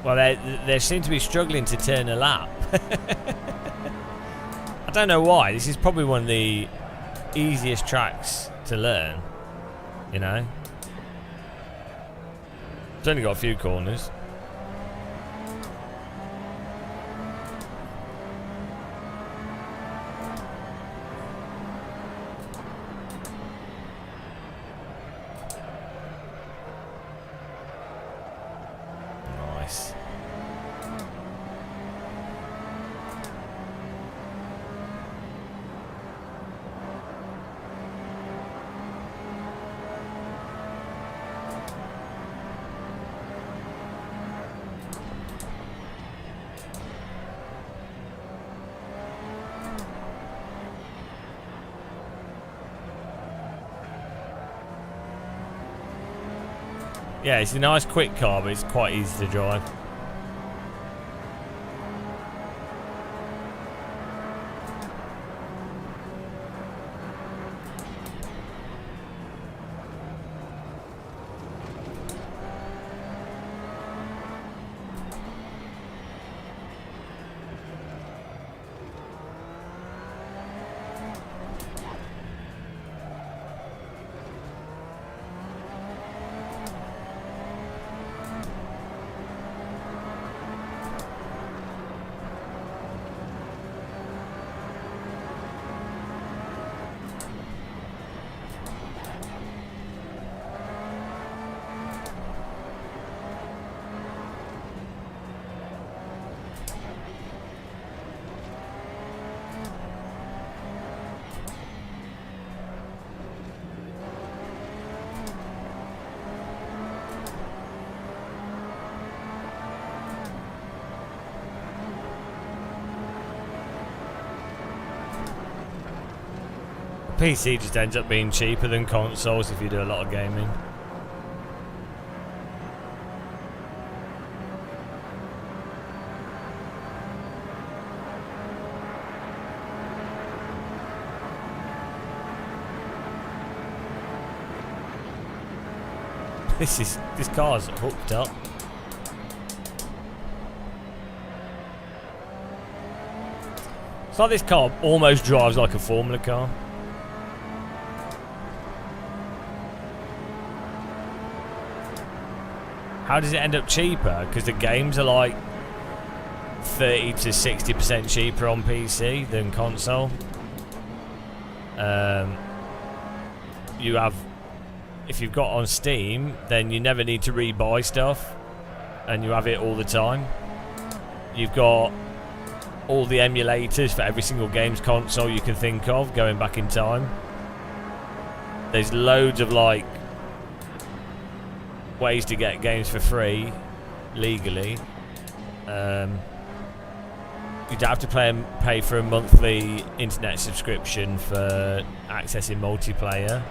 Well, they seem to be struggling to turn a lap. I don't know why. This is probably one of the easiest tracks to learn, you know. It's only got a few corners. Nice. Yeah, it's a nice quick car, but it's quite easy to drive. PC just ends up being cheaper than consoles if you do a lot of gaming. This car's hooked up. It's like this car almost drives like a Formula car. How does it end up cheaper? Because the games are like 30 to 60% cheaper on PC than console. You have, if you've got on Steam, then you never need to rebuy stuff, and you have it all the time. You've got all the emulators for every single game's console you can think of, going back in time. There's loads of like ways to get games for free legally. You'd have to pay for a monthly internet subscription for accessing multiplayer.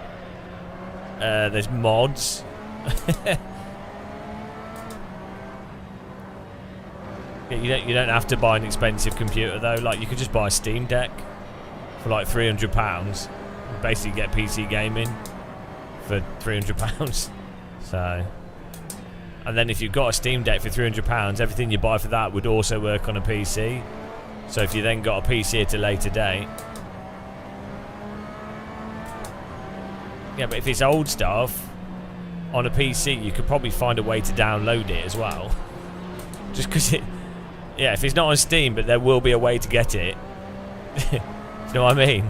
There's mods. You don't have to buy an expensive computer though. Like, you could just buy a Steam Deck for like £300. Basically get PC gaming for £300. So, and then if you've got a Steam Deck for £300, everything you buy for that would also work on a PC. So if you then got a PC at a later date, yeah, but if it's old stuff on a PC, you could probably find a way to download it as well. Just because it, yeah, if it's not on Steam, but there will be a way to get it. You know what I mean?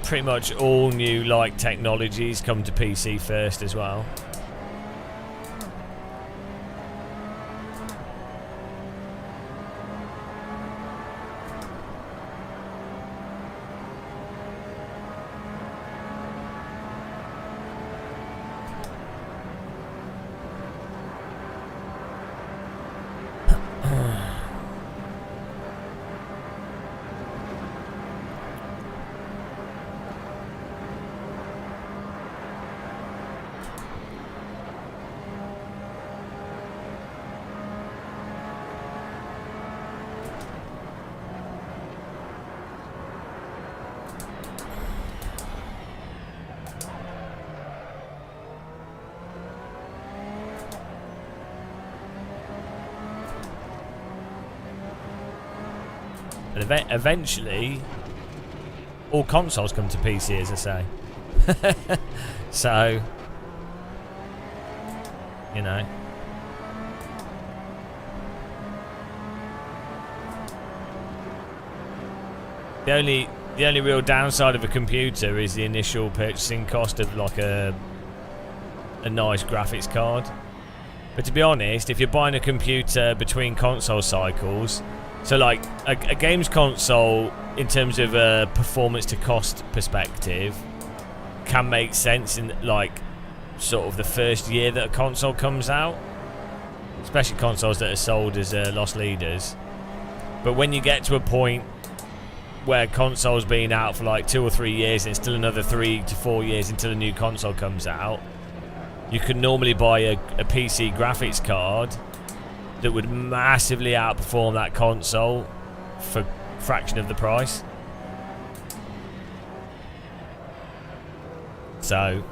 Pretty much all new like technologies come to PC first as well. And eventually, all consoles come to PC, as I say. So, you know. The only real downside of a computer is the initial purchasing cost of like a nice graphics card. But to be honest, if you're buying a computer between console cycles, so like a games console in terms of a performance to cost perspective can make sense in like sort of the first year that a console comes out, especially consoles that are sold as loss leaders. But when you get to a point where consoles been out for like 2 or 3 years and still another 3 to 4 years until a new console comes out, you can normally buy a PC graphics card that would massively outperform that console for a fraction of the price. So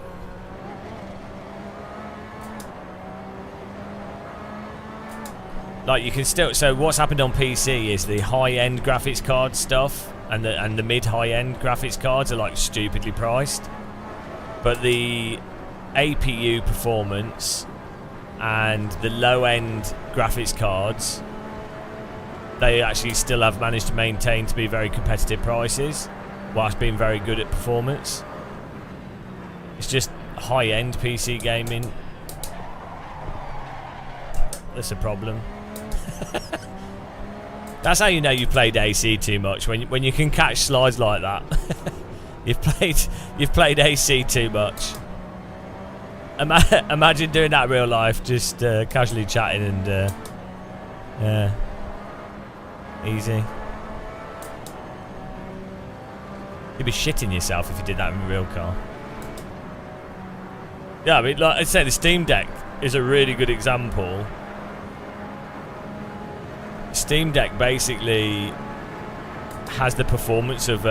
like you can still, so what's happened on PC is the high-end graphics card stuff and the mid-high-end graphics cards are like stupidly priced, but the APU performance and the low-end graphics cards, they actually still have managed to maintain to be very competitive prices whilst being very good at performance. It's just high-end PC gaming that's a problem. That's how you know you played AC too much, when you can catch slides like that. You've played AC too much. Imagine doing that in real life, just casually chatting and yeah, easy. You'd be shitting yourself if you did that in a real car. Yeah, I mean, like I said, the Steam Deck is a really good example. Steam Deck basically has the performance of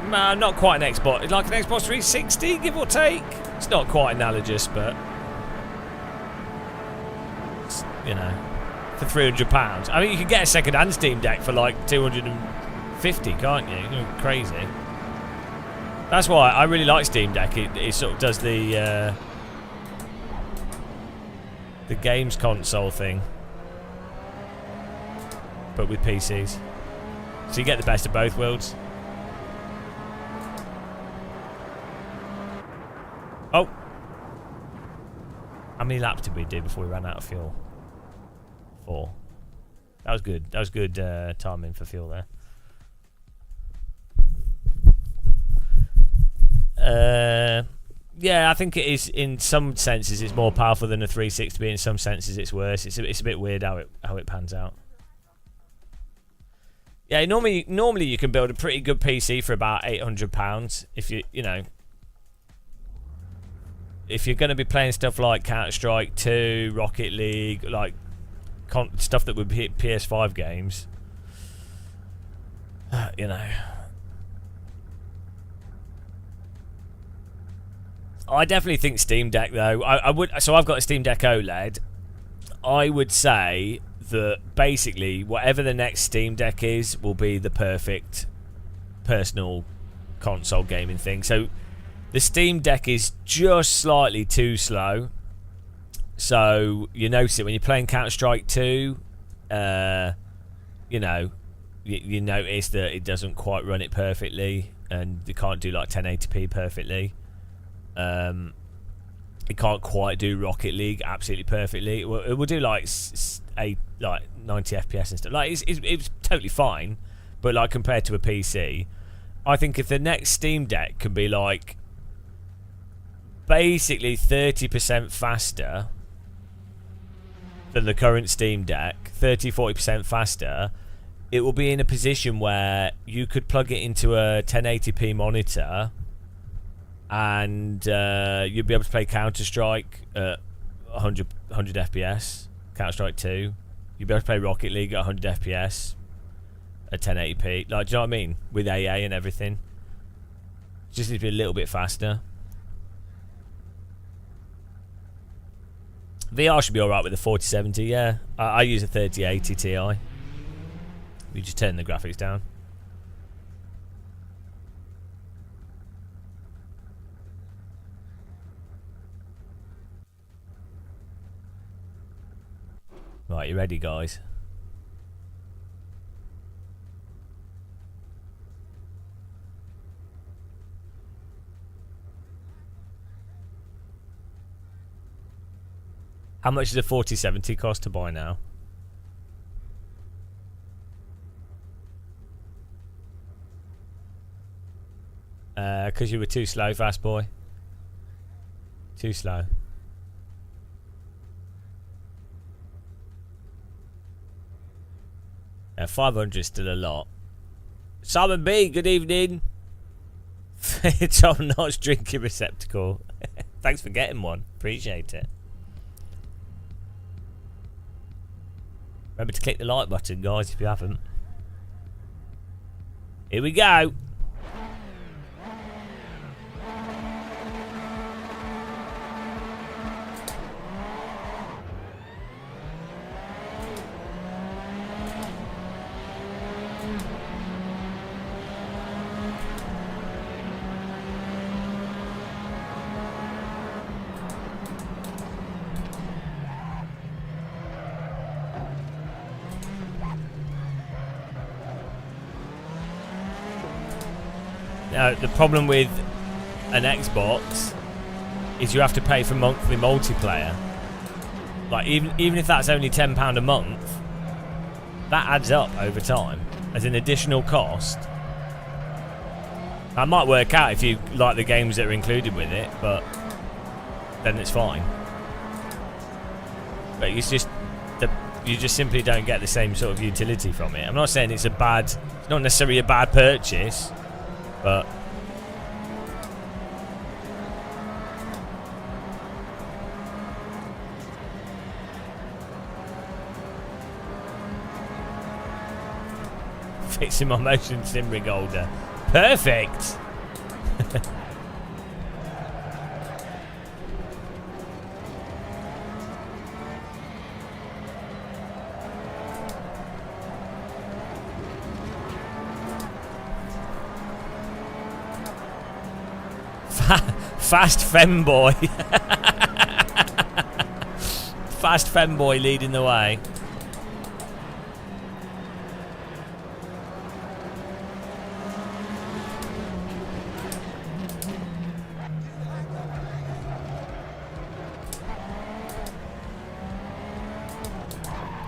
not quite an Xbox, like an Xbox 360, give or take. It's not quite analogous, but it's, you know, for £300. I mean, you can get a second-hand Steam Deck for like 250, can't you? You're crazy. That's why I really like Steam Deck. It sort of does the games console thing, but with PCs. So you get the best of both worlds. Oh! How many laps did we do before we ran out of fuel? 4. That was good. That was good timing for fuel there. Yeah, I think it is. In some senses, it's more powerful than a 360. In some senses, it's worse. It's a bit weird how it pans out. Yeah, normally you can build a pretty good PC for about £800 if you know. If you're going to be playing stuff like Counter-Strike 2, Rocket League, like stuff that would be PS5 games, you know. I definitely think Steam Deck though. So I've got a Steam Deck OLED. I would say that basically whatever the next Steam Deck is will be the perfect personal console gaming thing. So the Steam Deck is just slightly too slow. So you notice it when you're playing Counter-Strike 2. You know, you notice that it doesn't quite run it perfectly, and you can't do like 1080p perfectly. It can't quite do Rocket League absolutely perfectly. It will do like 90 FPS and stuff. Like it's totally fine, but like compared to a PC, I think if the next Steam Deck can be like basically 30% faster than the current Steam Deck, 30-40% faster, it will be in a position where you could plug it into a 1080p monitor and you'll be able to play Counter-Strike at 100 FPS, Counter-Strike 2. You'll be able to play Rocket League at 100 FPS at 1080p. Like, do you know what I mean? With AA and everything. Just needs to be a little bit faster. VR should be alright with the 4070, yeah. I use a 3080 Ti. You just turn the graphics down. Right, you ready, guys? How much does a 4070 cost to buy now? Because you were too slow, fast boy. Too slow. Yeah, 500 is still a lot. Simon B, good evening. Top notch drinking receptacle. Thanks for getting one. Appreciate it. Remember to click the like button, guys, if you haven't. Here we go. Now, the problem with an Xbox is you have to pay for monthly multiplayer. Like, even if that's only £10 a month, that adds up over time as an additional cost. That might work out if you like the games that are included with it, but then it's fine. But it's just you just simply don't get the same sort of utility from it. I'm not saying it's it's not necessarily a bad purchase. But fixing my motion sim rig holder. Perfect. Fast femboy. Fast femboy leading the way.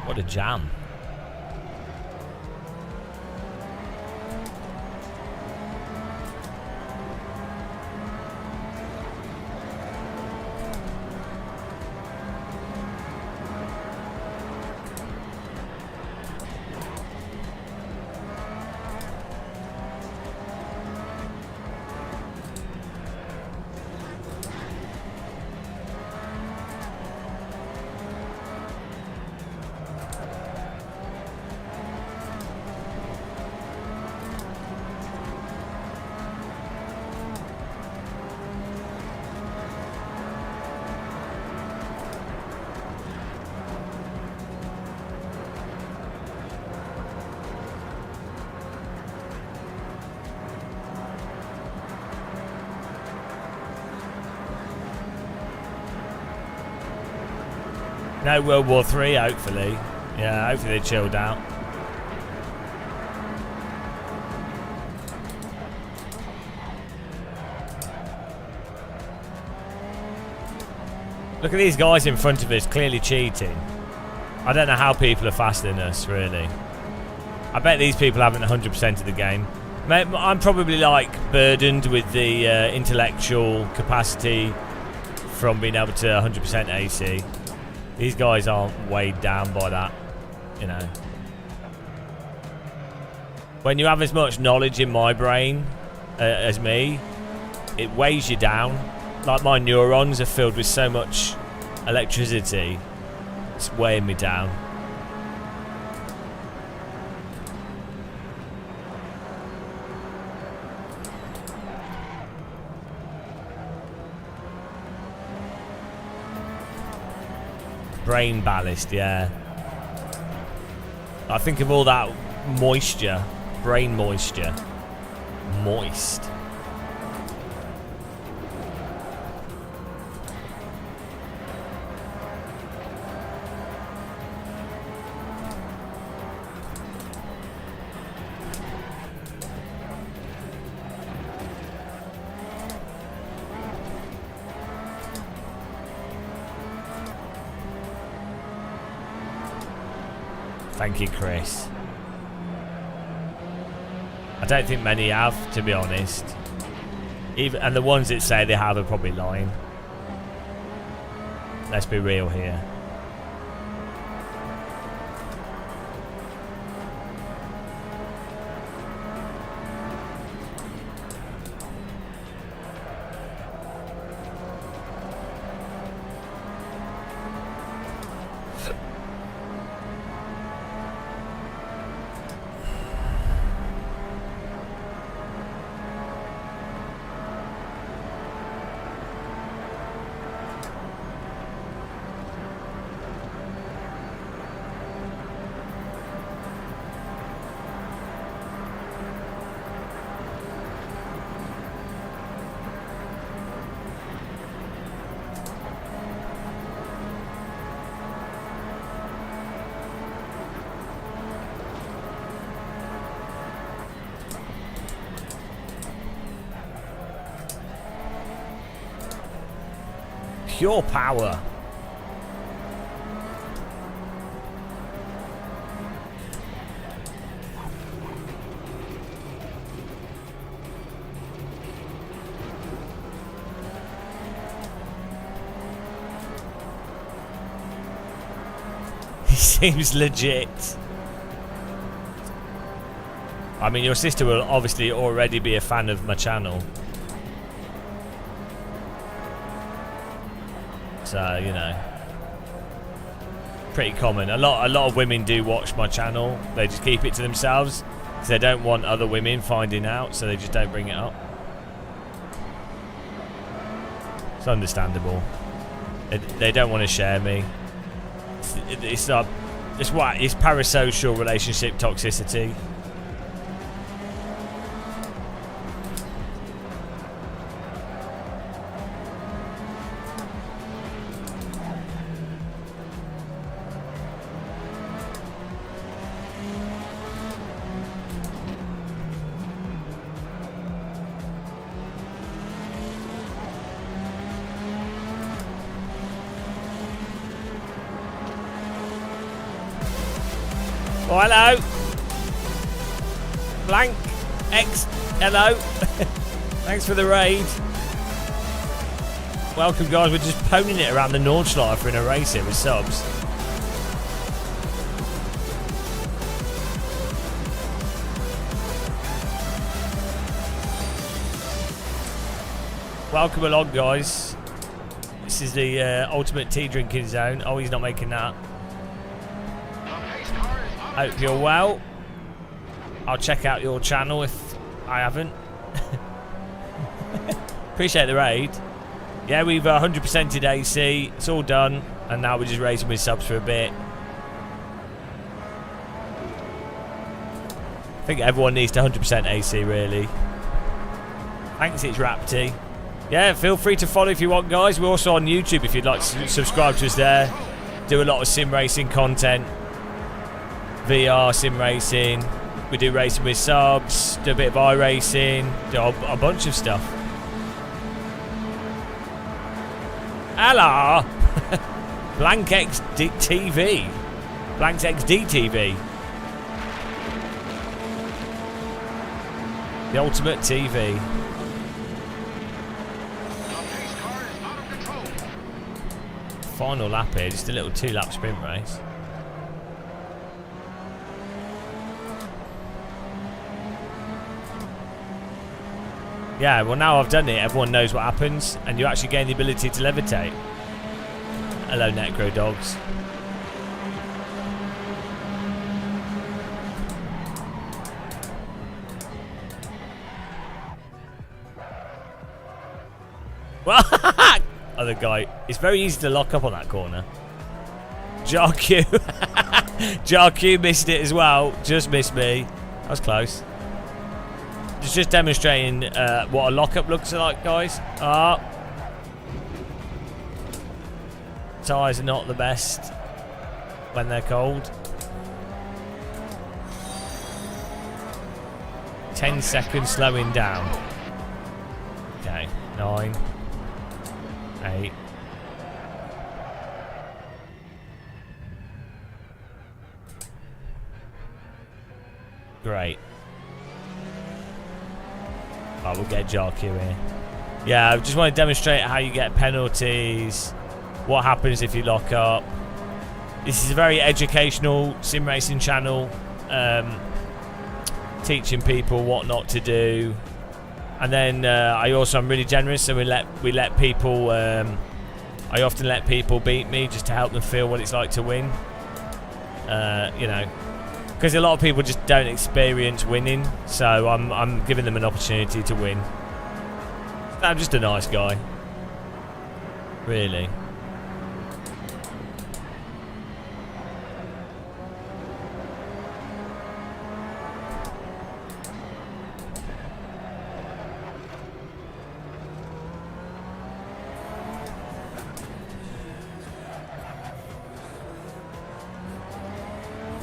What a jam. No World War III, hopefully. Yeah, hopefully they chilled out. Look at these guys in front of us, clearly cheating. I don't know how people are faster than us, really. I bet these people haven't 100% of the game. I'm probably, like, burdened with the intellectual capacity from being able to 100% AC. These guys aren't weighed down by that, you know. When you have as much knowledge in my brain as me, it weighs you down. Like, my neurons are filled with so much electricity, it's weighing me down. Brain ballast, yeah. I think of all that moisture. Brain moisture. Moist. Thank you, Chris. I don't think many have, to be honest. And the ones that say they have are probably lying. Let's be real here. Pure power. He seems legit. I mean, your sister will obviously already be a fan of my channel. So, you know, pretty common. A lot of women do watch my channel. They just keep it to themselves because they don't want other women finding out, so they just don't bring it up. It's understandable. They don't want to share me. It's parasocial relationship toxicity. Oh, hello. Blank X, hello. Thanks for the raid. Welcome, guys. We're just poning it around the Nordschleifer in a race here with subs. Welcome along, guys. This is the ultimate tea drinking zone. Oh, he's not making that. Hope you're well. I'll check out your channel if I haven't. Appreciate the raid. Yeah, we've 100%ed AC. It's all done. And now we're just racing with subs for a bit. I think everyone needs to 100% AC, really. Thanks, it's Rapti. Yeah, feel free to follow if you want, guys. We're also on YouTube if you'd like to subscribe to us there. Do a lot of sim racing content. VR, sim racing, we do racing with subs, do a bit of iRacing, do a bunch of stuff. Hello! Blank XD TV. Blank XD TV. The ultimate TV. Final lap here, just a little 2-lap sprint race. Yeah, well, now I've done it, everyone knows what happens, and you actually gain the ability to levitate. Hello, Necro Dogs. Other guy. It's very easy to lock up on that corner. JRQ. JRQ missed it as well. Just missed me. That was close. It's just demonstrating what a lockup looks like, guys. Tyres are not the best when they're cold. 10 seconds slowing down. Okay, 9, 8. Great. Oh, we'll get JRQ here. Yeah, I just want to demonstrate how you get penalties, what happens if you lock up. This is a very educational sim racing channel, teaching people what not to do. And then I'm really generous, so we let people. I often let people beat me just to help them feel what it's like to win. You know, because a lot of people just don't experience winning, so I'm giving them an opportunity to win. I'm just a nice guy, really.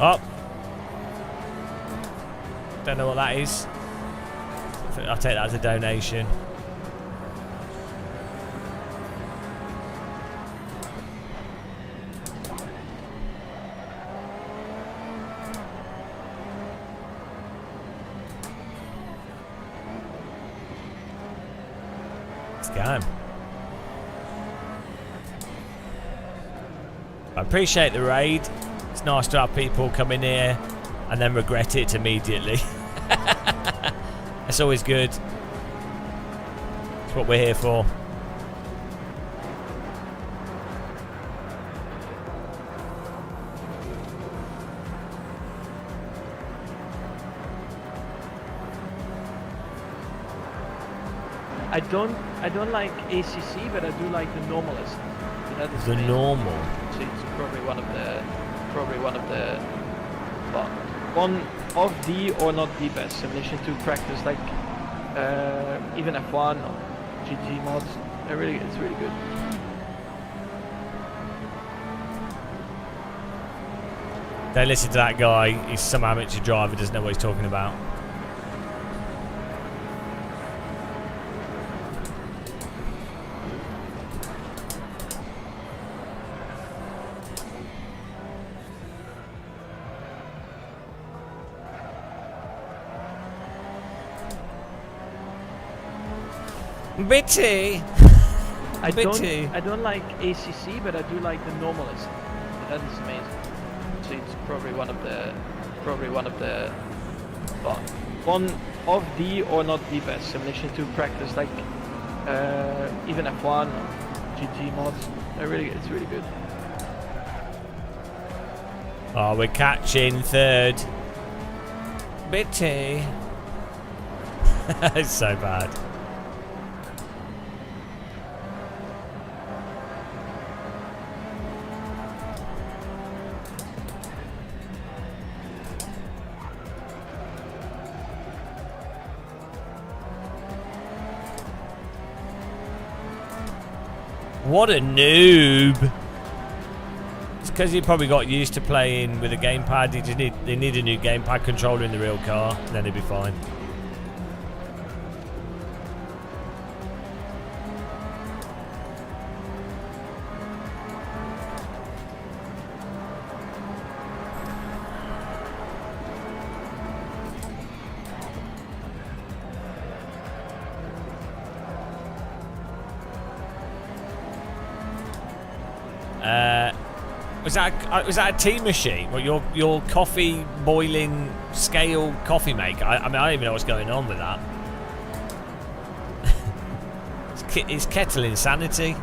Oh, don't know what that is. I'll take that as a donation. Let's go. I appreciate the raid. It's nice to have people come in here and then regret it immediately. That's always good. That's what we're here for. I don't like ACC, but I do like the normalist. So that is The amazing. normal. So it's probably one of the one of the or not the best simulation to practice, like even F1 or GT mods. It's really good. Don't listen to that guy. He's some amateur driver, doesn't know what he's talking about. Bitty. I Bitty. don't like ACC, but I do like the normalist. So that is amazing. So it's probably one of the one of the or not the best simulation to practice, like even F1 or GT mods. It's really good. Oh, we're catching third. Bitty. It's so bad. What a noob! It's because he probably got used to playing with a gamepad. They need a new gamepad controller in the real car, and then he'll be fine. Was that a tea machine? Well, your coffee boiling scale coffee maker? I mean, I don't even know what's going on with that. It's kettle insanity.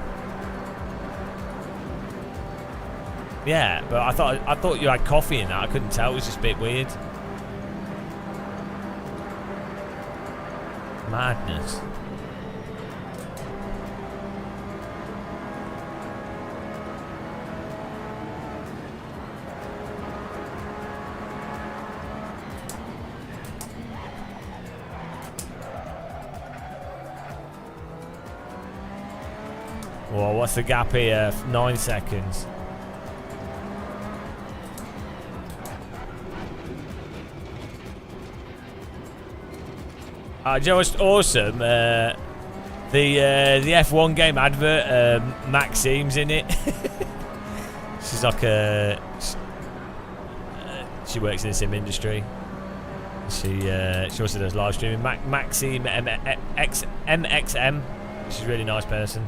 Yeah, but I thought you had coffee in that. I couldn't tell. It was just a bit weird. Madness. Oh, what's the gap here? 9 seconds. Do you know what's awesome? The F1 game advert, Maxime's in it. She's like she works in the sim industry. She also does live streaming. Maxime MXM. She's a really nice person.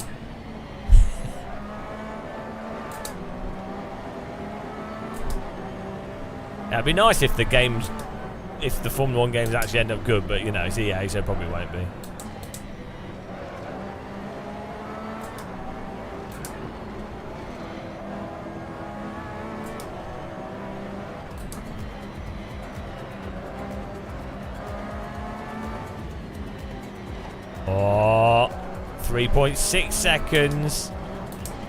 It'd be nice if the Formula 1 games actually end up good, but you know, it's EA, so it probably won't be. Oh, 3.6 seconds.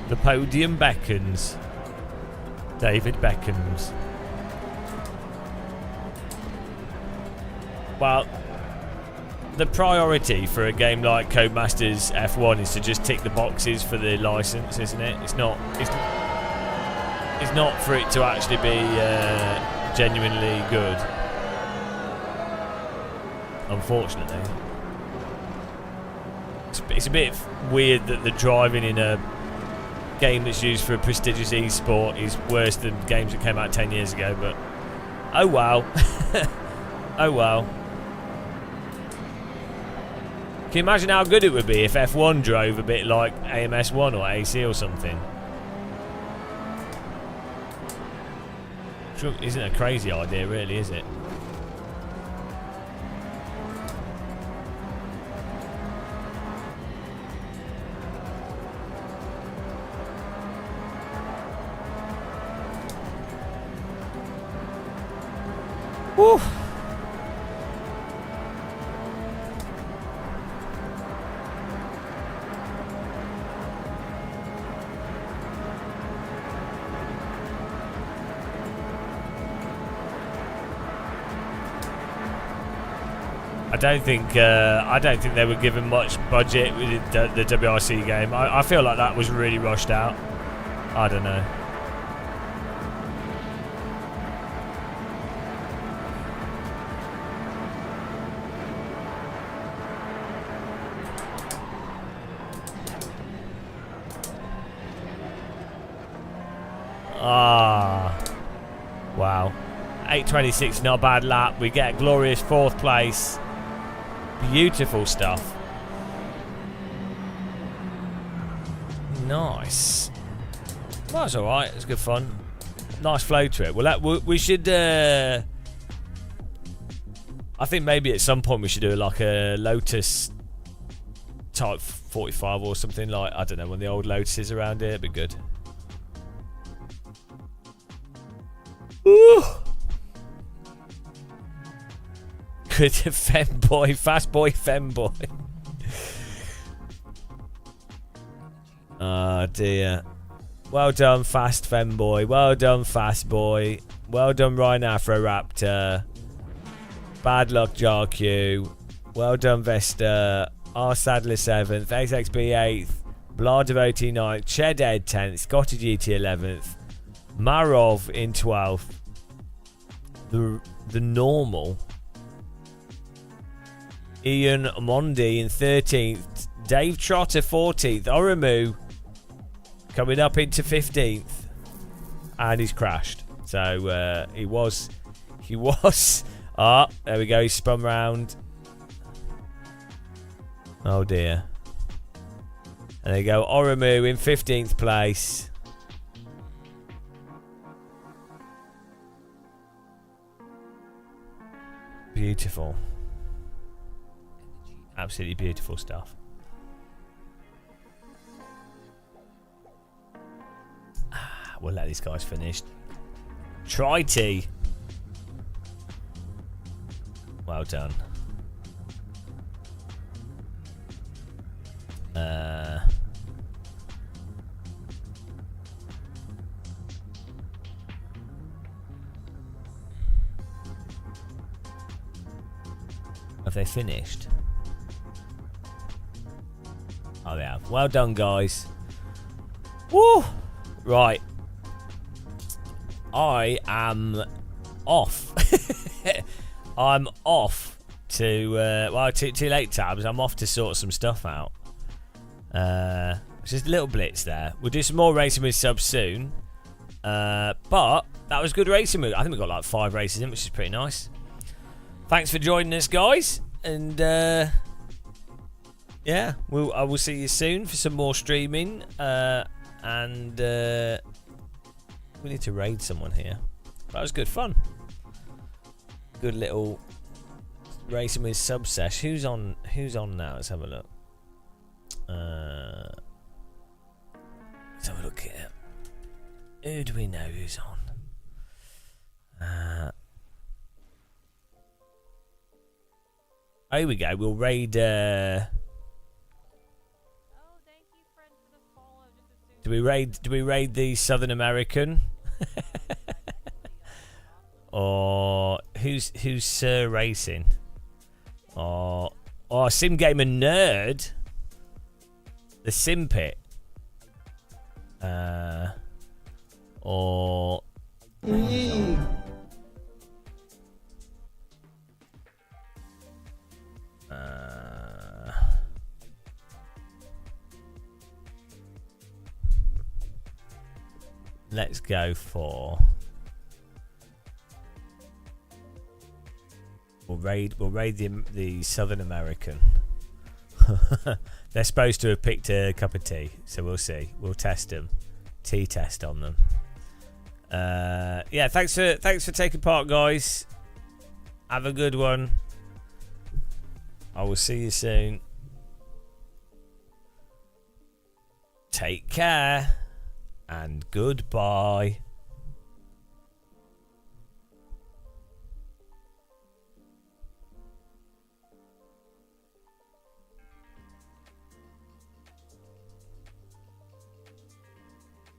The podium beckons. David beckons. Well, the priority for a game like Codemasters F1 is to just tick the boxes for the license, isn't it? It's not for it to actually be genuinely good. Unfortunately. It's a bit weird that the driving in a game that's used for a prestigious esport is worse than games that came out 10 years ago, but oh well. Oh well. Can you imagine how good it would be if F1 drove a bit like AMS1 or AC or something? Isn't a crazy idea, really, is it? Woo! I don't think they were given much budget with the WRC game. I feel like that was really rushed out. I don't know. Wow. 8:26, not a bad lap. We get a glorious 4th place. Beautiful stuff. Nice. Well, that's alright. It's good fun. Nice flow to it. Well, we should... I think maybe at some point we should do like a Lotus Type 45 or something like... I don't know, one of the old Lotuses around here. It'd be good. Ooh! Good femboy, fast boy, femboy. Oh dear. Well done, fast femboy. Well done, fast boy. Well done, Rhino Afro Raptor. Bad luck, JarQ. Well done, Vesta. R Sadler 7th. XXB 8th. Blah Devotee 9th. Ched Ed 10th. Scotty GT 11th. Marov in 12th. The normal. Ian Mondi in 13th. Dave Trotter 14th. Oramu coming up into 15th. And he's crashed. So he was. Ah, there we go. He spun round. Oh dear. And there you go. Oramu in 15th place. Beautiful. Absolutely beautiful stuff. We'll let these guys finish. Tritey. Well done. Have they finished? Oh, they have. Well done, guys. Woo! Right. I am off. I'm off to, well, too late, Tabs. I'm off to sort some stuff out. Just a little blitz there. We'll do some more racing with subs soon. But that was good racing. I think we got like 5 races in, which is pretty nice. Thanks for joining us, guys. And yeah, I will see you soon for some more streaming. And we need to raid someone here. That was good fun. Good little racing with sub sesh. Who's on now? Let's have a look. Let's have a look here. Who do we know who's on? Here we go. We'll raid. Do we raid the Southern American? Or who's Sir Racing? Or Sim Gamer Nerd? The Sim Pit? Or let's go for we'll raid the Southern American. They're supposed to have picked a cup of tea, so we'll see. We'll test them. Tea test on them. Yeah, thanks for taking part, guys. Have a good one. I will see you soon. Take care and goodbye.